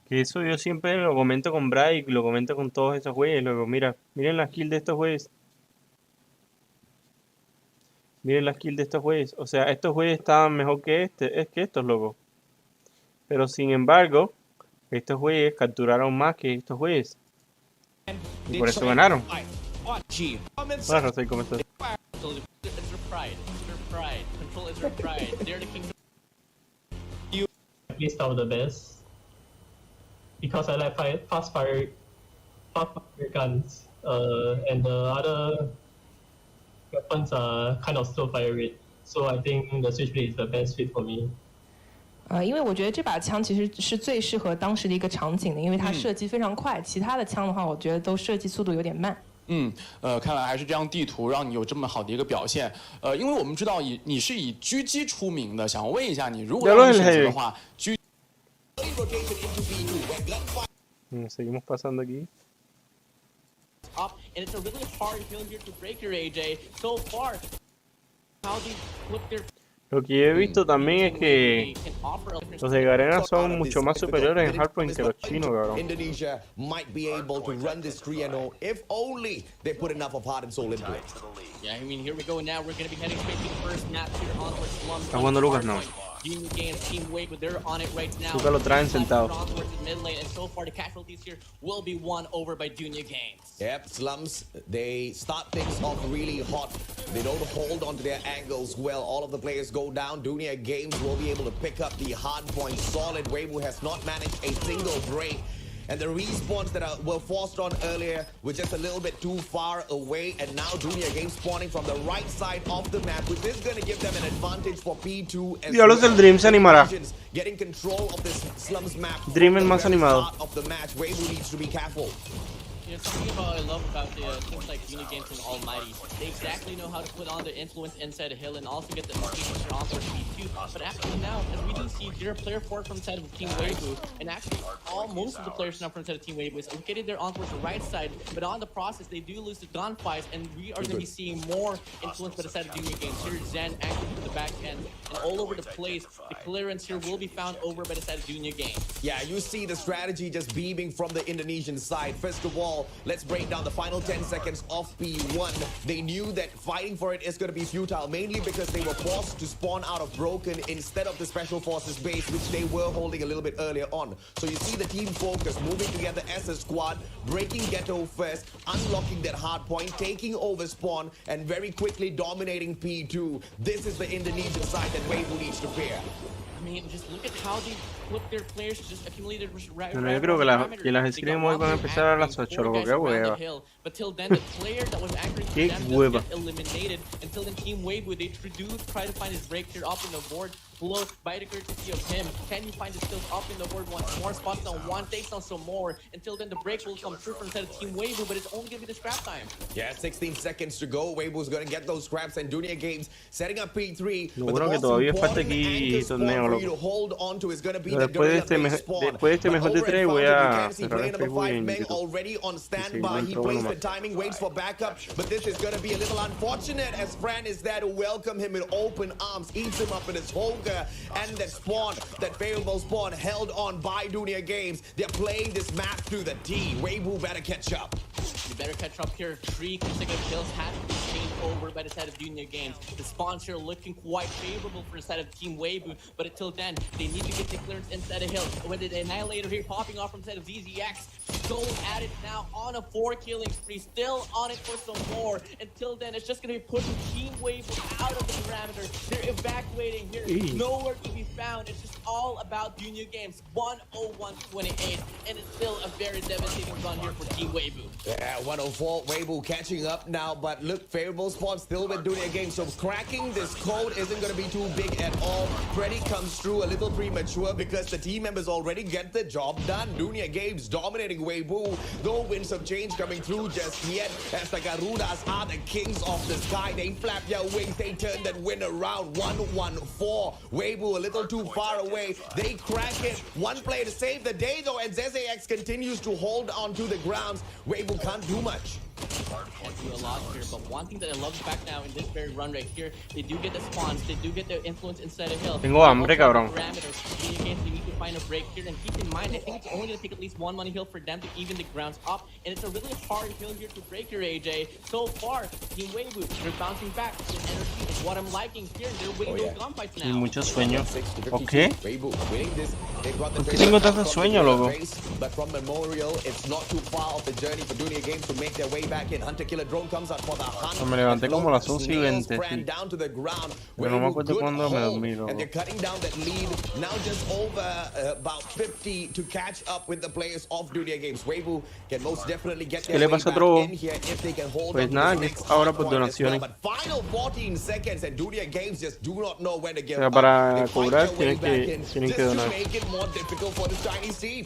A: Que eso yo siempre lo comento con Bray, lo comento con todos estos güeyes. Luego, miren las kills de estos güeyes. Miren las kills de estos güeyes. O sea, estos güeyes estaban mejor que estos, loco. Pero sin embargo, estos güeyes capturaron más que estos güeyes. Y por eso ganaron. Bueno, no sé cómo está.
G: List of the best because I like fast fire guns, and the other weapons are kind of slow fire rate. So I think the Switchblade is the best fit for me.
H: 因为我觉得这把枪其实是最适合当时的一个场景的，因为它射击非常快。其他的枪的话，我觉得都射击速度有点慢。
D: 看来还是这张地图让你有这么好的一个表现。因为我们知道你是以狙击出名的，想问一下你，如果让你选择的话，狙。
A: Seguimos pasando aquí.
F: Up, and it's a really hard hill here to break your AJ. So far, how do you flip their
A: Lo que he visto también es que los de Garena son mucho más superiores en hardpoint que los chinos, cabrón.
B: Indonesia might be able to run this 3-0 if only they put enough of heart and soul into it.
F: Yeah, I mean, here we go now. We're going to be heading straight to the first map here on Slums.
A: ¿Está jugando Lucas? No.
F: Junior Games, Team Wade, they're on it right now.
A: Lucas lo traen sentado.
F: Mid lane, and so far the casualties here will be won over by Junior Games.
B: Yep, Slums, they start things off really hot. They don't hold onto their angles well. All of the players go down. Junior Games will be able to pick up the hard point solid. Weibo has not managed a single break. And the respawns that were forced on earlier were just a little bit too far away. And now Junior Games spawning from the right side of the map, which is going to give them an advantage for P2.
A: Diablos del Dream se animará.
B: Getting control of this Slums map.
A: Dream es más animado.
B: Of the match, Weibo needs to be careful.
F: You know, something about I love about the teams like Junior Games and Almighty, they exactly know how to put on the influence inside a hill and also get the pressure on for P2. But actually now, as we do see, they're a player forward from the side of Team Weibo, and actually most of the players now from the side of Team Weibo is located there on towards the right side, but on the process they do lose the gunfights, and we are going to be seeing more influence by the side of Junior Games. Here Zen actually to the back end, and all over the place, the clearance here will be found over by the side of Junior Games.
B: Yeah, you see the strategy just beaming from the Indonesian side. First of all, let's break down the final 10 seconds of P1. They knew that fighting for it is going to be futile, mainly because they were forced to spawn out of Broken instead of the Special Forces base, which they were holding a little bit earlier on. So you see the team focus, moving together as a squad, breaking Ghetto first, unlocking that hard point, taking over spawn, and very quickly dominating P2. This is the Indonesian side that Weibo needs to fear.
F: I mean, just look at how they flip their players, just accumulated right.
A: Bueno, yo creo que las skills hoy van a empezar a las 8, lo que hueva.
F: But till then, the player that was anchoring to them just get eliminated. Until then, Team Weibo, they try to find his break here up in the board. Below, by the courtesy of him, can you find the skills up in the board once more? Spots on one, takes on some more. Until then, the break will come through from the side of Team Weibo, but it's only going to be the scrap time.
B: Yeah, 16 seconds to go. Weibo's going to get those scraps, and Junior Games setting up P3.
A: Lo bueno que todavía falta aquí torneo, loco. Después de este mejor de 3 voy a cerrar el Facebook y en YouTube.
B: Already on standby. He plays the timing, waits for backup, but this is going to be a little unfortunate as Fran is there to welcome him with open arms, eats him up in his hunger, and that spawn, that favorable spawn held on by Junior Games. They're playing this map to the T. Weibo better catch up.
F: You better catch up here. 3 consecutive kills had to be changed over by the side of Junior Games. The spawns here looking quite favorable for the side of Team Weibo, but until then, they need to get the clearance inside a hill. With the Annihilator here popping off from the side of ZZX, going at it now on a 4-killing spree, still on it for some more. Until then, it's just going to be pushing Team Weibo out of the parameter. They're evacuating here, nowhere to be found. It's just all about Junior Games, 101-28, and it's still a very devastating run here for Team Weibo.
B: Yeah, 104, Weibo catching up now, but look, favorable spot still with Dunia Games, so cracking this code isn't going to be too big at all. Freddy comes through a little premature because the team members already get the job done. Dunia Games dominating Weibo, no winds of change coming through just yet, as the Garudas are the kings of the sky. They flap their wings, they turn that win around. 114, Weibo a little too far away, they crack it. One play to save the day though, and ZZX continues to hold on to the grounds. Weibo can't do much.
F: Can't do a lot here, but one thing that I love back now in this very run right here, they do get the spawns, they do get the influence inside a hill.
A: Tengo hambre, cabrón.
F: They need to find a break here, and keep in mind, I think it's only going to take at least one money hill for them to even the grounds up, and it's a really hard hill here to break here, AJ. So far, Team Weibo, they're bouncing back. The energy is what I'm liking here, they're winning those gunfights now.
A: Y mucho sueño. ¿O qué? ¿Por qué tengo tanto sueño, loco?
B: But from Memorial, it's not too far off the journey for Dunia Games to make their way back in. Hunter Killer Drone comes out for the hunt.
A: Me levanté como a las 11:20, sí. Pero no me acuerdo cuándo me dormí, loco.
B: And they're cutting down that lead. Now just over about 50 to catch up with the players of Dunia Games. Weibo can most definitely get their way back in here if they can hold
A: pues nada, que ahora por donaciones.
B: But final 14 seconds and Dunia Games just do not know when to give up.
A: Para cobrar tienen que donar.
B: Make it more difficult for the Chinese team.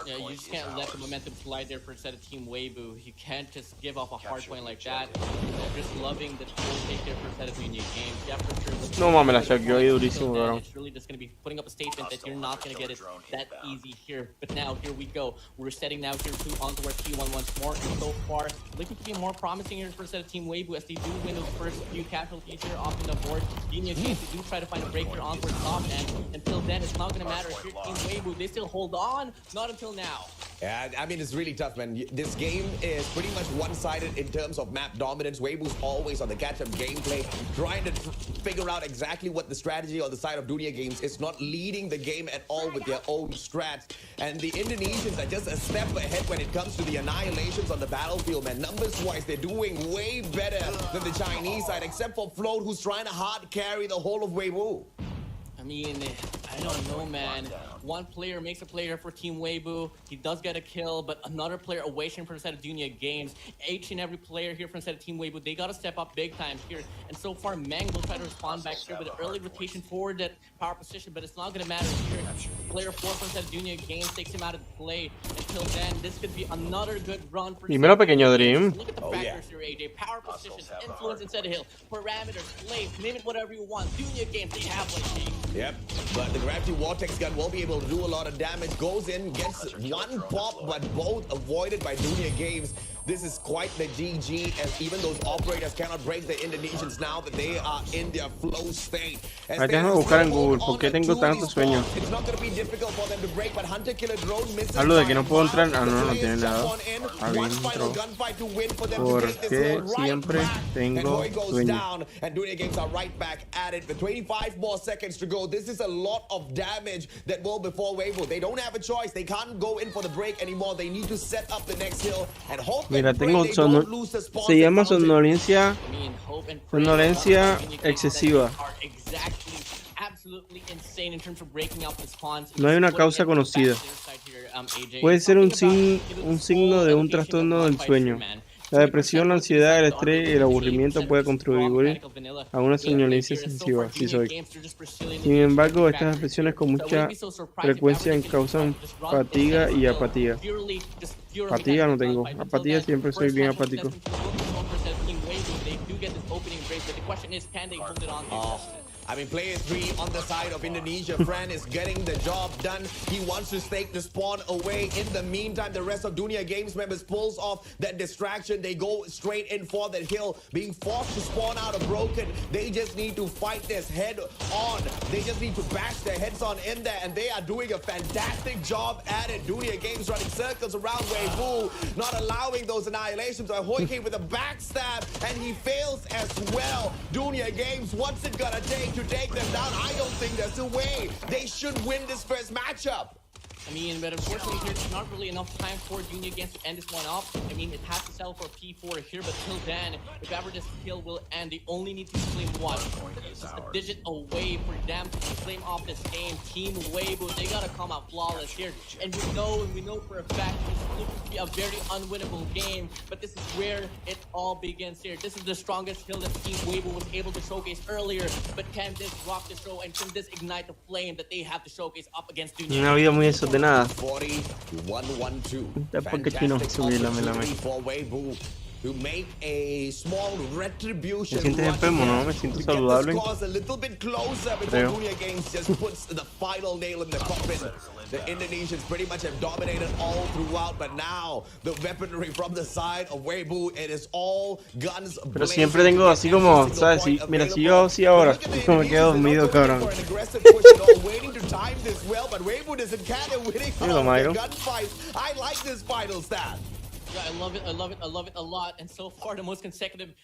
F: Yeah, you just can't let the momentum slide there for a set of Team Weibo. You can't just give off a hard point like that. They're just loving the full take there for a set of Dunia Games. Yeah, for sure.
A: No mames, la choqueó ahí durísimo, cabrón.
F: It's really just going to be putting up a statement that you're not going to get it that easy here. But now, here we go. We're setting now here onto our T1 once more. And so far, looking to be more promising here for a set of Team Weibo as they do win those first few casualties here off the board. Dunia Games, they do try to find a break here onto our top end. Until then, it's not going to matter. Here, Team Weibo, they still hold on. Not until now.
B: Yeah, I mean, it's really tough, man. This game is pretty much one-sided in terms of map dominance. Weibo's always on the catch-up gameplay, trying to figure out exactly what the strategy on the side of Dunia Games is, not leading the game at all with their own strats. And the Indonesians are just a step ahead when it comes to the annihilations on the battlefield, man. Numbers-wise, they're doing way better than the Chinese side, except for Float, who's trying to hard carry the whole of Weibo.
F: I mean, I don't know, man. One player makes a player for Team Weibo. He does get a kill, but another player away from the set of Dunia Games. Each and every player here from the set of Team Weibo, they got to step up big time here. And so far, Meng will try to respond back here with an early rotation forward that power position, but it's not going to matter here. Player 4 from the set of Dunia Games takes him out of play. Until then, this could be another good run for
A: Dímelo, pequeño Dream.
F: Look at the factors here, AJ. Power position, influence instead of hill, parameters, place, name it whatever you want. Dunia Games, they have what it takes.
B: Yep, but the Gravity Vortex gun won't be able to do a lot of damage. Goes in, gets one pop, but both avoided by Dunia Games. This is quite the GG, as even those operators cannot break the Indonesians now that they are in their flow state.
A: Déjame buscar en Google, ¿por qué tengo tanto sueño?
B: It's not going to be difficult for them to break, but Hunter Killer Drone misses.
A: Hablo de que no puedo entrar. Ah, no, no tiene nada. Adentro. Porque siempre tengo sueño.
B: And Dunia Games are right back at it with 25 more seconds to go. This is a lot of damage that will befall Weibo. They don't have a choice. They can't go in for the break anymore. They need to set up the next hill and hope.
A: Mira, tengo se llama somnolencia excesiva. No hay una causa conocida. Puede ser un signo de un trastorno del sueño. La depresión, la ansiedad, el estrés y el aburrimiento puede contribuir a una somnolencia excesiva, si soy. Sin embargo, estas expresiones con mucha frecuencia causan fatiga y apatía. Apatía no tengo. Apatía siempre soy bien apático.
B: I mean, player 3 on the side of Indonesia, Fran is getting the job done. He wants to stake the spawn away. In the meantime, the rest of Dunia Games members pulls off that distraction. They go straight in for the hill, being forced to spawn out of Broken. They just need to fight this head on. They just need to bash their heads on in there, and they are doing a fantastic job at it. Dunia Games running circles around Weibo, not allowing those annihilations. Hoike with a backstab, and he fails as well. Dunia Games, what's it gonna take to take them down? I don't think there's a way. They should win this first matchup.
F: I mean, but unfortunately here, there's not really enough time for Dunia Games to end this one off. I mean, it has to settle for P4 here, but till then, if ever this kill will end, they only need to claim one. It's just a digit away for them to claim off this game. Team Weibo, they gotta come out flawless here. And we know for a fact, this looking to be a very unwinnable game, but this is where it all begins here. This is the strongest hill that Team Weibo was able to showcase earlier, but can this rock the show and can this ignite the flame that they have to showcase up against Dunia?
A: Una vida muy desordenada.
B: 40-1-1-2.
A: Porque chino subí la
B: For Weibo to make a small retribution.
A: Me sientes enfermo, ¿no? Me siento saludable.
B: A little bit closer before Dunia Games just puts the final nail in the coffin. The Indonesians pretty much have dominated all throughout, but now the weaponry from the side of Weibo, it is all guns.
A: Pero siempre tengo así como, ¿sabes? Si, mira, si yo así ahora, me quedo dormido, cabrón. Mira, Mayro.
B: I like this final stat.
F: Yeah, I love it a lot. And so far, the most consistent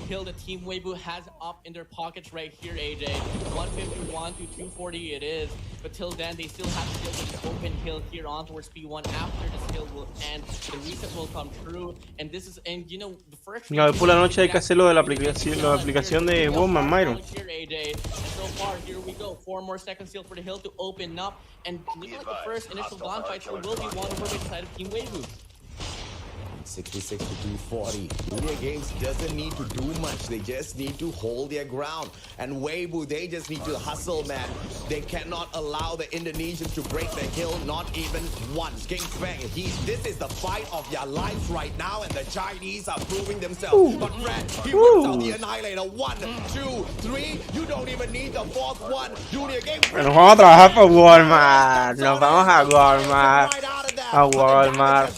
F: kill that Team Weibo has up in their pockets right here, AJ. 151 to 240 it is. But till then, they still have to deal with this open hill here on towards P1. After this hill will end, the reset will come true. And this is, and you know, the first...
A: No, después la noche hay que hacerlo de la aplicación de Woman, Myron.
F: And so far, here we go. 4 more seconds still for the hill to open up. And looking like the first initial gunfight will be won over by the side of Team Weibo.
B: 66 to 240. Dunia Games doesn't need to do much. They just need to hold their ground. And Weibo, they just need to hustle, man. They cannot allow the Indonesians to break the hill, not even once. King Feng, this is the fight of their lives right now, and the Chinese are proving themselves. But Fred, he whips out the Annihilator. 1, 2, 3. You don't even need the 4th one. Dunia Games.
A: Nos vamos a trabajar para Walmart. Nos vamos a Walmart. A Walmart.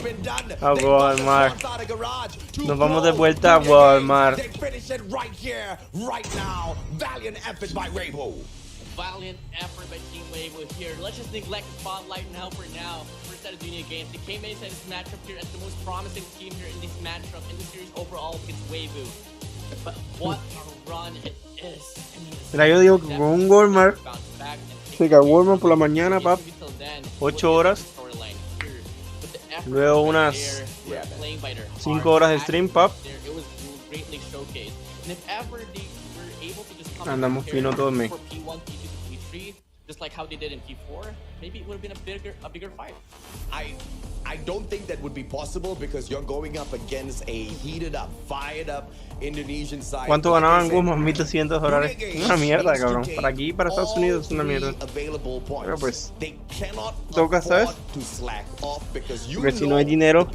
A: A Walmart. Nos vamos de vuelta a Walmart.
F: Valiant effort by Team Weibo here. Let's just neglect the spotlight now for now. First out of Dunia Games. They came inside this matchup here as the most promising team here in this matchup in the series overall against Weibo. But what a run it is.
A: Mira, yo digo que con un Walmart, se cae Walmart por la mañana, pap, 8 horas. Luego unas 5 horas de stream, pap. Andamos fino todo el mes.
F: Just like how they did in P4, maybe it would have been a bigger fight.
B: I don't think that would be possible because you're going up against a heated up, fired up Indonesian side.
A: ¿Cuánto ganaban Guzmán? $1,200. Una mierda, cabrón. Para aquí, para Estados Unidos es una mierda. Pero pues, toca, ¿sabes? Porque si no hay dinero,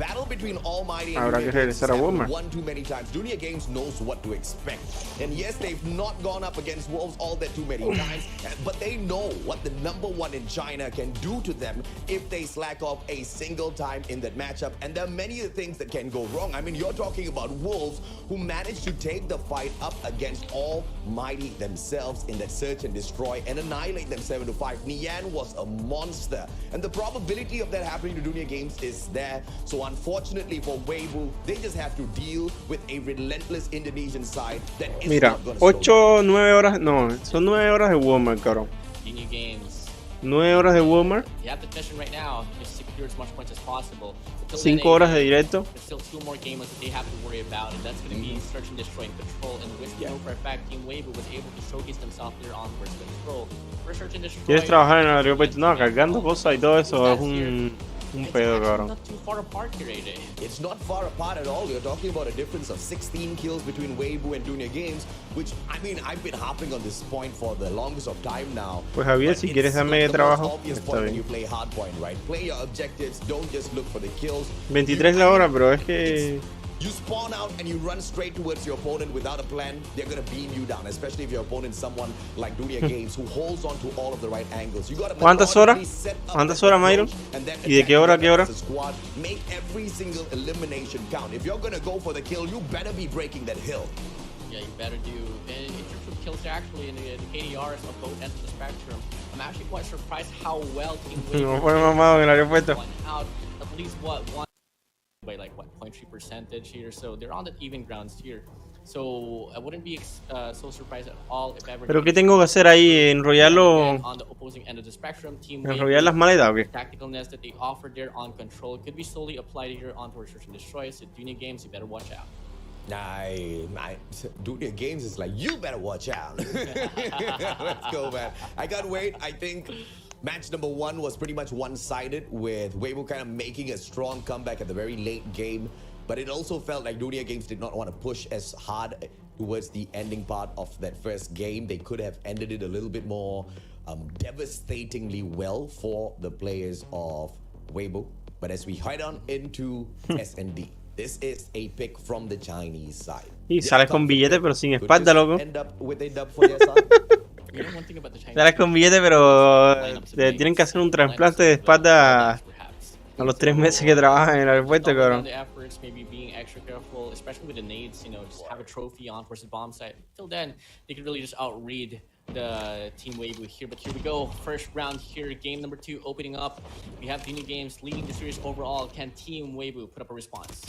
A: habrá que regresar a Walmart.
B: Dunia Games knows what to expect. And yes, they've not gone up against Wolves all that too many times, but they know what the #1 in China can do to them if they slack off a single time in that matchup. And there are many things that can go wrong. I mean, you're talking about Wolves who managed to take the fight up against Almighty themselves in that search and destroy and annihilate them 7-5. Nian was a monster, and the probability of that happening to Dunia Games is there. So unfortunately for Weibo, they just have to deal with a relentless Indonesian side that is
A: mira, 8, 9 horas, no, son 9 horas de Walmart, cabrón.
F: Dunia Games.
A: 9 horas de Walmart.
F: You have the mission right now to secure as much points as possible.
A: 5 horas de directo.
F: There's still 2 more games that they have to worry about, and that's going to be search and destroy and control. And which we know for a fact, Team Weibo was able to showcase themselves there on towards control. For search and destroy.
A: ¿Quieres trabajar en el aeropuerto? No, cargando cosas y todo eso es un pedo, cabrón.
F: Not too far apart here, AJ.
B: It's not far apart at all. You're talking about a difference of 16 kills between Weibo and Dunia Games, which, I mean, I've been harping on this point for the longest of time now.
A: Pues Javier, si quieres darme trabajo, está bien.
B: You play hardpoint, right? Play your objectives. Don't just look for the kills.
A: 23 la hora, pero es que
B: you spawn out and you run straight towards your opponent without a plan, they're gonna beam you down, especially if your opponent is someone like Dunia Games who holds on to all of the right angles. You gotta
A: ¿Cuántas horas? ¿Cuántas horas, Myron? ¿Y de qué hora a qué hora?
B: Make every single elimination count. If you're gonna go for the kill, you better be breaking that hill.
F: Yeah, you better do. And in terms of kills actually in the KDRs of both ends of the spectrum, I'm actually quite surprised how well Team Weibo went out at least one by like what 0.3% here, so they're on the even grounds here. So I wouldn't be so surprised at all if ever.
A: Pero qué tengo que hacer ahí, enrollarlo,
F: on the opposing end of the spectrum. Team
A: enrollar las maletas, ¿o qué?
F: Tacticalness that they offer there on control could be slowly applied here onto search and destroy. So Dunia Games, you better watch out.
B: Dunia Games is like, you better watch out. Let's go, man. I can't wait. I think Match number 1 was pretty much one-sided, with Weibo kind of making a strong comeback at the very late game. But it also felt like Dunia Games did not want to push as hard towards the ending part of that first game. They could have ended it a little bit more devastatingly well for the players of Weibo. But as we head on into S&D, this is a pick from the Chinese side.
A: Y sales con billete pero sin espalda, loco. Sales con billete pero tienen que hacer un trasplante de espalda a los 3 meses que trabajan en el aeropuerto, cabrón.
F: The Team Weibo here, but here we go. First round here, game number 2 opening up. We have Dunia Games leading the series overall. Can Team Weibo put up a response?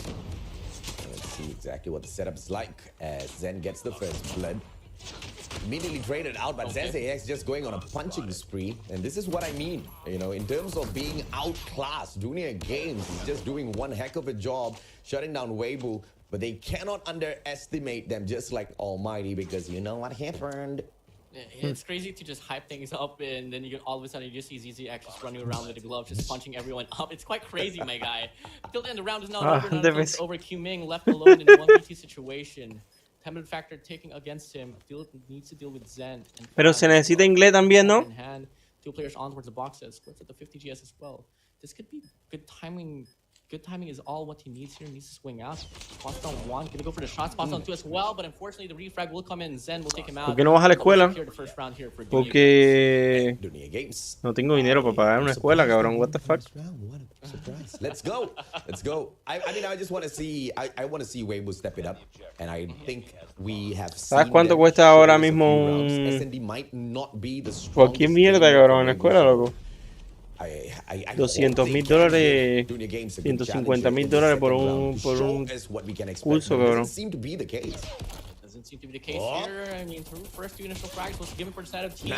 B: Let's see exactly what the setup is like as Zen gets the first blood. Immediately traded out, but ZZX just going on a punching spree. And this is what I mean, you know, in terms of being outclassed, Dunia Games is just doing one heck of a job shutting down Weibo, but they cannot underestimate them just like Almighty, because you know what happened?
F: It's crazy to just hype things up, and then you get, all of a sudden you just see ZZX just running around with a glove, just punching everyone up. It's quite crazy, my guy. Till then, the round is now over. Now it's over. Q-Ming left alone in a 1v2 situation. Tempered factor taking against him. Needs to deal with Zen.
A: Pero se necesita inglés también, ¿no?
F: Two players on towards the boxes. Splits at the 50 GS as well. This could be good timing. Good timing is all what he needs here. Needs to swing out. Spots on 1. Gonna go for the shot. Spots on 2 as well. But unfortunately, the refrag will come in. Zen will take him out.
A: ¿Por qué no vas a la escuela? Porque no tengo dinero para pagar una escuela, cabrón. What the fuck?
B: Let's go. Let's go. I mean, I just want to see. I want to see Weibo step it up, and I think we have.
A: ¿Sabes cuánto cuesta ahora mismo un? Cualquier mierda, cabrón, en la escuela, loco. $200,000, $150,000 por un curso, cabrón.
F: Doesn't seem to be the case here. I mean, through first 2 initial frags was given for the side of Team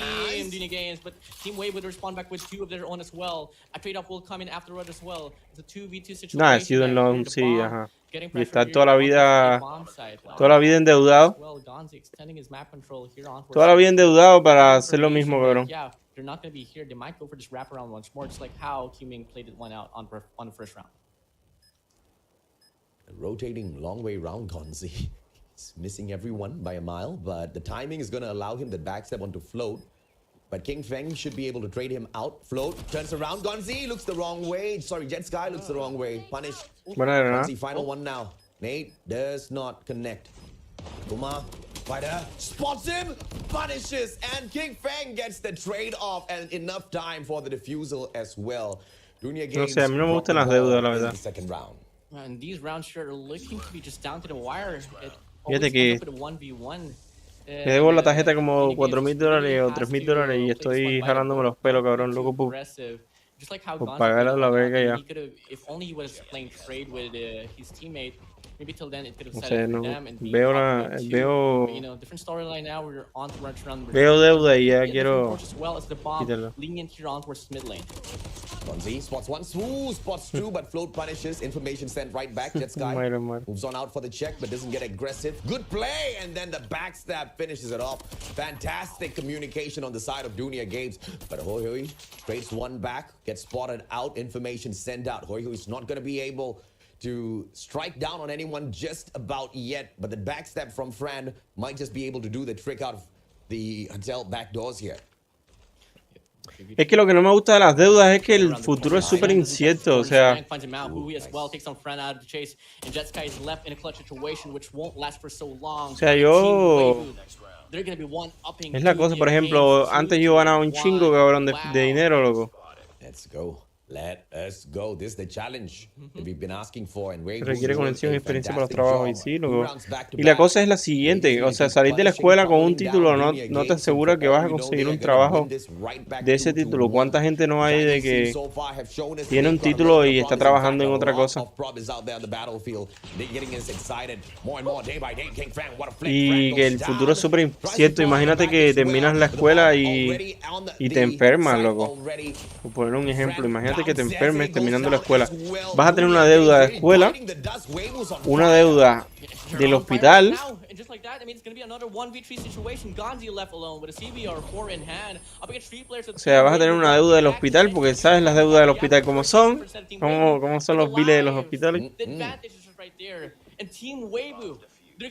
F: Dunia Games, but Team Weibo would respond back with 2 of their own as well. A trade-off will come in afterward as well. It's a 2v2 situation.
A: Nah, he sido en long, sí, ajá. Y está toda la vida endeudado. Toda la vida endeudado para hacer lo mismo, cabrón.
F: They're not going to be here. They might go for this wraparound once more, just like how Q-Ming played it one out on the first round.
B: Rotating long way round, Gonzi. He's missing everyone by a mile, but the timing is going to allow him the backstep onto Float. But King Feng should be able to trade him out. Float turns around. Gonzi looks the wrong way. Sorry, Jet Sky looks the wrong way. Punish. Gonzi, final one now. Nate does not connect. Kuma, fighter, spots him, punishes, and King Feng gets the trade off and enough time for the defusal as well. Dunia Games.
A: No sé, a mí no me gustan las deudas, la verdad.
B: Second round.
F: And these rounds here are looking to be just down to the wire.
A: Fíjate que me debo la tarjeta como $4,000 o $3,000 y estoy jalándome los pelos, cabrón, loco, por pagar a la verga ya. No sé, no. Veo deuda y ya quiero quitarla.
B: Gonzi spots 1, Swoo spots 2, but Float punishes. Information sent right back. Jet Sky moves on out for the check, but doesn't get aggressive. Good play, and then the backstab finishes it off. Fantastic communication on the side of Dunia Games, but Hoi Hoi trades 1 back, gets spotted out. Information sent out. Hoi Hoi is not going to be able to strike down on anyone just about yet, but the backstab from Fran might just be able to do the trick out of the hotel back doors here.
A: Es que lo que no me gusta de las deudas es que el futuro es súper incierto, o sea. O sea, yo. Es la cosa, por ejemplo, antes yo ganaba un chingo, cabrón, de dinero, loco.
B: Let's go. Let us go. This is the challenge that we've been asking for. And
A: requiere conexión y experiencia para los trabajos y sí, loco. Y la cosa es la siguiente, o sea, salir de la escuela con un título no te asegura que vas a conseguir un trabajo de ese título. ¿Cuánta gente no hay de que tiene un título y está trabajando en otra cosa? Y que el futuro es súper incierto. Imagínate que terminas la escuela y te enfermas, loco. Por poner un ejemplo, imagínate de que te enfermes terminando la escuela. Vas a tener una deuda de escuela, una deuda del hospital. O sea, vas a tener una deuda del hospital porque sabes las deudas del hospital cómo son, cómo son los biles de los hospitales.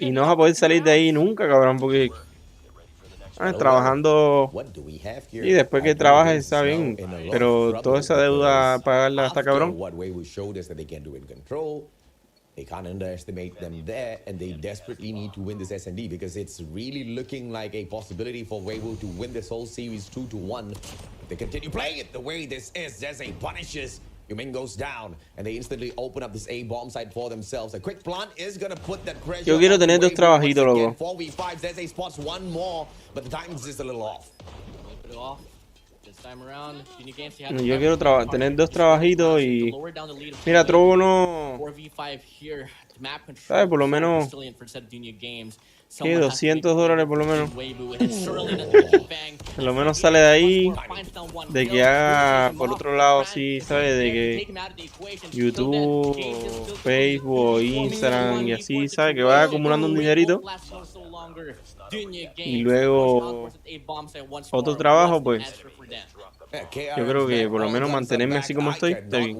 A: Y no vas a poder salir de ahí nunca, cabrón, porque trabajando y después que trabajes está bien, pero toda esa deuda pagarla está cabrón.
B: They can't underestimate them there, and they desperately need to win this S&D because it's really looking like a possibility for Weibo to win this whole series 2-1. If they continue playing it the way this is, Zeze punishes. Yumin goes down, and they instantly open up this A bomb site for themselves. A quick plant is gonna put that pressure.
A: Yo quiero tener dos trabajitos, loco.
B: 4v5, Zeze spots one more, but the time is just a little off.
A: Yo quiero tener dos trabajitos y mira, Trono, ¿sabes? Por lo menos ¿qué? $200 por lo menos. Por lo menos sale de ahí, de que haga por otro lado, sí, ¿sabes? De que YouTube, Facebook, Instagram y así, ¿sabes? Que vaya acumulando un dinerito. Y luego otro trabajo, pues yo creo que por lo menos mantenerme así como estoy está bien.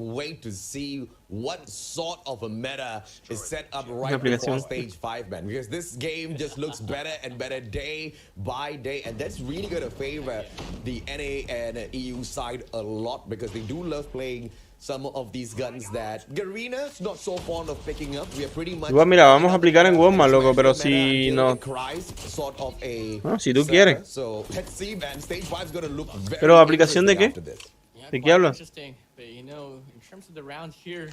B: What sort of a meta is set up right
A: before
B: stage 5, man? Because this game just looks better and better day by day, and that's really going to favor the NA and EU side a lot because they do love playing some of these guns that Garena's not so fond of picking up. We are pretty much.
A: Igual, mira, vamos a aplicar en Walmart, loco, pero si no. No, si tú quieres. Pero aplicación de qué? ¿De qué hablas?
F: In terms of the round here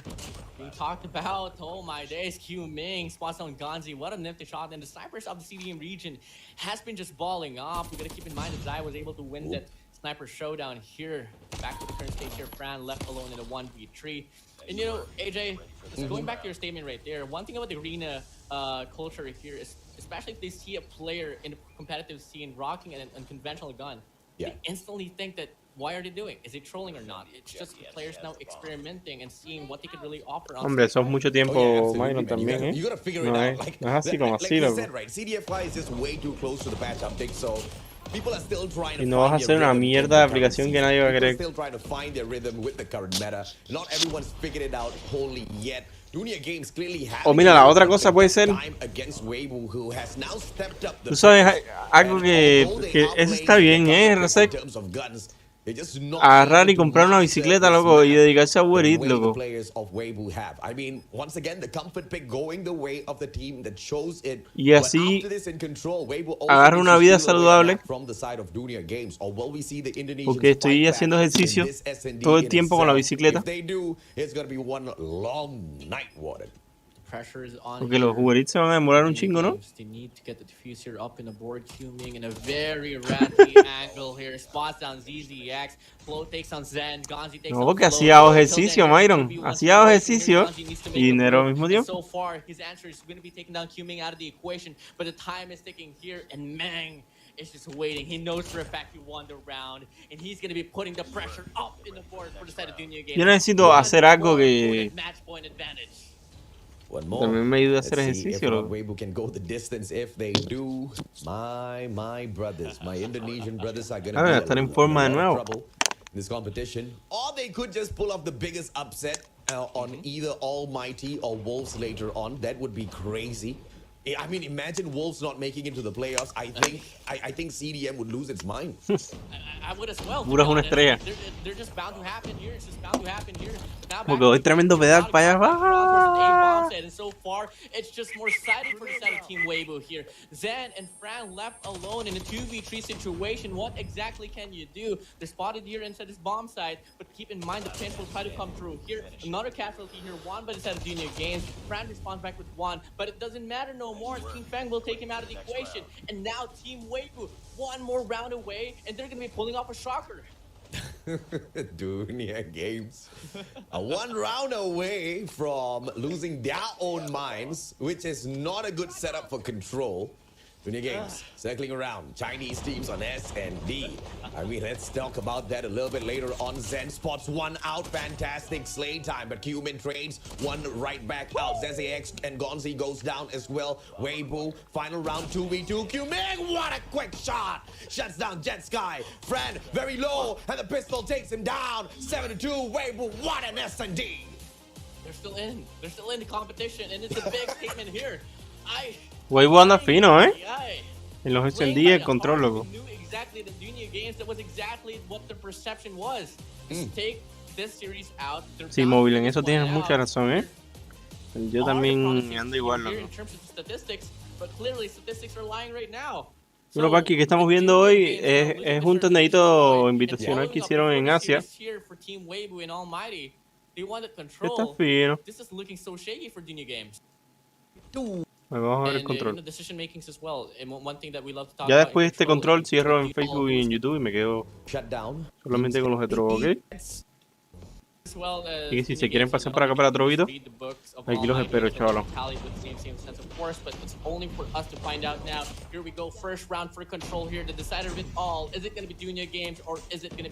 F: being talked about, oh my days, Q Ming, spots on Gonzi, what a nifty shot, and the snipers of the CDM region has been just balling off. We gotta keep in mind that Zai was able to win that sniper showdown here. Back to the current stage here, Fran left alone in a 1v3. And you know, AJ, going back to your statement right there, one thing about the arena culture here is, especially if they see a player in a competitive scene rocking an unconventional gun, they instantly think that, why are they doing? Is it trolling or not? It's just players now experimenting and seeing what they could really offer.
A: Hombre, eso es mucho tiempo, Myron, también, ¿eh? No es así como así, loco. Y no vas a hacer una mierda de aplicación que nadie va a querer. O mira, la otra cosa puede ser, tú sabes, algo que eso está bien, Resec. Agarrar y comprar una bicicleta, loco, y dedicarse a Uber Eats, loco. Y así agarra una vida saludable, porque estoy haciendo ejercicio todo el tiempo con la bicicleta. Porque los Uber Eats se van a demorar un chingo, ¿no? No, porque así hago ejercicio, Myron. Así hago ejercicio y dinero al mismo tiempo.
F: Is just waiting. He knows for a fact he won the round, and he's going to be putting the pressure up in the board for the side of Dunya Games.
A: Yo necesito hacer algo que también me ayude a hacer ejercicio, loco.
B: Weibo can go the distance if they do. My brothers, my Indonesian brothers are going to
A: estar en forma de nuevo.
B: This competition, or they could just pull off the biggest upset on either Almighty or Wolves later on. That would be crazy. I mean, imagine Wolves not making it to the playoffs. I think CDM would lose its mind.
F: I would as well.
A: Pura una estrella.
F: They're just bound to happen here. It's just bound to happen here.
A: Porque doy tremendo pedal para allá.
F: And so far, it's just more exciting for the side of Team Weibo here. Zen and Fran left alone in a 2v3 situation. What exactly can you do? They're spotted here inside this bomb site, but keep in mind the pinch will try to come through here. Another casualty here, one by the side of Junior Games. Fran responds back with one, but it doesn't matter no more. King Fang will take him out of the equation. And now Team Weibo, one more round away, and they're going to be pulling off a shocker.
B: Dunia Games, one round away from losing their own minds, which is not a good setup for Control. Dunia Games circling around. Chinese teams on S and D. I mean, let's talk about that a little bit later on. Zen spots one out. Fantastic slay time, but Cumin trades one right back out. ZZX and Gonzi goes down as well. Weibo, final round 2v2. Cumin, what a quick shot! Shuts down Jet Sky. Fran, very low, and the pistol takes him down. 7-2. Weibo, what an S&D!
F: They're still in. They're still in the competition, and it's a big statement here.
A: Weibo anda fino, En los S&D el control, loco.
F: Exactly the Dunia Games, that was exactly what the perception was. Just take this series out.
A: Sí, móvil, en eso tienes mucha razón, Yo también ando igual, loco. Bueno, Paqui, que estamos viendo hoy es un torneito invitacional que hicieron en Asia. Está fino. Vamos a ver el control. Ya después de este control cierro en Facebook y en YouTube y me quedo solamente con los retro, ¿ok? Y que si se quieren pasar para acá para Trovito, aquí los espero, chaval.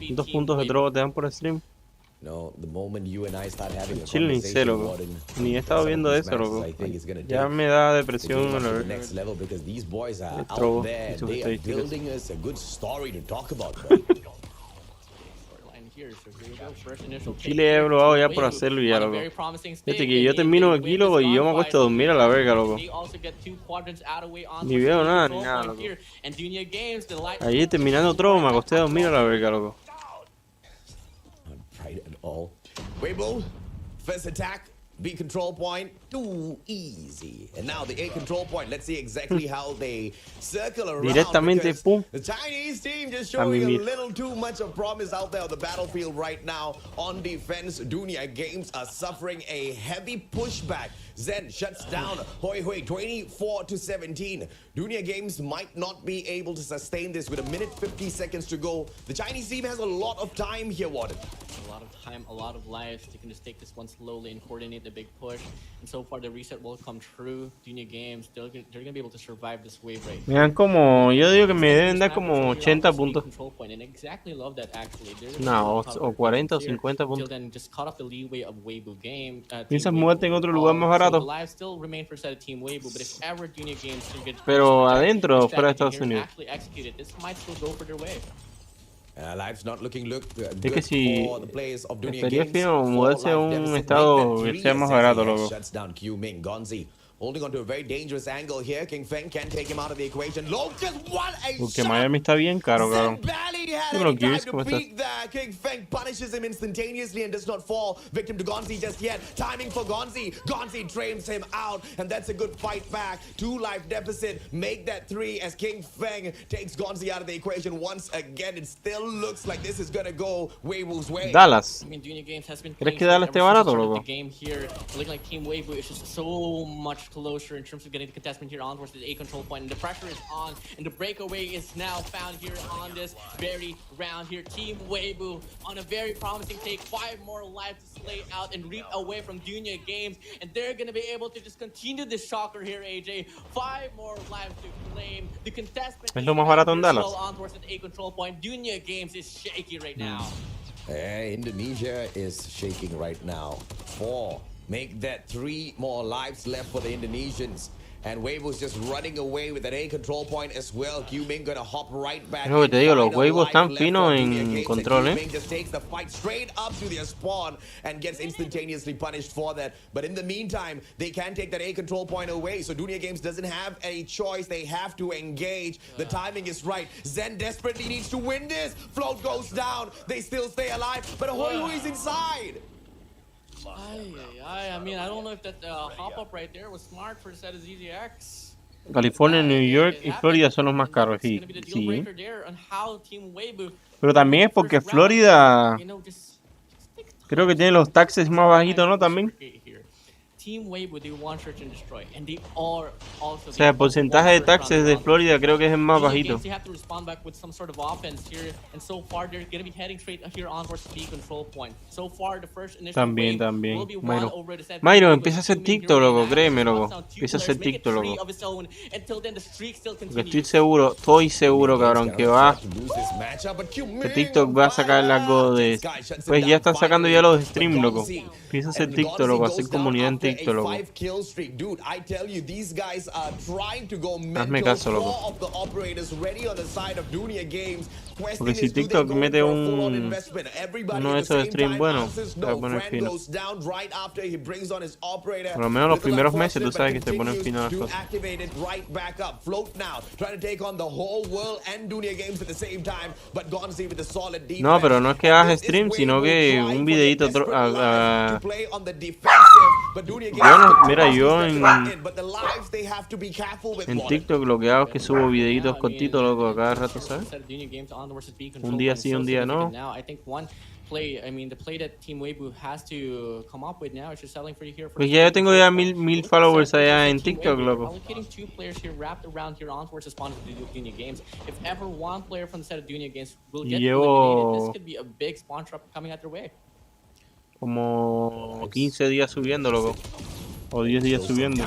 A: ¿Cuántos puntos de Trovo te dan por stream? Chill ni sé, loco. Ni he estado viendo eso, loco. Ya me da depresión a la vez. El Trovo y sus estadísticas. Chile he probado ya por hacerlo y ya, loco. Fíjate que yo termino aquí, loco, y yo me acuesto a dormir a la verga, loco. Ni veo nada, ni nada, loco. Ayer terminando Trovo me acosté a dormir a la verga, loco.
B: Right at all. Weibo, first attack, B control point, too easy. And now the A control point. Let's see exactly how they circle around.
A: Directamente, pum.
B: The Chinese team just showing a little too much of promise out there on the battlefield right now. On defense, Dunia Games are suffering a heavy pushback. Zen shuts down Hoi Hoi 24-17. Dunia Games might not be able to sustain this with 1:50 seconds to go. The Chinese team has a lot of time here, Warden.
F: A lot of time, a lot of lives. They can just take this one slowly and coordinate the big push. And so far, the reset will come true. Dunia Games, they're gonna be able to survive this wave right.
A: Me dan como, yo digo que me deben dar como 80 puntos. No, o 40 o 50 puntos. Piensas moverte en otro lugar más barato. Pero adentro o fuera de Estados Unidos. Es que si estaría fino moverse a un estado que sea más barato, loco.
B: Holding on to a very dangerous angle here. King Feng can't take him out of the equation. Look, just what a
A: porque Miami está bien caro, cabrón.
B: King Feng punishes him instantaneously and does not fall victim to Gonzi just yet. Timing for Gonzi. Gonzi trains him out, and that's a good fight back. 2 life deficit. Make that 3 as King Feng takes Gonzi out of the equation once again. It still looks like this is gonna go Weibo's way.
A: Dallas.
F: I mean, Dunia Games has been
A: ¿Crees que Dallas esté barato, loco?
F: Game here, looking like Team Weibo is just so much closer in terms of getting the contestant here on towards the A control point, and the pressure is on, and the breakaway is now found here on this very round here. Team Weibo on a very promising take, 5 more lives to slay out and reap away from Dunia Games, and they're gonna be able to just continue this shocker here, AJ. 5 more lives to claim. The contestant
A: es lo más barato en Dallas.
F: on towards the A control point. Dunia Games is shaky right now.
B: Indonesia is shaking right now. 4. Make that 3 more lives left for the Indonesians. And Weibo's just running away with an A control point as well. Q-Ming gonna hop right back.
A: Es lo que te digo, los Weibo están finos en control,
B: Q-Ming just takes the fight straight up to their spawn and gets instantaneously punished for that. But in the meantime, they can take that A control point away. So Dunia Games doesn't have a choice. They have to engage. The timing is right. Zen desperately needs to win this. Float goes down. They still stay alive, but Hoi Hoi is inside.
F: I mean, I don't know if that hop-up right there was smart for the set of ZZX.
A: California, New York y Florida son los más caros, sí. Sí. Pero también es porque Florida creo que tiene los taxes más bajitos, ¿no? También.
F: Team Weibo, they want search and destroy, and they are also.
A: O sea, el porcentaje de taxes de Florida creo que es el más bajito.
F: They have to respond back with some sort of offense here, and so far they're going to be heading straight here onwards to B control point. So far, the first initial
A: También.
F: will be won over the set.
A: Mayro, empieza a hacer TikTok, loco, créeme, loco. Empieza a hacer TikTok, loco. Porque estoy seguro, cabrón, que va. Que TikTok va a sacar algo de. Pues ya están sacando ya los streams, loco. Empieza a hacer TikTok, loco, hacer comunidad en TikTok, loco. Hazme caso, loco. Porque si TikTok mete uno de esos streams buenos, se va a poner fino. Por lo menos los primeros meses tú sabes que se ponen fino las cosas. No, pero no es que hagas stream, sino que un videito mira, yo en TikTok lo que hago es que subo videitos cortitos, loco, a cada rato, ¿sabes? Un día sí, un día no.
F: The play that Team Weibo has to come up with now is just selling for you here.
A: Pues ya yo tengo ya mil followers allá en TikTok, loco.
F: Allocating 2 players here wrapped around here onwards to spawn to Dunia Games. If ever one player from the set of Dunia Games will get eliminated, this could be a big spawn trap coming out their way.
A: Como 15 días subiendo, loco. O 10 días subiendo.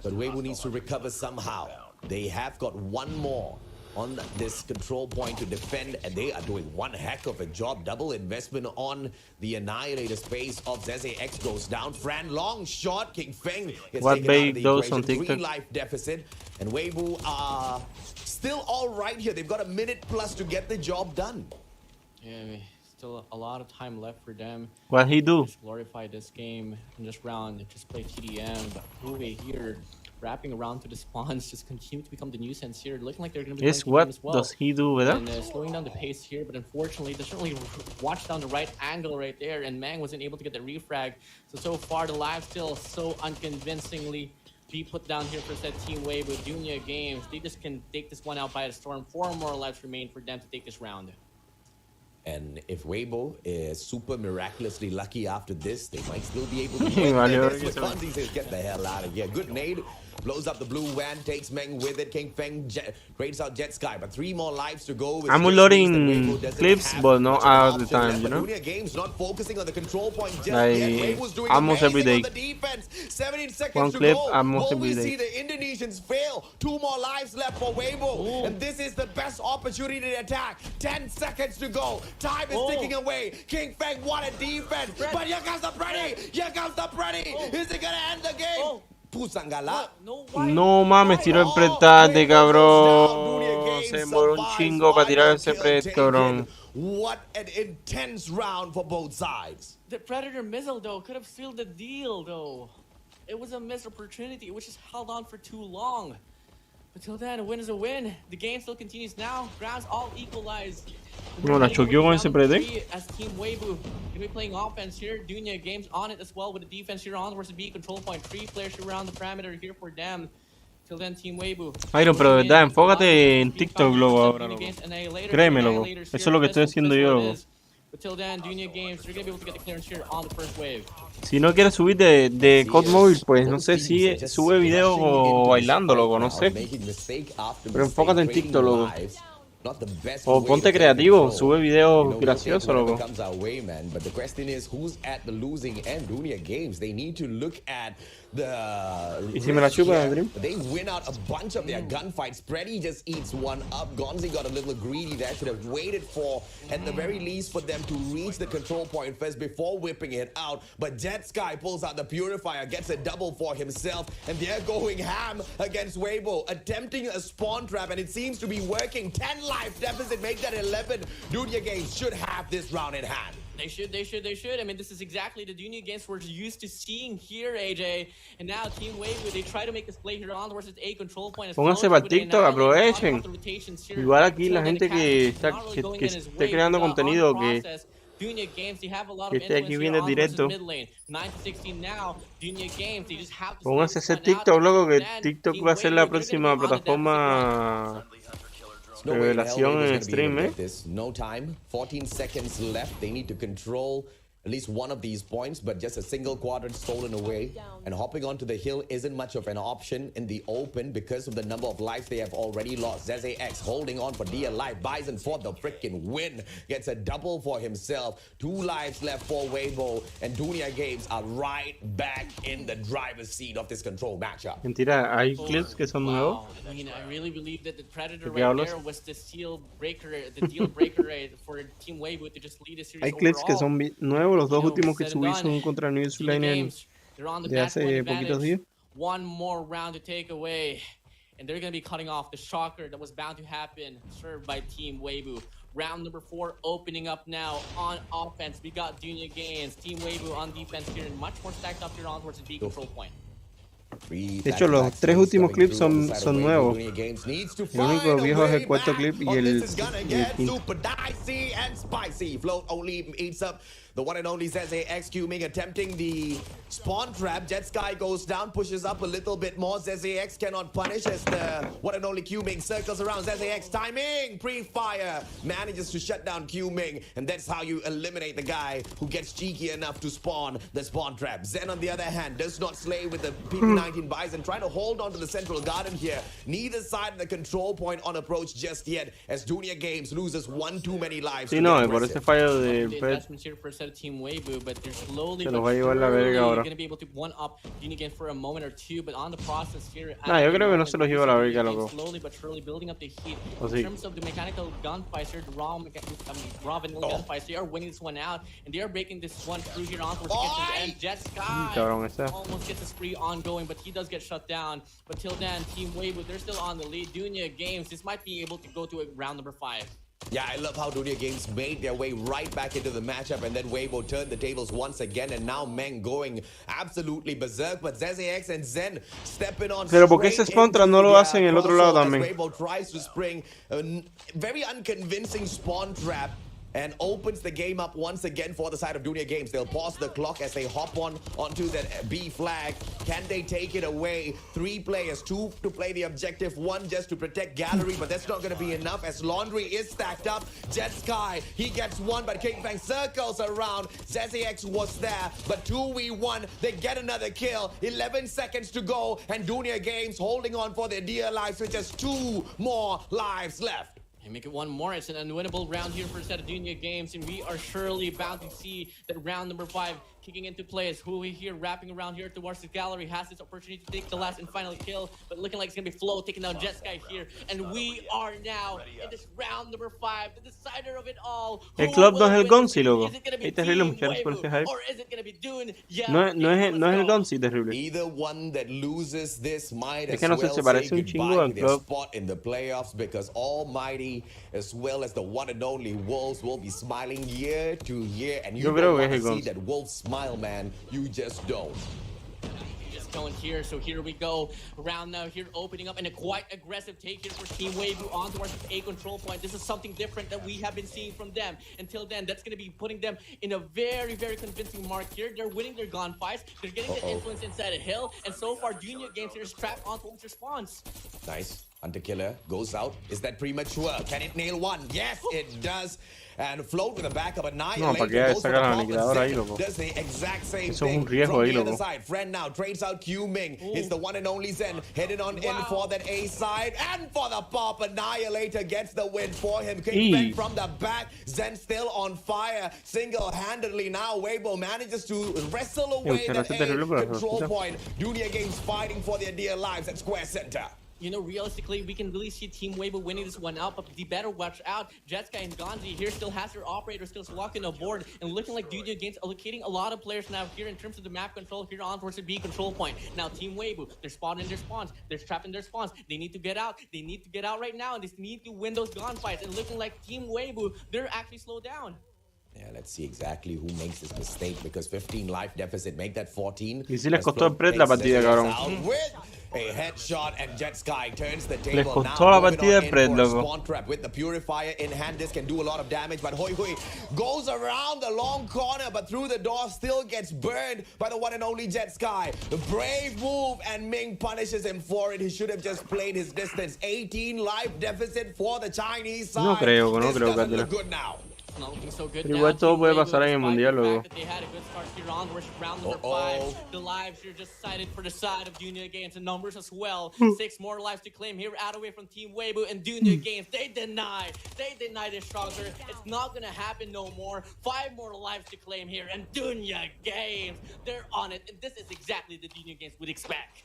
B: But Weibo needs to recover somehow. They have got one more on this control point to defend, and they are doing one heck of a job. Double investment on the Annihilator space of Zeze X goes down. Fran, long shot. King Feng gets taken out of the equation. 3 life deficit, and Weibo are still all right here. They've got a minute plus to get the job done.
F: Yeah, still a lot of time left for them.
A: What he do?
F: Just glorify this game in this round. Just play TDM, but Huawei here wrapping around to the spawns just continue to become the nuisance here. Looking like they're going to be
A: what
F: as well.
A: Does he do with that?
F: And slowing down the pace here, but unfortunately, they certainly watched down the right angle right there, and Mang wasn't able to get the refrag. So far, the live still so unconvincingly be put down here for set Team Weibo with Dunia Games. They just can take this one out by a storm. 4 more lives remain for them to take this round.
B: And if Weibo is super miraculously lucky after this, they might still be able to win. Fonzie says, get the hell out of here. Good nade. Blows up the blue van, takes Meng with it. King Feng trades out Jet Sky, but 3 more lives to go.
A: I'm loading clips, but not all the time, you know?
B: Games not focusing on the control point just
A: like, almost every day.
B: 17 seconds
A: one
B: to
A: clip,
B: go.
A: almost
B: Will
A: every
B: we
A: day.
B: see the Indonesians fail? 2 more lives left for Weibo. And this is the best opportunity to attack. 10 seconds to go. Time is ticking away. King Feng, what a defense. But here comes the Freddy. Here comes the Freddy. Is it going to end the game?
A: No mames, tiró el pretate, cabrón. Se demoró un chingo para tirar ese pret, cabrón.
B: What an intense round for both sides.
F: The Predator missile, though, could have sealed the deal, though. It was a missed opportunity, which just held on for too long. Until then, a win is a win. The game still continues now. Grounds all equalized.
A: No, la choqueó con ese prete.
F: As Team Weibo gonna be playing offense here. Dunia Games on it as well with the defense here on versus B control point. 3 players around the parameter here for them. Till then, Team Weibo.
A: Iron, pero de verdad, enfócate en TikTok, loco, ahora, loco. Créeme, loco. Eso es lo que estoy haciendo yo, loco.
F: Till then, Dunia Games, they're gonna be able to get the clearance here on the first wave.
A: Si no quieres subir de COD móvil, pues no sé si sube video o bailando, loco, no sé. Pero enfócate en TikTok, loco. O ponte creativo, sube videos graciosos, loco.
B: But the question is, who's at the losing end? Dunia Games, they need to look at
A: ¿Y si me la chupa, Dream?
B: They win out a bunch of their gunfights. Freddy just eats one up. Gonzi got a little greedy there. Should have waited for, at the very least, for them to reach the control point first before whipping it out. But Jet Sky pulls out the Purifier, gets a double for himself, and they're going ham against Weibo, attempting a spawn trap, and it seems to be working. 10 life deficit, make that 11. Dunia Games should have this round in hand.
F: They should. I mean, this is exactly the Dunia Games we're used to seeing here, AJ. And now Team Weibo, they try to make this play here on versus A control point.
A: Pónganse para TikTok, aprovechen. Igual aquí la gente que esté creando contenido, que esté aquí viendo directo. Pónganse a hacer TikTok, loco, que TikTok va a ser la próxima plataforma Revelación en stream,
B: No time. 14 seconds left. They need to control at least one of these points, but just a single quadrant stolen away. And hopping onto the hill isn't much of an option in the open because of the number of lives they have already lost. ZZX holding on for dear life. Bison for the freaking win. Gets a double for himself. 2 lives left for Weibo. And Dunia Games are right back in the driver's seat of this control matchup.
A: Mentira, hay clips que son nuevos.
F: I mean, I really believe that the Predator right there was the deal breaker for Team Weibo to just lead the series.
A: Hay clips que son nuevos. Los dos últimos que subí son contra New Zealand de hace poquitos días.
F: One more round to take away, and they're going to be cutting off the shocker that was bound to happen, served by Team Weibo. Round number 4 opening up now on offense. We got Dunia Games, Team Weibo on defense here, and much more stacked up here on towards the B control point.
A: De hecho, los 3 últimos clips son nuevos. El único viejo es el 4º clip y el quinto.
B: The one and only ZZX Qming attempting the spawn trap. Jet Sky goes down, pushes up a little bit more. ZZX cannot punish as the one and only Qming circles around. ZZX timing, pre-fire, manages to shut down Qming. And that's how you eliminate the guy who gets cheeky enough to spawn the spawn trap. Zen, on the other hand, does not slay with the PP-19 Bison, trying to hold on to the central garden here. Neither side of the control point on approach just yet, as Dunia Games loses 1 too many lives.
A: Sí, no, por ese fallo de
F: Team Weibo, but they're slowly
A: se los va a llevar la verga ahora.
F: Going to be able to one up Dunia Games for a moment or two, but on the process here.
A: Nah, yo creo que no se los lleva la verga, loco.
F: Slowly but surely building up the heat. In terms of the mechanical gunfights here, the raw vanilla gunfights, they are winning this one out, and they are breaking this one through here on towards the end. Jet Sky almost gets a spree ongoing, but he does get shut down. But till then, Team Weibo, they're still on the lead. Dunia Games, this might be able to go to a round number 5.
B: Yeah, I love how Dunia Games made their way right back into the matchup, and then Weibo turned the tables once again, and now Meng going absolutely berserk, but ZZX and Zen stepping on.
A: Pero porque ese contra no lo hacen en el otro lado también.
B: Weibo tries to spring a very unconvincing spawn trap and opens the game up once again for the side of Dunia Games. They'll pause the clock as they hop onto that B flag. Can they take it away? 3 players, 2 to play the objective, 1 just to protect Gallery, but that's not going to be enough as Laundry is stacked up. Jet Sky, he gets 1, but King Fang circles around. ZZX was there, but 2v1, they get another kill. 11 seconds to go, and Dunia Games holding on for their dear lives with just 2 more lives left.
F: And make it 1 more. It's an unwinnable round here for a set of Dunia Games, and we are surely bound to see that round number 5 kicking into play. As who we hear wrapping around here towards the gallery has this opportunity to take the last and final kill, but looking like it's gonna be Flo taking down Jet Sky here, and we are now in this round number 5, the decider of it all.
A: El club no es el Gonzi, loco. Es terrible muchas por ese hype. No es el Gonzi terrible.
B: Either one that loses this might
A: es que no sé, se parece un chingo al club.
B: Spot in the playoffs, because Almighty as well as the one and only Wolves will be smiling year to year, and you don't want to see that Wolves smile, man. You just don't.
F: Going here, so here we go. Round now here opening up, and a quite aggressive take here for Team Weibo on towards A control point. This is something different that we have been seeing from them. Until then, that's going to be putting them in a very, very convincing mark here. They're winning their gunfights. They're getting the influence inside a hill, and so far, Dunia Games here is trapped on towards response.
B: Nice. Hunter Killer goes out. Is that premature? Can it nail 1? Yes, it does. And Float with a backup Annihilator goes for the top, does the exact same thing from the other side. Friend now trades out Qming. It's the one and only Zen headed on in for that A side, and for the pop. Annihilator gets the win for him. Kickback from the back. Zen still on fire, single-handedly now. Weibo manages to wrestle away the A control point. Dunia Games fighting for their dear lives at Square Center.
F: You know, realistically, we can really see Team Weibo winning this one out, but they better watch out. Jetsky and Gonzi here still has their operator skills walking aboard, and looking like Dunia Games allocating a lot of players now here in terms of the map control here on towards the B control point. Now, Team Weibo, they're spotting their spawns, they're trapped in their spawns. They need to get out. They need to get out right now, and they need to win those gunfights. And looking like Team Weibo, they're actually slowed down.
B: Yeah, let's see exactly who makes this mistake, because 15 life deficit make that 14.
A: Y si les costó el pret la partida, cabrón.
B: A headshot and Jetsky turns the
A: Les
B: table.
A: costó la partida de Fred, loco.
B: Spawn trap with the purifier in hand. This can do a lot of damage, but Hoi Hui goes around the long corner, but through the door still gets burned by the one and only Jetsky. The brave move, and Ming punishes him for it. He should have just played his distance. 18 life deficit for the Chinese side.
A: No creo,
B: this doesn't
A: Cátedra.
B: look good now.
F: Not looking so good.
A: Pero igual todo puede pasar en el mundial, luego.
F: They had a good start here on round number 5. The lives here just cited for the side of Junior Games, and numbers as well. 6 more lives to claim here out away from Team Weibo, and Junior Games, they deny this stronger. It's not gonna happen no more. 5 more lives to claim here, and Junior Games, they're on it, and this is exactly the Junior Games would expect.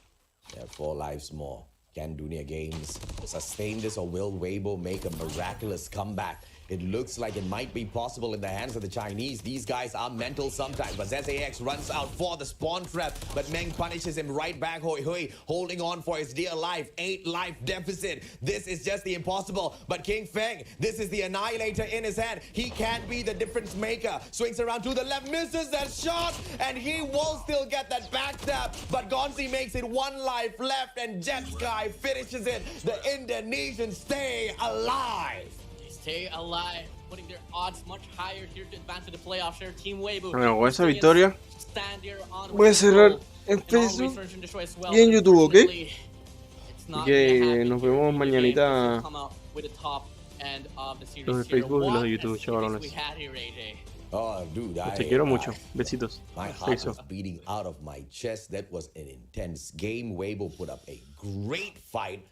B: Yeah, 4 lives more. Can Dunia Games sustain this, or will Weibo make a miraculous comeback? It looks like it might be possible in the hands of the Chinese. These guys are mental sometimes, but ZAX runs out for the spawn trap, but Meng punishes him right back. Hoi Hui holding on for his dear life. 8 life deficit. This is just the impossible, but King Feng, this is the annihilator in his hand. He can be the difference maker. Swings around to the left, misses that shot, and he will still get that backstab, but Gonzi makes it 1 life left, and Jetsky finishes it. The Indonesians stay alive.
F: Stay alive, putting their odds much higher here to advance to the playoffs. Their Team Weibo.
A: Bueno, con esa victoria voy a cerrar en Facebook y en YouTube, ¿ok? Que nos vemos mañanita los de Facebook y los de YouTube, chavalones.
B: Oh, dude,
A: Te quiero mucho. Besitos.
B: My heart was beating out of my chest. That was an intense game. Weibo put up a great fight.